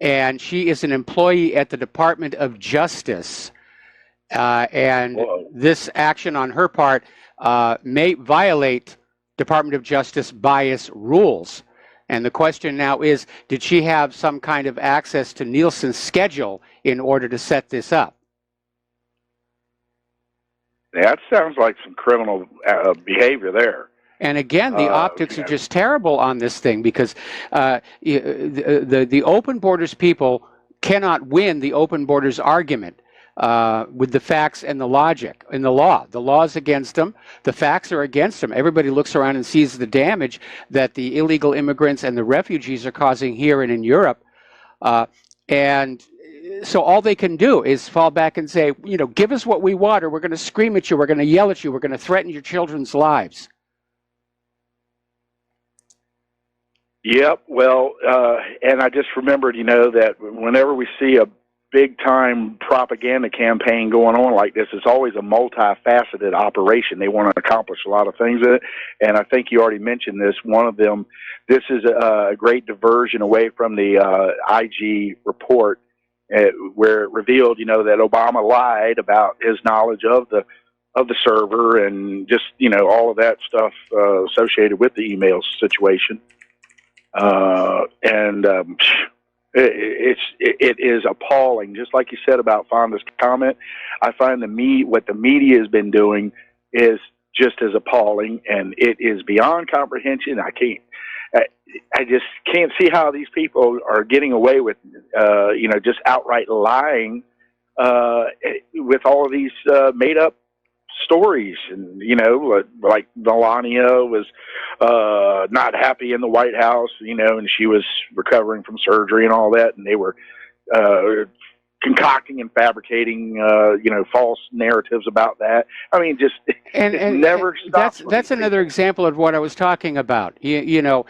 and she is an employee at the Department of Justice. And this action on her part may violate Department of Justice bias rules. And the question now is, did she have some kind of access to Nielsen's schedule in order to set this up? That sounds like some criminal behavior there. And again, the optics are just terrible on this thing, because the open borders people cannot win the open borders argument. With the facts and the logic and the law. The law's against them. The facts are against them. Everybody looks around and sees the damage that the illegal immigrants and the refugees are causing here and in Europe. And so all they can do is fall back and say, you know, give us what we want, or we're going to scream at you, we're going to yell at you, we're going to threaten your children's lives. Yep. Well, and I just remembered, you know, that whenever we see a big-time propaganda campaign going on like this, it's always a multifaceted operation. They want to accomplish a lot of things in it, and I think you already mentioned this. One of them, this is a great diversion away from the IG report, where it revealed, you know, that Obama lied about his knowledge of the server and just, you know, all of that stuff associated with the email situation. It is appalling. Just like you said about Fonda's comment, I find what the media has been doing is just as appalling, and it is beyond comprehension. I just can't see how these people are getting away with, you know, just outright lying with all of these made up stories. And, you know, like Melania was not happy in the White House, you know, and she was recovering from surgery and all that, and they were concocting and fabricating, you know, false narratives about that. I mean, just and never stops. That's another example of what I was talking about. You know,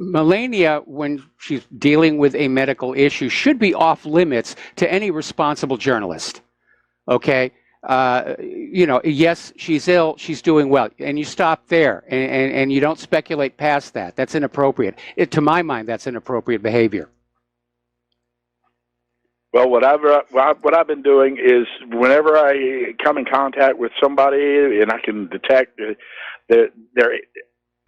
Melania, when she's dealing with a medical issue, should be off limits to any responsible journalist. Okay. You know, yes, she's ill, she's doing well, and you stop there, and you don't speculate past that. That's inappropriate. To my mind, that's inappropriate behavior. Well, what I've been doing is whenever I come in contact with somebody and I can detect their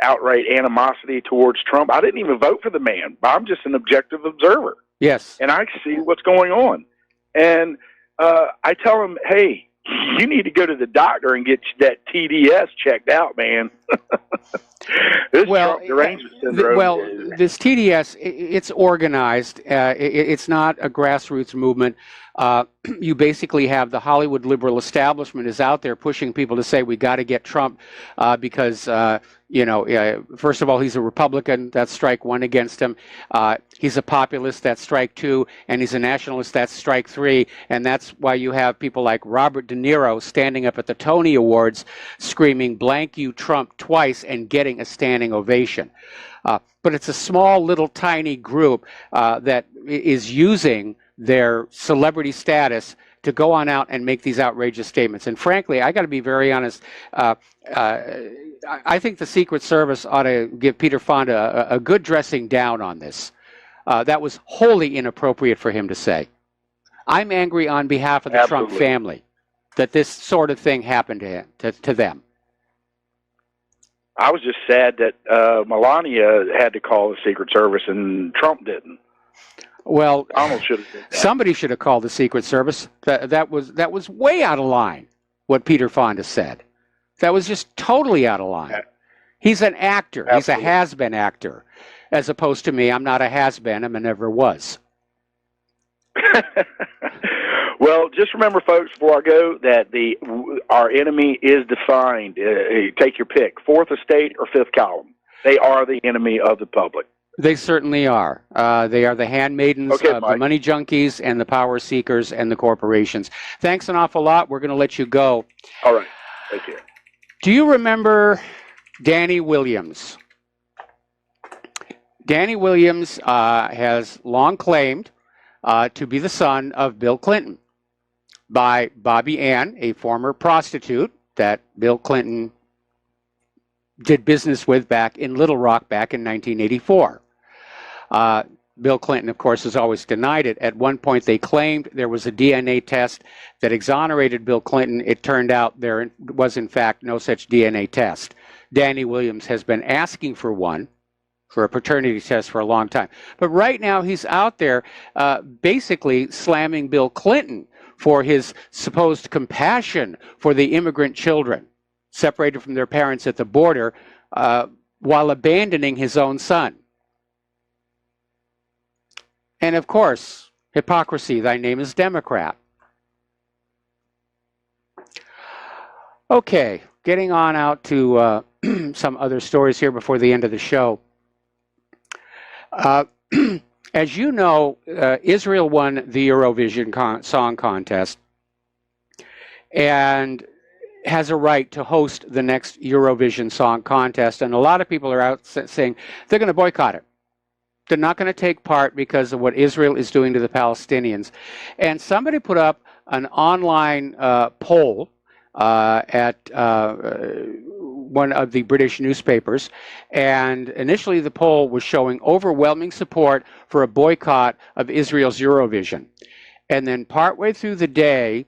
outright animosity towards Trump, I didn't even vote for the man. I'm just an objective observer. Yes. And I see what's going on. And I tell them, hey, you need to go to the doctor and get that TDS checked out, man. This Trump derangement syndrome. This TDS, it's organized. It's not a grassroots movement. You basically have the Hollywood liberal establishment is out there pushing people to say we got to get Trump because you know, first of all, he's a Republican. That's strike one against him. He's a populist. That's strike two. And he's a nationalist. That's strike three. And that's why you have people like Robert De Niro standing up at the Tony Awards screaming "blank you Trump" twice and getting a standing ovation. But it's a small, little, tiny group that is using their celebrity status to go on out and make these outrageous statements. And frankly, I got to be very honest, I think the Secret Service ought to give Peter Fonda a good dressing down on this. That was wholly inappropriate for him to say. I'm angry on behalf of the Trump family that this sort of thing happened to them. I was just sad that Melania had to call the Secret Service and Trump didn't. Well, Donald should have did that. Somebody should have called the Secret Service. That was way out of line, what Peter Fonda said. That was just totally out of line. He's an actor. Absolutely. He's a has-been actor, as opposed to me. I'm not a has-been. I'm a never was. Well, just remember, folks, before I go, that our enemy is defined. Take your pick, fourth estate or fifth column. They are the enemy of the public. They certainly are. They are the handmaidens of the money junkies and the power seekers and the corporations. Thanks an awful lot. We're going to let you go. All right. Thank you. Do you remember Danny Williams? Danny Williams has long claimed to be the son of Bill Clinton by Bobby Ann, a former prostitute that Bill Clinton did business with back in Little Rock back in 1984. Bill Clinton, of course, has always denied it. At one point, they claimed there was a DNA test that exonerated Bill Clinton. It turned out there was, in fact, no such DNA test. Danny Williams has been asking for one, for a paternity test, for a long time. But right now, he's out there basically slamming Bill Clinton for his supposed compassion for the immigrant children separated from their parents at the border while abandoning his own son. And of course, hypocrisy, thy name is Democrat. Okay, getting on out to some other stories here before the end of the show. As you know, Israel won the Eurovision Song Contest and has a right to host the next Eurovision Song Contest. And a lot of people are out saying they're going to boycott it. They're not going to take part because of what Israel is doing to the Palestinians. And somebody put up an online poll at one of the British newspapers. And initially the poll was showing overwhelming support for a boycott of Israel's Eurovision. And then partway through the day,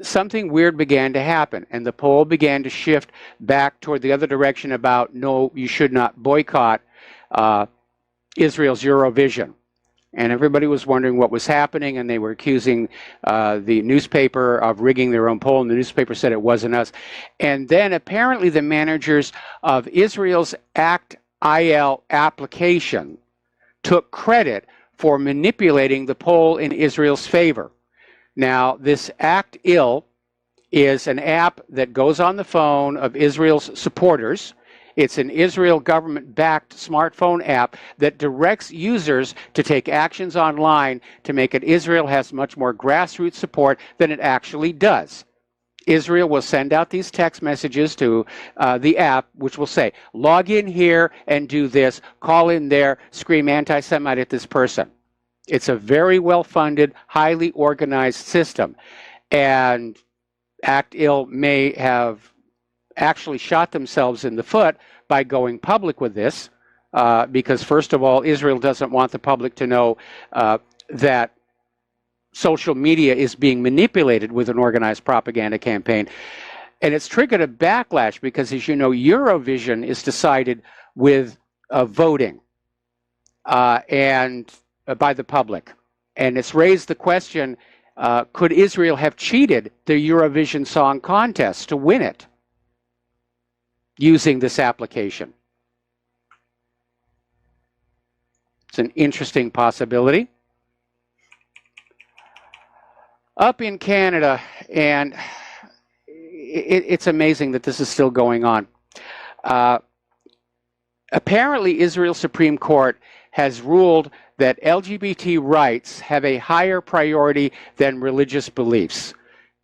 something weird began to happen. And the poll began to shift back toward the other direction about, no, you should not boycott Israel's Eurovision. And everybody was wondering what was happening, and they were accusing the newspaper of rigging their own poll, and the newspaper said it wasn't us. And then apparently the managers of Israel's Aiea application took credit for manipulating the poll in Israel's favor. Now, this Aiea is an app that goes on the phone of Israel's supporters. It's an Israel government-backed smartphone app that directs users to take actions online to make it Israel has much more grassroots support than it actually does. Israel will send out these text messages to the app, which will say, log in here and do this, call in there, scream anti-Semite at this person. It's a very well-funded, highly organized system. And Aiea may have actually shot themselves in the foot by going public with this, because first of all, Israel doesn't want the public to know that social media is being manipulated with an organized propaganda campaign. And it's triggered a backlash because, as you know, Eurovision is decided with voting and by the public. And it's raised the question, could Israel have cheated the Eurovision Song Contest to win it using this application? It's an interesting possibility. Up in Canada, and it's amazing that this is still going on. Apparently, Israel's Supreme Court has ruled that LGBT rights have a higher priority than religious beliefs.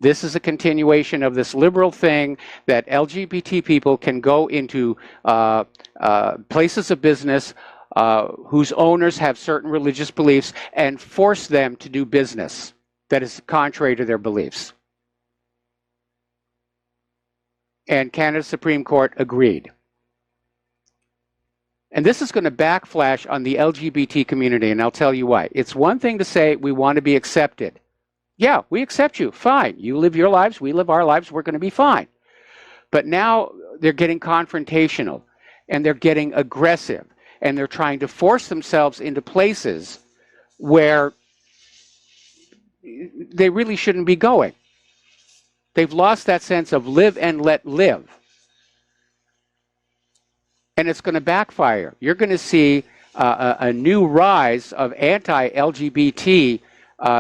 This is a continuation of this liberal thing that LGBT people can go into places of business whose owners have certain religious beliefs and force them to do business that is contrary to their beliefs. And Canada's Supreme Court agreed. And this is going to backflash on the LGBT community, and I'll tell you why. It's one thing to say we want to be accepted. Yeah, we accept you. Fine. You live your lives, we live our lives, we're going to be fine. But now they're getting confrontational, and they're getting aggressive, and they're trying to force themselves into places where they really shouldn't be going. They've lost that sense of live and let live. And it's going to backfire. You're going to see a new rise of anti-LGBT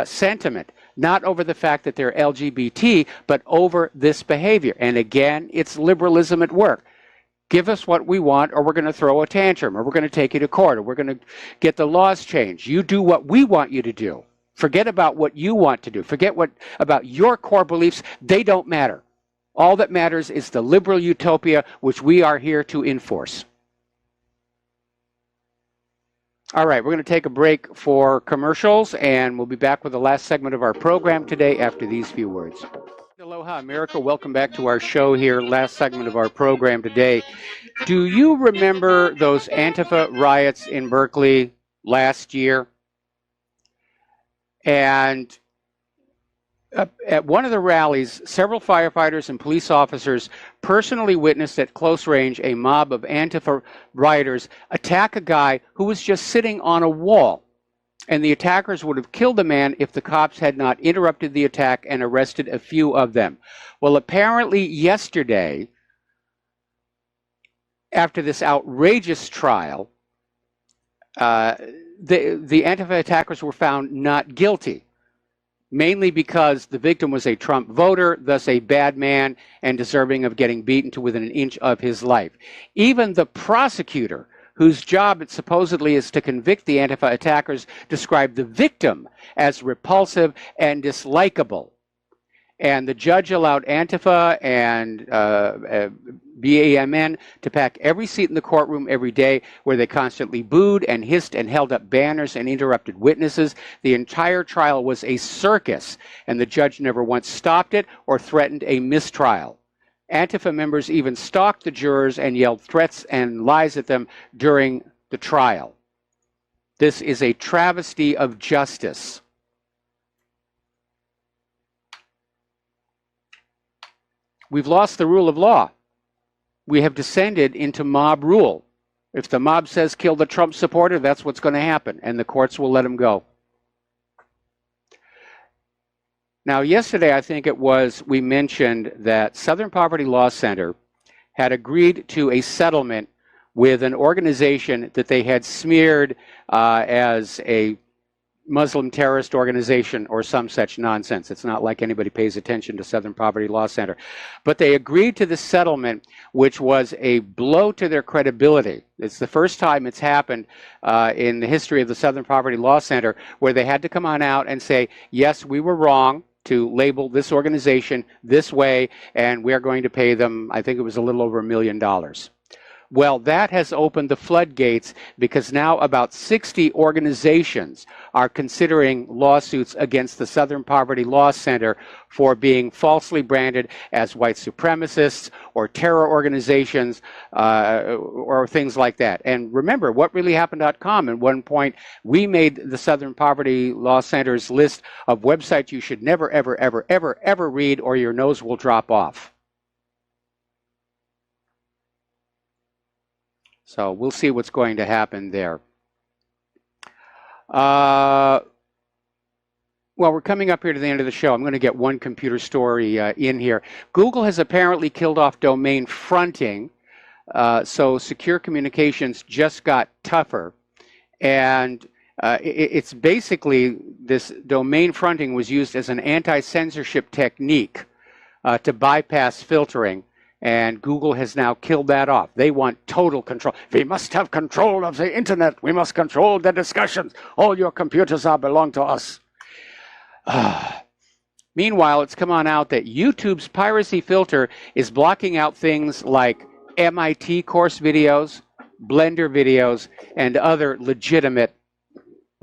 sentiment, not over the fact that they're LGBT, but over this behavior. And again, it's liberalism at work. Give us what we want, or we're going to throw a tantrum, or we're going to take you to court, or we're going to get the laws changed. You do what we want you to do. Forget about what you want to do. Forget about your core beliefs. They don't matter. All that matters is the liberal utopia, which we are here to enforce. All right, we're going to take a break for commercials, and we'll be back with the last segment of our program today after these few words. Aloha, America. Welcome back to our show here, last segment of our program today. Do you remember those Antifa riots in Berkeley last year? And at one of the rallies, several firefighters and police officers personally witnessed at close range a mob of Antifa rioters attack a guy who was just sitting on a wall. And the attackers would have killed the man if the cops had not interrupted the attack and arrested a few of them. Well, apparently yesterday, after this outrageous trial, the Antifa attackers were found not guilty, mainly because the victim was a Trump voter, thus a bad man and deserving of getting beaten to within an inch of his life. Even the prosecutor, whose job it supposedly is to convict the Antifa attackers, described the victim as repulsive and dislikable. And the judge allowed Antifa and BAMN to pack every seat in the courtroom every day, where they constantly booed and hissed and held up banners and interrupted witnesses. The entire trial was a circus, and the judge never once stopped it or threatened a mistrial. Antifa members even stalked the jurors and yelled threats and lies at them during the trial. This is a travesty of justice. We've lost the rule of law. We have descended into mob rule. If the mob says kill the Trump supporter, that's what's going to happen, and the courts will let him go. Now, yesterday, I think it was, we mentioned that Southern Poverty Law Center had agreed to a settlement with an organization that they had smeared as a Muslim terrorist organization or some such nonsense. It's not like anybody pays attention to Southern Poverty Law Center. But they agreed to this settlement, which was a blow to their credibility. It's the first time it's happened in the history of the Southern Poverty Law Center where they had to come on out and say, yes, we were wrong to label this organization this way, and we're going to pay them, I think it was a little over $1 million. Well, that has opened the floodgates, because now about 60 organizations are considering lawsuits against the Southern Poverty Law Center for being falsely branded as white supremacists or terror organizations or things like that. And remember, whatreallyhappened.com, at one point, we made the Southern Poverty Law Center's list of websites you should never, ever, ever, ever, ever read, or your nose will drop off. So we'll see what's going to happen there. Well, we're coming up here to the end of the show. I'm going to get one computer story in here. Google has apparently killed off domain fronting, so secure communications just got tougher. And it's basically, this domain fronting was used as an anti-censorship technique to bypass filtering. And Google has now killed that off. They want total control. We must have control of the internet. We must control the discussions. All your computers belong to us. Meanwhile, it's come on out that YouTube's piracy filter is blocking out things like MIT course videos, Blender videos, and other legitimate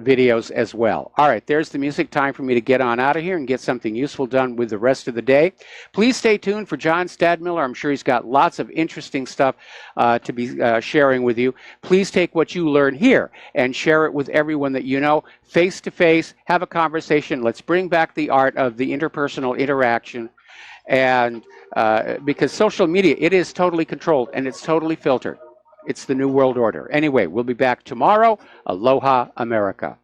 videos as well. All right, there's the music. Time for me to get on out of here and get something useful done with the rest of the day. Please stay tuned for John Stadmiller. I'm sure he's got lots of interesting stuff to be sharing with you. Please take what you learn here and share it with everyone that you know, face to face, have a conversation. Let's bring back the art of the interpersonal interaction. And because social media, it is totally controlled and it's totally filtered. It's the New World Order. Anyway, we'll be back tomorrow. Aloha, America.